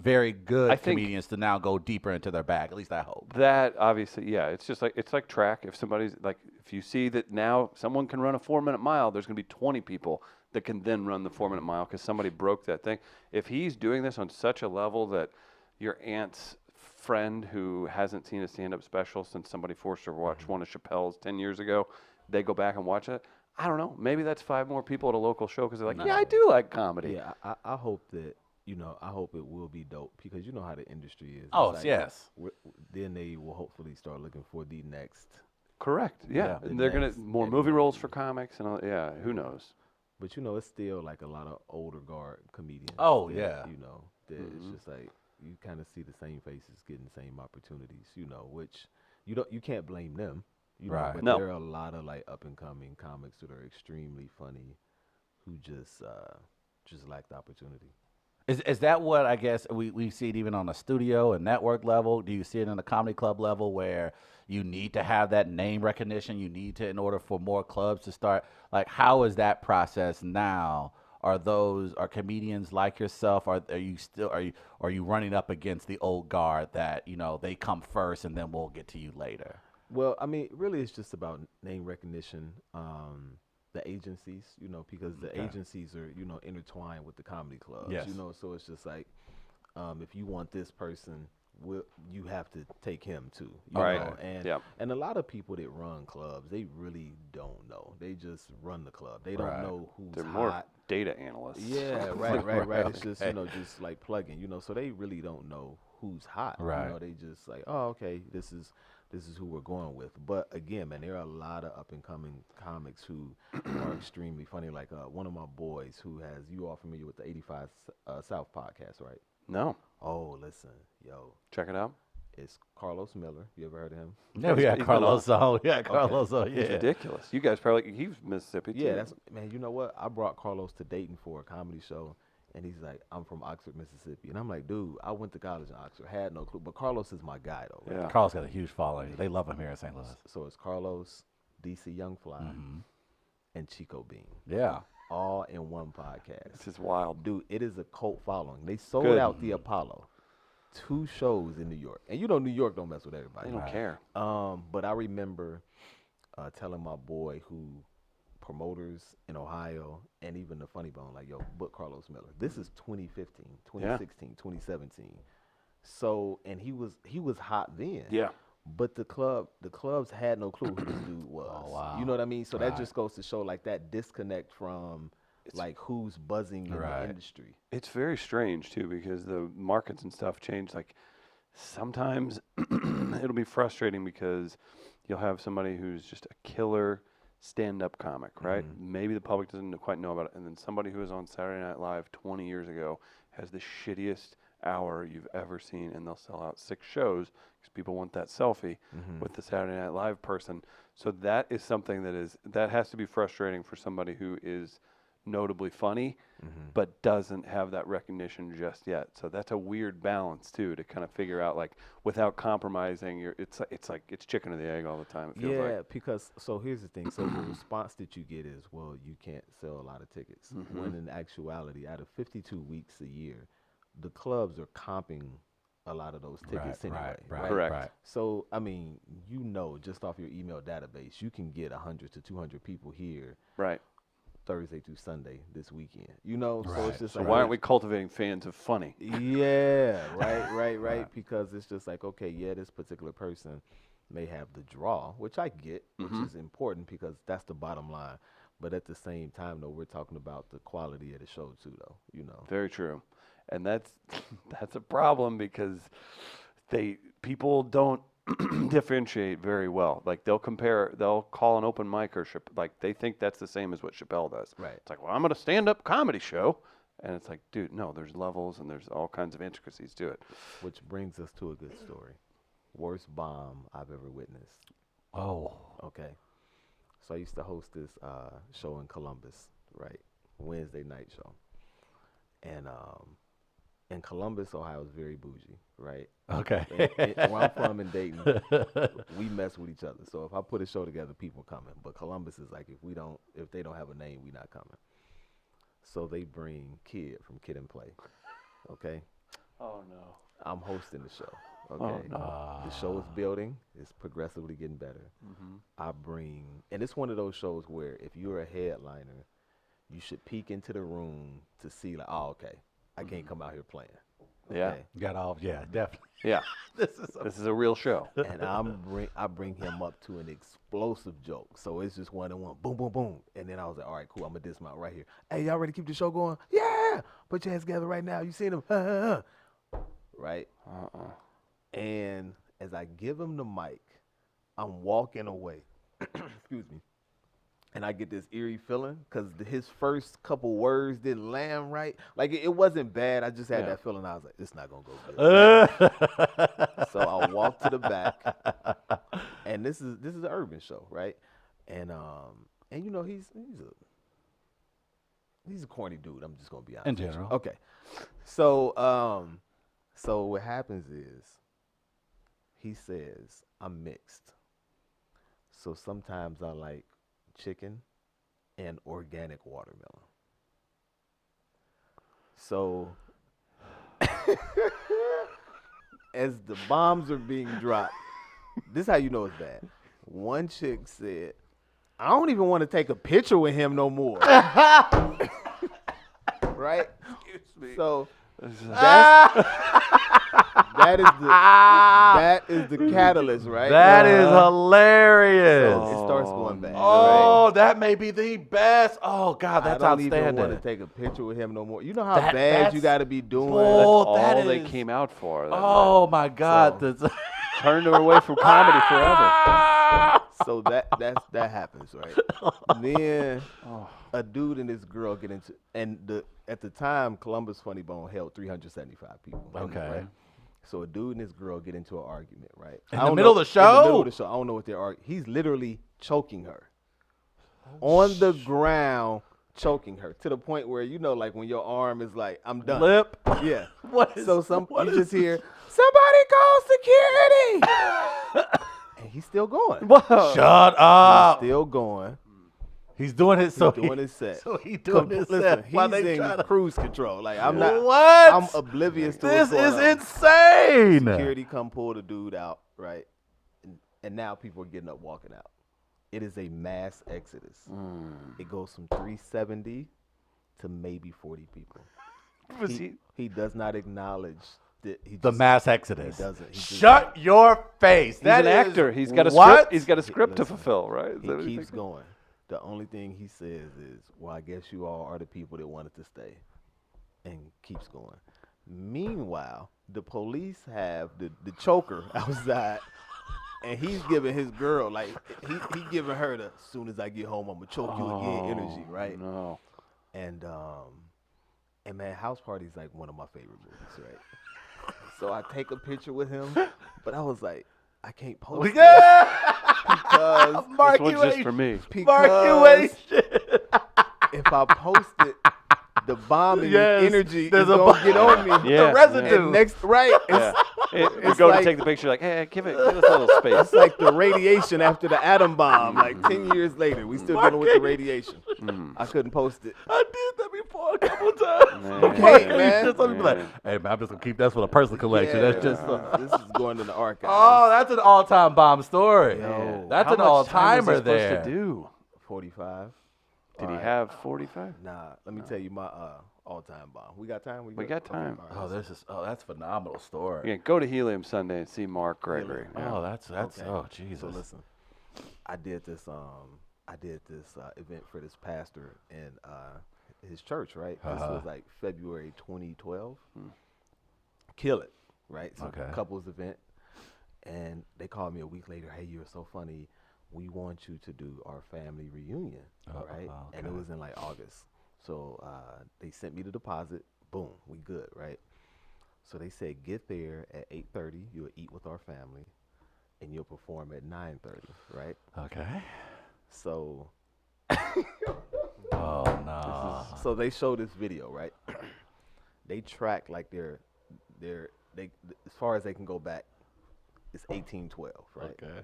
very good I think- comedians to now go deeper into their bag. At least I hope. That obviously, yeah, it's like track. If somebody's like, if you see that now someone can run a 4-minute mile, there's going to be 20 people that can then run the 4-minute mile because somebody broke that thing. If he's doing this on such a level that your aunt's friend who hasn't seen a stand-up special since somebody forced her to watch one of Chappelle's 10 years ago, they go back and watch it. I don't know. Maybe that's 5 more people at a local show because they're like, yeah, I do like comedy. Yeah, I hope that I hope it will be dope because you know how the industry is. It's Oh, like, yes. Then they will hopefully start looking for the next. Correct. Yeah. Yeah. And they're gonna Next more big movie one, roles for yeah. comics and all, yeah. Who knows? But it's still like a lot of older guard comedians. Oh, that, yeah. That it's just like you kind of see the same faces getting the same opportunities. Which you can't blame them. Right. But No. there are a lot of like up and coming comics that are extremely funny, who just lack the opportunity. Is that what I guess we see it even on a studio and network level? Do you see it in a comedy club level where you need to have that name recognition? You need to in order for more clubs to start. Like, how is that process now? Are comedians like yourself? Are you running up against the old guard that they come first and then we'll get to you later? Well, I mean, really, it's just about name recognition. The agencies, because the Okay. agencies are, intertwined with the comedy clubs. Yes. So it's just like, if you want this person, you have to take him too. You Right. know? And Yep. and a lot of people that run clubs, they really don't know. They just run the club. They don't Right. know who's They're more hot. data analysts. Yeah, right. It's just just like plugging, so they really don't know who's hot. Right. They just like, oh, okay, this is who we're going with. But again, man, there are a lot of up and coming comics who are extremely funny. Like one of my boys who you all familiar with the 85 South podcast, right? No. Oh, listen, yo, Check it out. it's Carlos Miller. You ever heard of him? Yeah, we He's got been Carlos on. Yeah, Carlos on. It's Yeah. ridiculous. You guys probably he's Mississippi too. Yeah, that's man. You know what? I brought Carlos to Dayton for a comedy show, and he's like, "I'm from Oxford, Mississippi," and I'm like, "Dude, I went to college in Oxford, had no clue." But Carlos is my guy, though. Right? Yeah. Carlos got a huge following. They love him here in St. Louis. So it's Carlos, DC Young Fly, Mm-hmm. and Chico Bean, Yeah. all in one podcast. This is wild. Dude, it is a cult following. They sold Good. out the Apollo, 2 shows in New York, and New York don't mess with everybody. They don't Right. care. But I remember telling my boy promoters in Ohio and even the Funny Bone, like, yo, book Carlos Miller. This is 2015, 2016, 2017. So, and he was hot then. Yeah. But the clubs had no clue who this dude was. Oh, wow. You know what I mean? So that Right. just goes to show like that disconnect from like who's buzzing in Right. the industry. It's very strange too because the markets and stuff change. Like sometimes it'll be frustrating because you'll have somebody who's just a killer stand-up comic, right? Maybe the public doesn't quite know about it, and then somebody who was on Saturday Night Live 20 years ago has the shittiest hour you've ever seen, and they'll sell out 6 shows because people want that selfie with the Saturday Night Live person. So that is something that has to be frustrating for somebody who is notably funny but doesn't have that recognition just yet. So that's a weird balance too to kind of figure out, like, without compromising it's like it's chicken or the egg all the time, it feels Yeah, like. because so here's the thing. So the response that you get is, well, you can't sell a lot of tickets. When in actuality, out of 52 weeks a year, the clubs are comping a lot of those tickets anyway. Right. Correct. Right. So, I mean, just off your email database, you can get 100 to 200 people here Right. Thursday through Sunday this weekend. So Right. it's just So like, why aren't we cultivating fans of funny? Yeah, right. Because it's just like, okay, yeah, this particular person may have the draw, which I get, which is important because that's the bottom line. But at the same time, though, we're talking about the quality of the show too, though. Very true. And that's a problem because people don't differentiate very well. Like they'll call an open mic or like they think that's the same as what Chappelle does. Right. It's like, well, I'm at a stand-up comedy show, and it's like, dude, no, there's levels and there's all kinds of intricacies to it. Which brings us to a good story. Worst bomb I've ever witnessed. Oh. Okay. So I used to host this show in Columbus, right? Wednesday night show. And in Columbus, Ohio is very bougie, right? Okay. And where I'm from in Dayton, we mess with each other. So if I put a show together, people coming. But Columbus is like, if they don't have a name, we not coming. So they bring Kid from Kid and Play. Okay. Oh no. I'm hosting the show. Okay. no. The show is building. It's progressively getting better. And it's one of those shows where if you're a headliner, you should peek into the room to see like, oh, okay, I can't come out here playing. Yeah. Okay? Got off. Yeah, definitely. Yeah. This is a real show. And I bring him up to an explosive joke. So it's just 1-on-1, boom, boom, boom. And then I was like, all right, cool, I'm going to dismount right here. Hey, y'all ready to keep the show going? Yeah! Put your hands together right now. You seen him? Right? And as I give him the mic, I'm walking away. Excuse me. And I get this eerie feeling because his first couple words didn't land right. Like, it wasn't bad. I just had that feeling. I was like, it's not going to go good. So I walked to the back. And this is an urban show, right? And he's a corny dude. I'm just going to be honest. In with you. general. Okay. So what happens is he says, I'm mixed. So sometimes I like chicken and organic watermelon. So as the bombs are being dropped, this is how you know it's bad. One chick said, I don't even want to take a picture with him no more. Right? Excuse me. So That is the catalyst, right? That is hilarious. So it starts going back. Oh, that may be the best. Oh God, that's I don't even want to outstanding. take a picture with him no more. You know how That- bad that's you got to be doing. bull. That's that all they is- came out for. That Oh my God, So- that's- turned her away from comedy forever. So that happens, right? Then a dude and this girl get into, and at the time Columbus Funny Bone held 375 people. Okay. Right? So a dude and this girl get into an argument, right? In I the don't middle know- of the show? In the middle of the show. I don't know what they're arguing. He's literally choking her on the ground, choking her to the point where like when your arm is like, I'm done. Lip. Yeah. What is? So what you is just hear, somebody call security, and he's still going. Whoa. Shut up. Still going. He's doing his. So He's doing his set. So he doing his Listen, set. while he's they in try to- cruise control. Like I'm not. What? I'm oblivious to This what's going is on. insane. Security come pull the dude out, right? And now people are getting up, walking out. It is a mass exodus. It goes from 370 to maybe 40 people. Was he? He does not acknowledge that The mass exodus. He doesn't. He just- Shut your face. He's That an is- actor. He's got a what? script. He's got a script to Listen, fulfill, right? Is that He what you keeps think? going. The only thing he says is, well, I guess you all are the people that wanted to stay. And keeps going. Meanwhile, the police have the choker outside, and he's giving his girl, like, he giving her the, as soon as I get home, I'm going to choke you again energy, right? No. And man, House Party is like one of my favorite movies, right? So I take a picture with him, but I was like, I can't post it because This one's just for me. Markuation. if I post it, the bombing Yes, energy is there's a gonna get on me. Yeah, The residue. And next, right? Yeah. We it's go like- to take the picture, like, hey, give us a little space. It's like the radiation after the atom bomb. Like 10 years later, we still dealing with the radiation. I couldn't post it. I did that before a couple times. Man. Okay, Just man. let me be like, hey man, I'm just gonna keep that for the personal collection. That's just. this is going in the archives. Oh, that's an all-time bomb story. Yo. That's How an much time was all-timer he supposed there. to do? 45. Did he have 45? Nah, let me tell you my all-time bomb. We got time? We got time. all right, That's a phenomenal story. Yeah, go to Helium Sunday and see Mark Gregory. Yeah. Oh, that's Okay. oh Jesus. So listen, I did this event for this pastor in his church, right? This was like February 2012. Kill it, right? So Okay. couples event, and they called me a week later. Hey, you're so funny. We want you to do our family reunion, right? And it okay. was in like August. So they sent me the deposit. Boom, we good, right? So they said get there at 8:30. You'll eat with our family, and you'll perform at 9:30, right? Okay. So Oh no. so they show this video, right? They track like they as far as they can go back. It's 1812, right? Okay.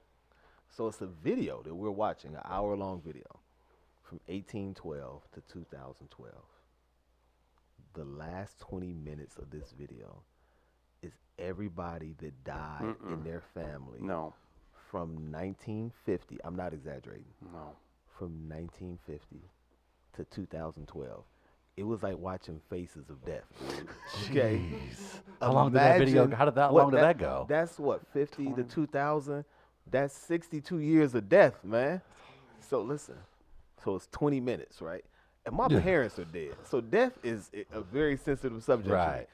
So it's a video that we're watching, an hour-long video from 1812 to 2012. The last 20 minutes of this video is everybody that died in their family No, from 1950. I'm not exaggerating. no. From 1950 to 2012. It was like watching Faces of Death, dude. Okay. How long did that video? Imagine How did that what long did that go? That's what 50 to 2000. That's 62 years of death, man. So listen. So it's 20 minutes, right? And my parents are dead. So death is a very sensitive subject. to me. Right.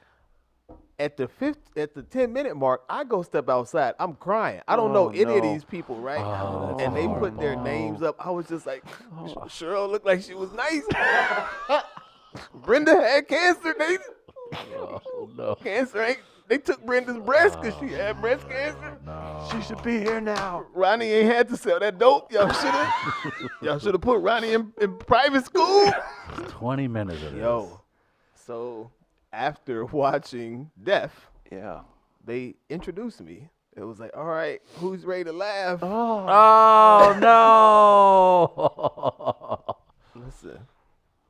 At the 10-minute mark, I go step outside. I'm crying. I don't know any of no. these people, right? Oh, that's and they put their names up. I was just like, Cheryl looked like she was nice. Brenda had cancer. Oh no. Cancer ain't. They took Brenda's breast because she had breast cancer. No. She should be here now. Ronnie ain't had to sell that dope. Y'all should have put Ronnie in private school. 20 minutes of this. Yo, so after watching Death, Yeah. they introduced me. It was like, all right, who's ready to laugh? Oh no. Listen,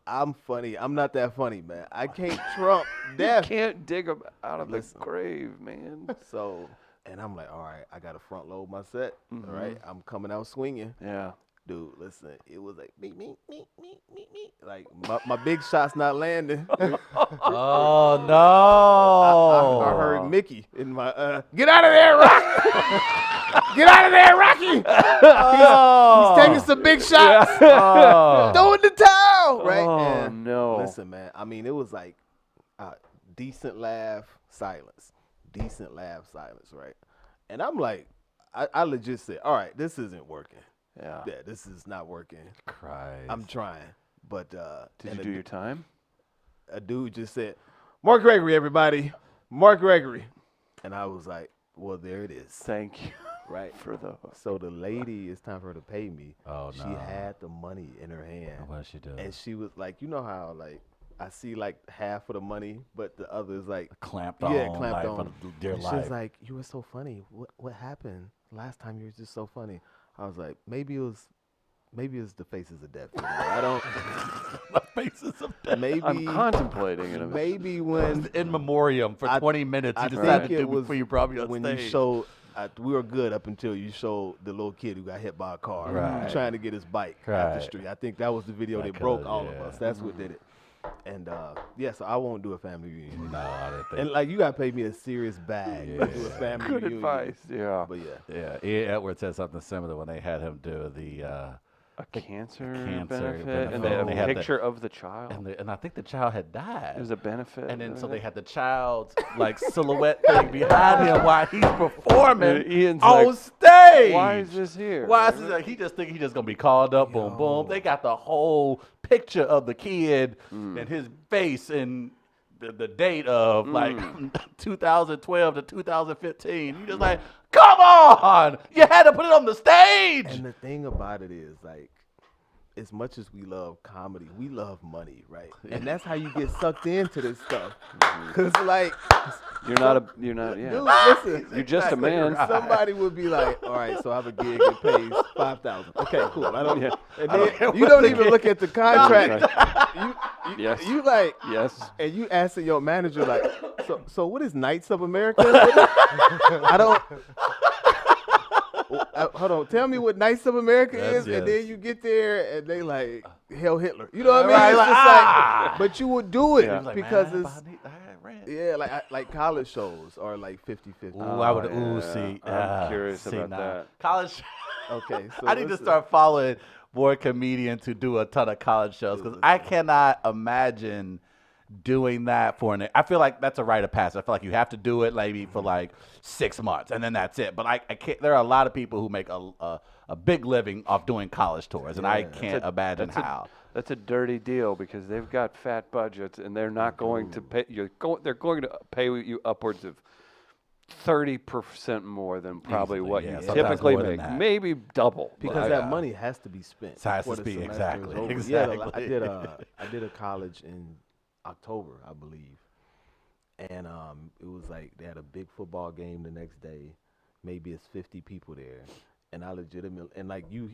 I'm funny. I'm not that funny, man. I can't trump Death. Can't dig him out of Listen. the grave, man. So, and I'm like, all right, I got to front load my set. All right, I'm coming out swinging. Yeah. Dude, listen, it was like me. Like my big shot's not landing. Oh no! I heard Mickey in my get out of there, Rocky! Get out of there, Rocky! He's taking some big shots. Oh. Throw in the towel, right? Oh, And no. Listen, man. I mean, it was like decent laugh, silence. Decent laugh, silence, right? And I'm like, I legit said, all right, this isn't working. Yeah. Yeah, this is not working. Christ. I'm trying, but Did and you a do du- your time? a dude just said, Mark Gregory, everybody, Mark Gregory, and I was like, well, there it is, Thank you right? for the. So the lady, it's time for her to pay me. Oh, She no. had the money in her hand, What did she do? and she was like, you know how like I see like half of the money, but the other is like Clamped yeah, on, clamped like, on. for dear And she life. was like, you were so funny. What happened last time? You were just so funny. I was like, maybe it was the faces of death. You know? I don't. The faces of death. Maybe I'm contemplating it. maybe when In memoriam for I- 20 minutes. I You think decided to it do was before you brought me on when stage. you showed. We were good up until you showed the little kid who got hit by a car Right. trying to get his bike out the Right. street. I think that was the video That that broke could've- all of yeah. us. That's what did it. And yeah, so I won't do a family reunion. No, I didn't think. And like you gotta pay me a serious bag to do a Yeah. family Good reunion. advice. Yeah. But yeah. Yeah, Ian Edwards said something similar when they had him do the A cancer, cancer benefit, and benefit. they They have had a the- picture of the child. and I think the child had died. It was a benefit. and then so they everything. had the child's like silhouette thing behind him while he's performing And Ian's on like, stage. Why is this here? Why is this? Like, he just think he's just gonna be called up. Boom, boom. They got the whole picture of the kid and his face and the date of like 2012 to 2015. You just like, come on! You had to put it on the stage. And the thing about it is, like, as much as we love comedy, we love money, right? And that's how you get sucked into this stuff. Cause like, You're not. Yeah. dude, listen, You're just a man. somebody would be like, all right, so I have a gig that pays $5,000. Okay, cool. I don't. Yeah. And I don't care then you what don't the even gig- look at the contract. Yes. You like, Yes. and you asking your manager like, so what is Knights of America? I don't. Hold on, tell me what Knights of America Yes, is, and then yes. you get there and they like Hail Hitler. You know what I mean? Right, It's like, just ah! but you would do it Yeah. He's like, because man, it's I had rent. yeah, like college shows are like 50-50. Ooh, I would. Oh, Ooh, yeah. see, I'm curious see, about nah. that. College. Okay, so I need to listen. start following more comedians who do a ton of college shows because I cannot imagine doing that for an. I feel like that's a rite of passage. I feel like you have to do it maybe for like 6 months and then that's it. But I can't. There are a lot of people who make a big living off doing college tours, and I Yeah. can't imagine how. That's a dirty deal because they've got fat budgets and they're not going to pay. They're going to pay you upwards of 30% more than probably Easily, what yeah, you sometimes typically more than make. that. Maybe double. Because but- that money has to be spent. It has to before the be, semester is exactly, over. exactly. Yeah, I did a college in October, I believe, and it was like they had a big football game the next day. Maybe it's 50 people there, and I legitimately and like you,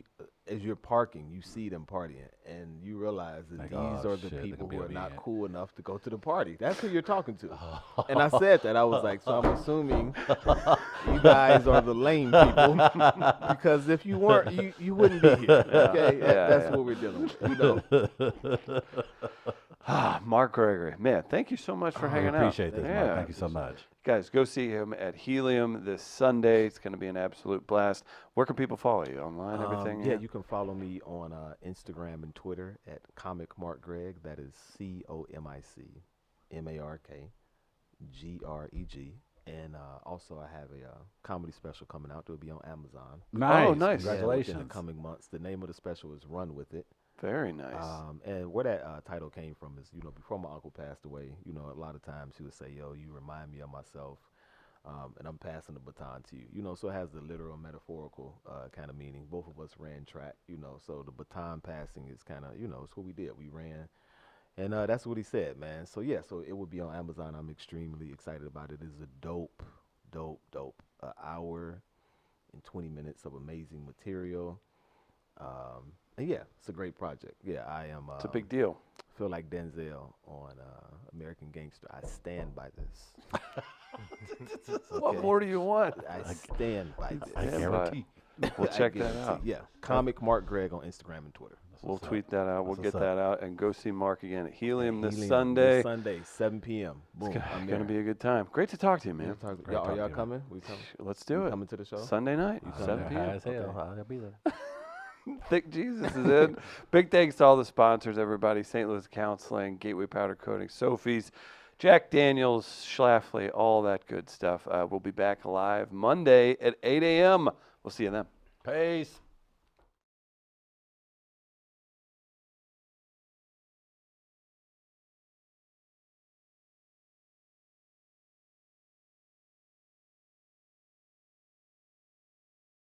as you're parking, you see them partying, and you realize that Like, these oh, are the shit, they're people gonna who be are not obedient. cool enough to go to the party. That's who you're talking to. And I said that I was like, so I'm assuming you guys are the lame people because if you weren't, you wouldn't be here. Okay, that's yeah. what we're dealing with. You know. Mark Gregory, man, thank you so much for hanging out. Appreciate this, Yeah. Mark. Thank you so much. Guys, go see him at Helium this Sunday. It's going to be an absolute blast. Where can people follow you online? Everything? Yeah, you can follow me on Instagram and Twitter at Comic Mark Greg. That is COMICMARKGREG. And also, I have a comedy special coming out. It'll be on Amazon. Nice. nice. Yeah, Congratulations. within the coming months. The name of the special is Run With It. Very nice. And where that title came from is, before my uncle passed away, a lot of times he would say, yo, you remind me of myself, and I'm passing the baton to you. So it has the literal and metaphorical kind of meaning. Both of us ran track, so the baton passing is kind of, it's what we did. We ran, and that's what he said, man. So, yeah, so it will be on Amazon. I'm extremely excited about it. It is a dope hour and 20 minutes of amazing material. And yeah, it's a great project. Yeah, I am. it's a big deal. Feel like Denzel on American Gangster. I stand by this. What more do you want? I stand by this. I Yeah, guarantee. We'll I check that guarantee. out. Yeah, Comic Mark Greg on Instagram and Twitter. We'll what's up. tweet that out. We'll That's get what's up. that out and go see Mark again at Helium this Helium Sunday. Sunday, 7 p.m. Boom. It's I'm going to there. be a good time. Great to talk to you, man. Y'all, Great are talking y'all to you, coming? We coming? Let's do We it. coming to the show? Sunday night, I'm 7 there p.m. high as hell. Okay. I'll be there. Thick Jesus is in. Big thanks to all the sponsors, everybody. St. Louis Counseling, Gateway Powder Coating, Sophie's, Jack Daniels, Schlafly, all that good stuff. We'll be back live Monday at 8 a.m. We'll see you then. Peace.